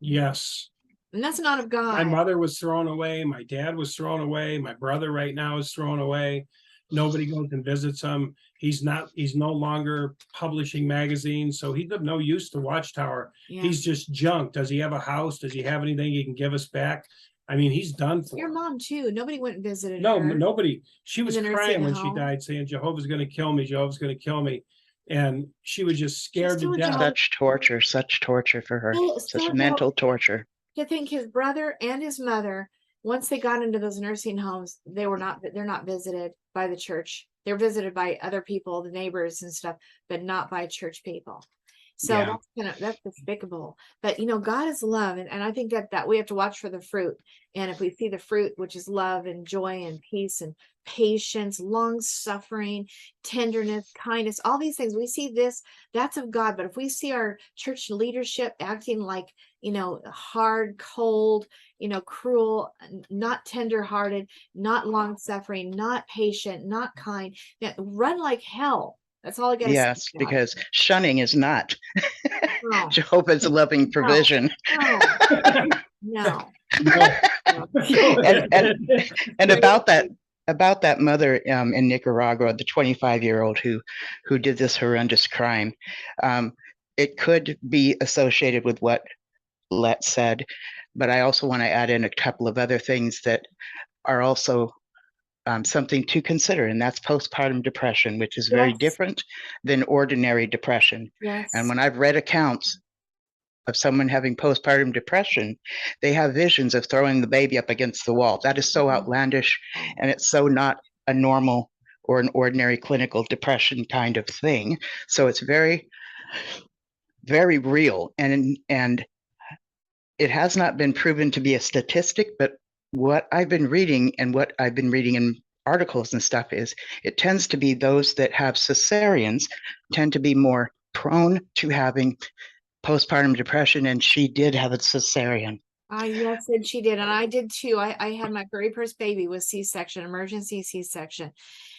Yes. And that's not of God. My mother was thrown away. My dad was thrown away. My brother right now is thrown away. Nobody goes and visits him. He's no longer publishing magazines, so he's of no use to Watchtower. He's just junk. Does he have a house? Does he have anything he can give us back? I mean, he's done for. Your mom too. Nobody went and visited her. No, nobody. She was crying when she died, saying, Jehovah's going to kill me. Jehovah's going to kill me. And she was just scared to death. Such torture for her. Such mental torture. To think his brother and his mother, once they got into those nursing homes, they're not visited by the church. They're visited by other people, the neighbors and stuff, but not by church people. So that's despicable. But you know, God is love, and I think that we have to watch for the fruit. And if we see the fruit, which is love and joy and peace and patience, long suffering, tenderness, kindness, all these things, we see this, that's of God. But if we see our church leadership acting like, you know, hard, cold, you know, cruel, not tender-hearted, not long suffering, not patient, not kind, that run like hell. That's all I got to say. Yes, because shunning is not Jehovah's loving provision. No. And about that mother in Nicaragua, the 25-year-old who did this horrendous crime, it could be associated with what Let said, but I also want to add in a couple of other things that are also something to consider, and that's postpartum depression, which is very Yes, different than ordinary depression. And yes. when I've read accounts of someone having postpartum depression, they have visions of throwing the baby up against the wall. That is so outlandish, and it's so not a normal or an ordinary clinical depression kind of thing. So it's very, very real, and it has not been proven to be a statistic, but what I've been reading and what I've been reading in articles and stuff is it tends to be those that have cesareans tend to be more prone to having postpartum depression, and she did have a cesarean. Yes, and she did, and I did too. I had my very first baby with C-section, emergency C-section,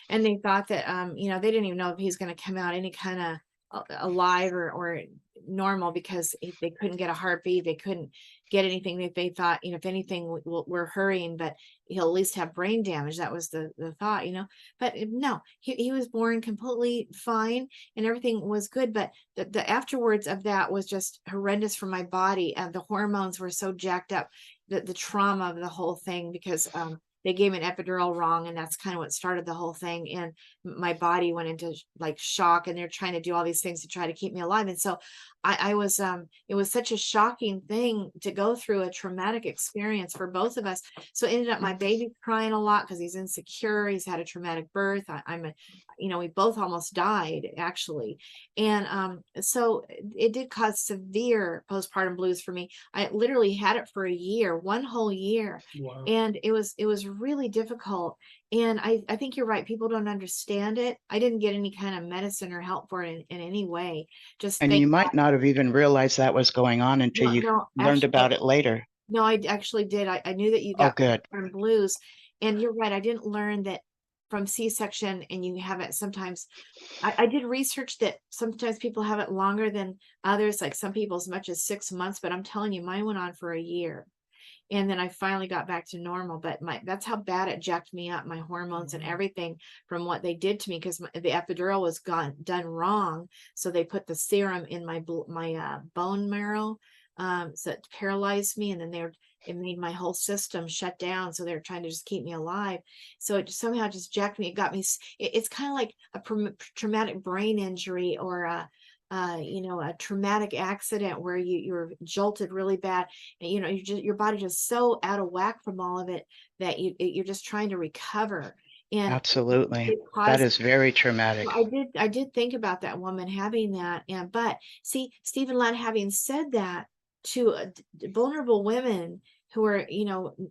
and they thought that they didn't even know if he was going to come out any kind of alive or normal, because if they couldn't get a heartbeat, they couldn't get anything. They thought, if anything, we're hurrying, but he'll at least have brain damage. That was the thought, but no, he was born completely fine and everything was good. But the afterwards of that was just horrendous for my body, and the hormones were so jacked up, the trauma of the whole thing, because they gave an epidural wrong, and that's kind of what started the whole thing. And my body went into like shock, and they're trying to do all these things to try to keep me alive. And so I was, it was such a shocking thing to go through, a traumatic experience for both of us. So it ended up my baby crying a lot because he's insecure. He's had a traumatic birth. We both almost died actually. And so it did cause severe postpartum blues for me. I literally had it for a year, one whole year. Wow. And it was really difficult. And I think you're right. People don't understand it. I didn't get any kind of medicine or help for it in any way. Just And you might not have even realized that was going on until you learned about it later. No, I actually did. I knew that you got postpartum blues, and you're right. I didn't learn that from C-section, and you have it sometimes. I did research that sometimes people have it longer than others, like some people as much as 6 months, but I'm telling you, mine went on for a year. And then I finally got back to normal, but that's how bad it jacked me up, my hormones and everything from what they did to me, because the epidural was done wrong. So they put the serum in my bone marrow, so it paralyzed me, and then it made my whole system shut down. So they were trying to just keep me alive. So it somehow just jacked me. It got me. It's kind of like a traumatic brain injury, or a traumatic accident where you're jolted really bad, and your body just so out of whack from all of it that you're just trying to recover. And absolutely, that is very traumatic. I did think about that woman having that, but see, Stephen Ladd, having said that, to vulnerable women who are,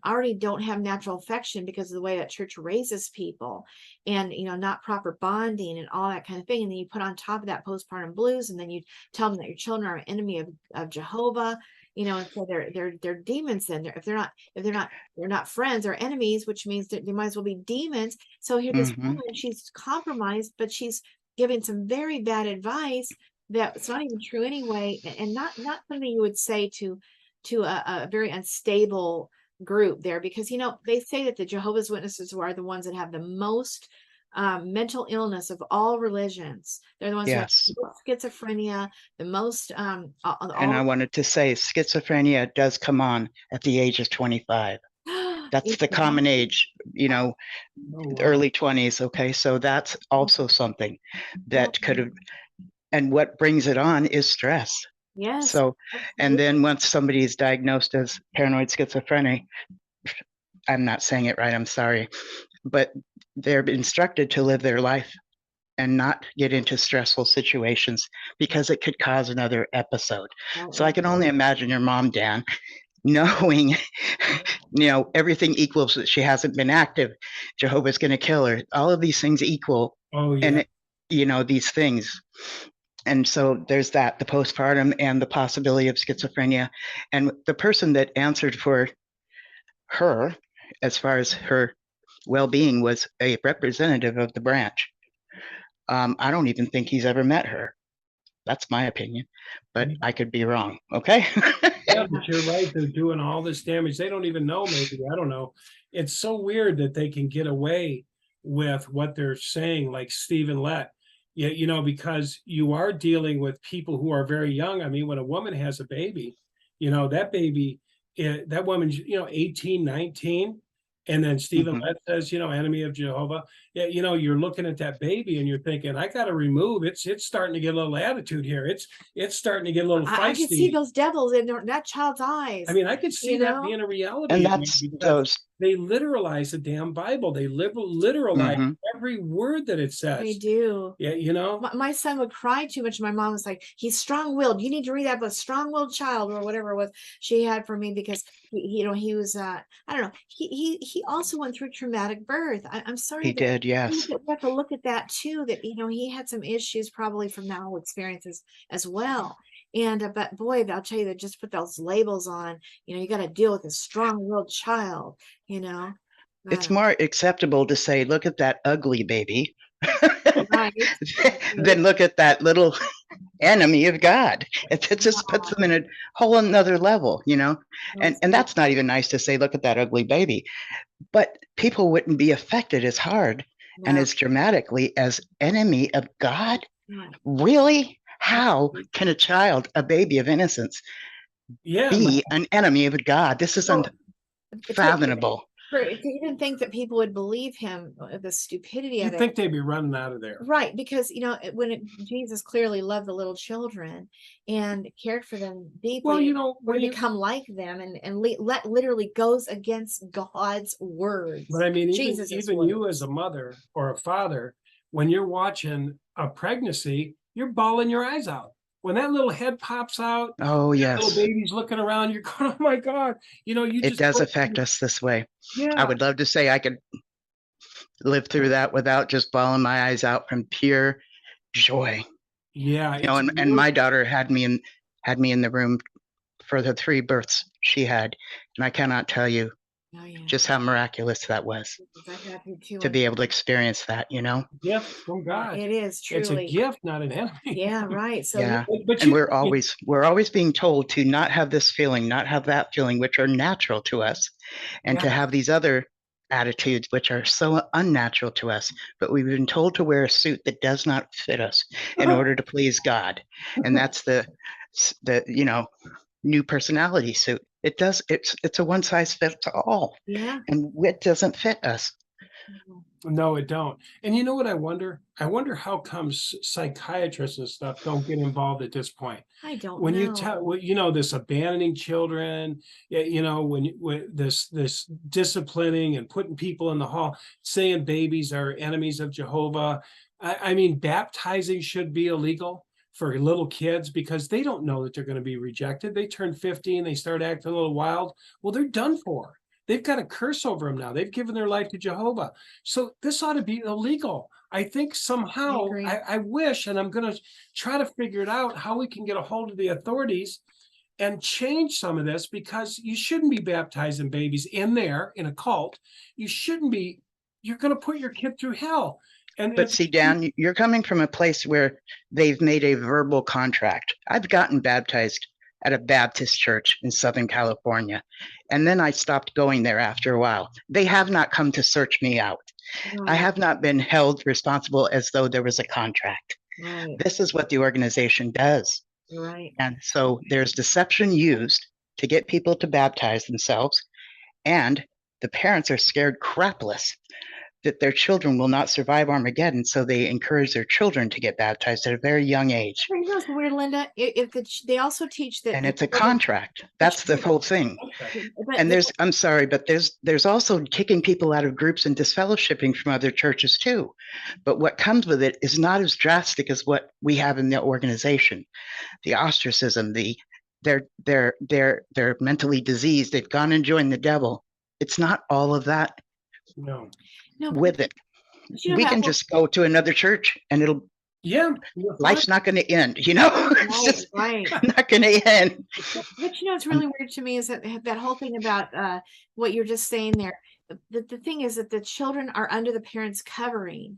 already don't have natural affection because of the way that church raises people, and, not proper bonding and all that kind of thing. And then you put on top of that postpartum blues, and then you tell them that your children are an enemy of Jehovah, and so they're demons. Then if they're not friends or enemies, which means that they might as well be demons. So here this woman, she's compromised, but she's giving some very bad advice that's not even true anyway, and not something you would say to a very unstable group there, because they say that the Jehovah's Witnesses are the ones that have the most mental illness of all religions. They're the ones who have schizophrenia, the most and I wanted to say schizophrenia does come on at the age of 25. That's the common age, early 20s. Okay, so that's also something that could have, and what brings it on is stress. Yes. So, and then once somebody is diagnosed as paranoid schizophrenic, I'm not saying it right, I'm sorry, but they're instructed to live their life and not get into stressful situations, because it could cause another episode. So I can only imagine your mom, Dan, knowing, everything equals that she hasn't been active. Jehovah's going to kill her. All of these things equal. Oh, yeah. And, these things. And so there's that, the postpartum and the possibility of schizophrenia. And the person that answered for her, as far as her well-being, was a representative of the branch. I don't even think he's ever met her. That's my opinion, but I could be wrong. Okay. Yeah, but you're right. They're doing all this damage. They don't even know, maybe. I don't know. It's so weird that they can get away with what they're saying, like Stephen Lett. Yeah, because you are dealing with people who are very young. I mean, when a woman has a baby, that baby, that woman's, 18, 19, And then Stephen Mhm. Lett says, enemy of Jehovah. Yeah, you're looking at that baby and you're thinking, I got to remove. It's starting to get a little attitude here. It's starting to get a little I can see feisty. those devils in that child's eyes. I mean, I could see You that know? being a reality And in me that's because those. they literalize the damn Bible. They literalize Mhm. every word that it They says. do. Yeah. My son would cry too much. My mom was like, he's strong-willed. You need to read that book, Strong-Willed Child, or whatever it was she had for me, because he was I don't know. He also went through traumatic birth. I'm sorry He that did, yes. we have to look at that too, that he had some issues probably from now experiences as well. And but boy, I'll tell you, that just put those labels on, you got to deal with a strong-willed child, I It's don't more acceptable to say, look at that ugly baby, know. Right. than look at that little enemy of God. It just puts them in a whole another level, and that's not even nice to say, look at that ugly baby, but people wouldn't be affected as hard and No. as dramatically as enemy of God. Right. Really? How can a baby of innocence, Yeah. be an enemy of God? This is Well, unfathomable. to even think that people would believe him, the stupidity of You'd it. think they'd be running out of there. Right, because Jesus clearly loved the little children and cared for them deeply. Well, Or to become like them, and literally goes against God's words. but I mean, Jesus's even you words. as a mother or a father, when you're watching a pregnancy, you're bawling your eyes out. When that little head pops out, Oh, yes. little baby's looking around, you're going, oh my God. You It just does go affect through- us this way. I Yeah. would love to say I could live through that without just bawling my eyes out from pure joy. Yeah. And my daughter had me in the room for the 3 births she had, and I cannot tell you Oh yeah. just how miraculous that was I've had to too. to be able to experience that, Gift from God. It is It's a truly. gift, not an enemy. Yeah, right. So Yeah. But And we're always being told to not have this feeling, not have that feeling, which are natural to us, and to Yeah. have these other attitudes which are so unnatural to us. But we've been told to wear a suit that does not fit us in order to please God, and that's the new personality suit. It's a one size fits all, yeah. and it doesn't fit us. No, it don't. And you know what I wonder? I wonder how comes psychiatrists and stuff don't get involved at this point. I don't When you know. tell, this abandoning children, when this disciplining and putting people in the hall, saying babies are enemies of Jehovah. I mean, baptizing should be illegal for little kids because they don't know that they're going to be rejected. They turn 15, they start acting a little wild. Well, they're done for. They've got a curse over them now. They've given their life to Jehovah. So this ought to be illegal. I think somehow, agree. I wish, and I'm going to try to figure it out, how we can get a hold of the authorities and change some of this, because you shouldn't be baptizing babies in a cult. You shouldn't be. You're going to put your kid through hell. But see, Dan, you're coming from a place where they've made a verbal contract. I've gotten baptized at a Baptist church in Southern California, and then I stopped going there after a while. They have not come to search me out. I have not been held responsible as though there was a contract. Right. This is what the organization does. Right. And so there's deception used to get people to baptize themselves, and the parents are scared crapless that their children will not survive Armageddon, so they encourage their children to get baptized at a very young age. You know what's weird, Linda? They also teach that, And it's a contract. That's the whole thing. And I'm sorry, but there's also kicking people out of groups and disfellowshipping from other churches too. But what comes with it is not as drastic as what we have in the organization. The ostracism, they're mentally diseased. They've gone and joined the devil. It's not all of that. No. With it, we can just go to another church and life's not going to end, it's just not going to end. But it's really weird to me is that whole thing about what you're just saying there. The thing is that the children are under the parents' covering.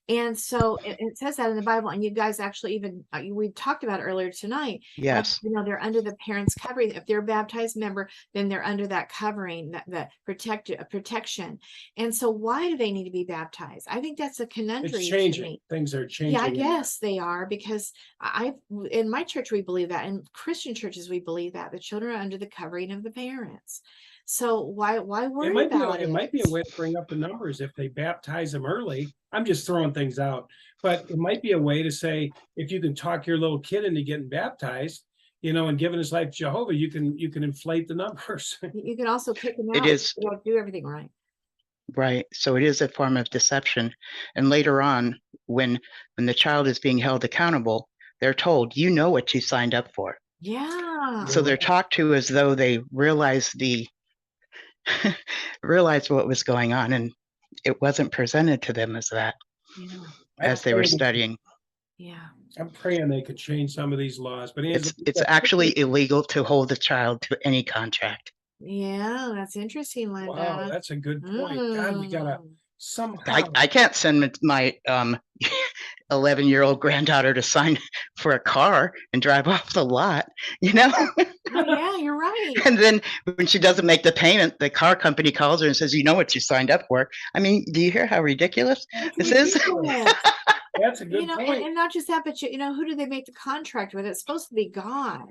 And so it says that in the Bible, and you guys actually even we talked about it earlier tonight. Yes. They're under the parents' covering. If they're a baptized member, then they're under that covering, that protection. And so why do they need to be baptized? I think that's a conundrum. It's changing. Things are changing. Yeah, I guess they are, because in my church we believe that. In Christian churches we believe that the children are under the covering of the parents. So why It worry might be, about it it? might be a way to bring up the numbers if they baptize them early. I'm just throwing things out, but it might be a way to say, if you can talk your little kid into getting baptized, and giving his life to Jehovah, you can inflate the numbers. You can also kick them It out if is you don't do everything right. right. So it is a form of deception. And later on, when the child is being held accountable, they're told, you know what you signed up for. Yeah. So they're talked to as though they realize realize what was going on, and it wasn't presented to them as that Yeah. as they were studying. Yeah. I'm praying they could change some of these laws, but Angela, It's actually illegal to hold a child to any contract. Yeah, that's interesting, wow, Linda. that's a good point. God, we gotta Mm. somehow. I can't send my 11-year-old granddaughter to sign for a car and drive off the lot, Oh, yeah, you're right. And then when she doesn't make the payment, the car company calls her and says, you know what you signed up for. I mean, do you hear how ridiculous this is? Ridiculous. That's a good point. And not just that, but who do they make the contract with? It's supposed to be God,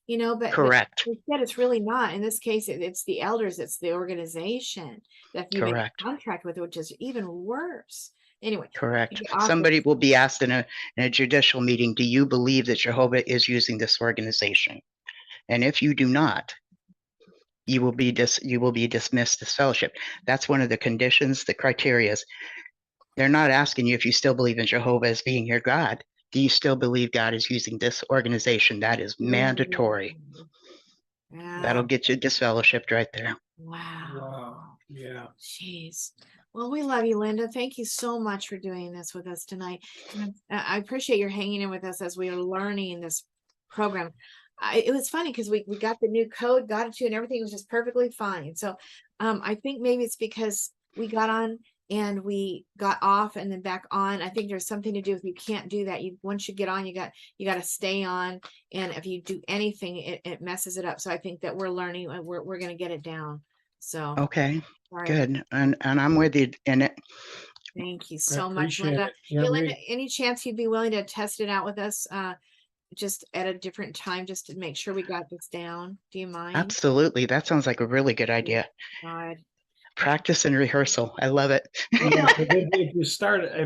but Correct. instead it's really not. In this case, it's the elders, it's the organization that you make Correct. a contract with, which is even worse. Anyway, Correct. awesome. Somebody will be asked in a judicial meeting, do you believe that Jehovah is using this organization? And if you do not, you will be dismissed as fellowship. That's one of the conditions, the criterias. They're not asking you if you still believe in Jehovah as being your God. Do you still believe God is using this organization? That is mandatory. Yeah. That'll get you disfellowshipped right there. Wow. Yeah. Jeez. Well, we love you, Linda. Thank you so much for doing this with us tonight. And I appreciate your hanging in with us as we are learning this program. It was funny because we got the new code, got it to, and everything was just perfectly fine. So I think maybe it's because we got on and we got off and then back on. I think there's something to do with, you can't do that. Once you get on, you got to stay on. And if you do anything, it messes it up. So I think that we're learning, we're going to get it down. So okay, all right. Good. And I'm with you in it. Thank you so much, Linda. Yeah, Linda, any chance you'd be willing to test it out with us just at a different time, just to make sure we got this down? Do you mind? Absolutely. That sounds like a really good idea. God. Practice and rehearsal. I love it. Yeah, if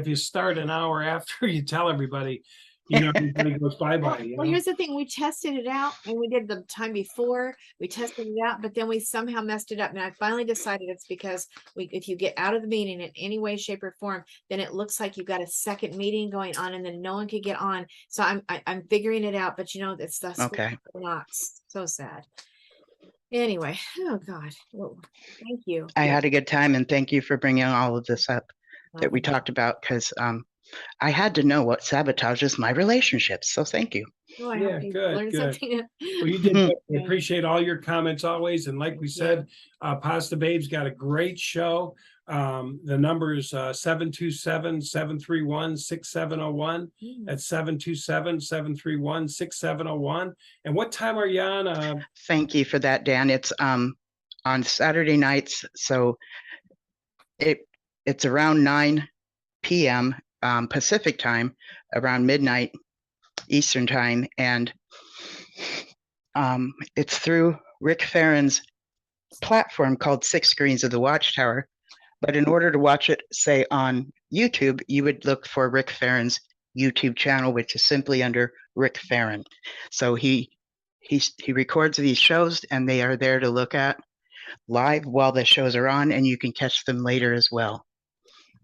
you start an hour after you tell everybody, everybody goes bye-bye. Well, here's the thing. We tested it out and we did the time before. We tested it out, but then we somehow messed it up. And I finally decided it's because if you get out of the meeting in any way, shape, or form, then it looks like you've got a second meeting going on and then no one could get on. So I'm figuring it out, but it's the Okay. not so sad. Anyway, oh God, well, thank you. I had a good time, and thank you for bringing all of this up that we talked about, because I had to know what sabotages my relationships. So thank you. Oh, I Yeah, hope you good, learned good. something. Well, you did good. We appreciate all your comments always. And like we said, Pasta Babe's got a great show. The number is 727-731-6701. That's 727-731-6701. And what time are you on? Thank you for that, Dan. It's on Saturday nights, so it's around 9 p.m. Pacific time, around midnight Eastern time, and it's through Rick Farron's platform called 6 Screens of the Watchtower. But in order to watch it, say on YouTube, you would look for Rick Farron's YouTube channel, which is simply under Rick Farron. So he records these shows, and they are there to look at live while the shows are on, and you can catch them later as well.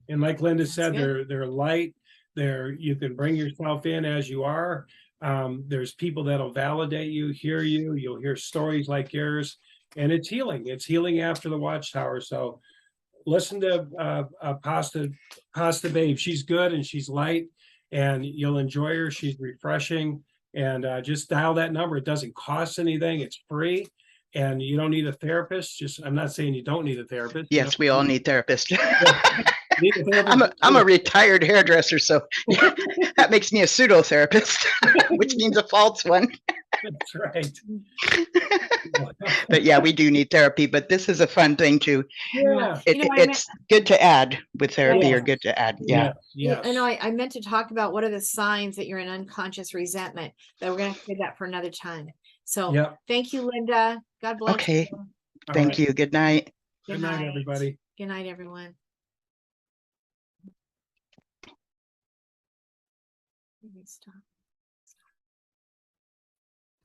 And like Linda said, they're light. You can bring yourself in as you are. There's people that'll validate you, hear you. You'll hear stories like yours, and it's healing. It's healing after the Watchtower. So listen to Pasta Babe. She's good and she's light, and you'll enjoy her. She's refreshing. And just dial that number. It doesn't cost anything. It's free. And you don't need a therapist. I'm not saying you don't need a therapist. Yes, we all need therapists. Need a therapist. I'm a retired hairdresser, so that makes me a pseudo therapist, which means a false one. That's right. But yeah, we do need therapy, but this is a fun thing too. Yeah. It's good to add with therapy, or good to add. Yeah. Yes. I meant to talk about what are the signs that you're in unconscious resentment, but we're going to do that for another time. So thank you, Linda. God bless Okay. you. All Thank right. you. Good night. Good night, everybody. Good night, everyone. Let me stop.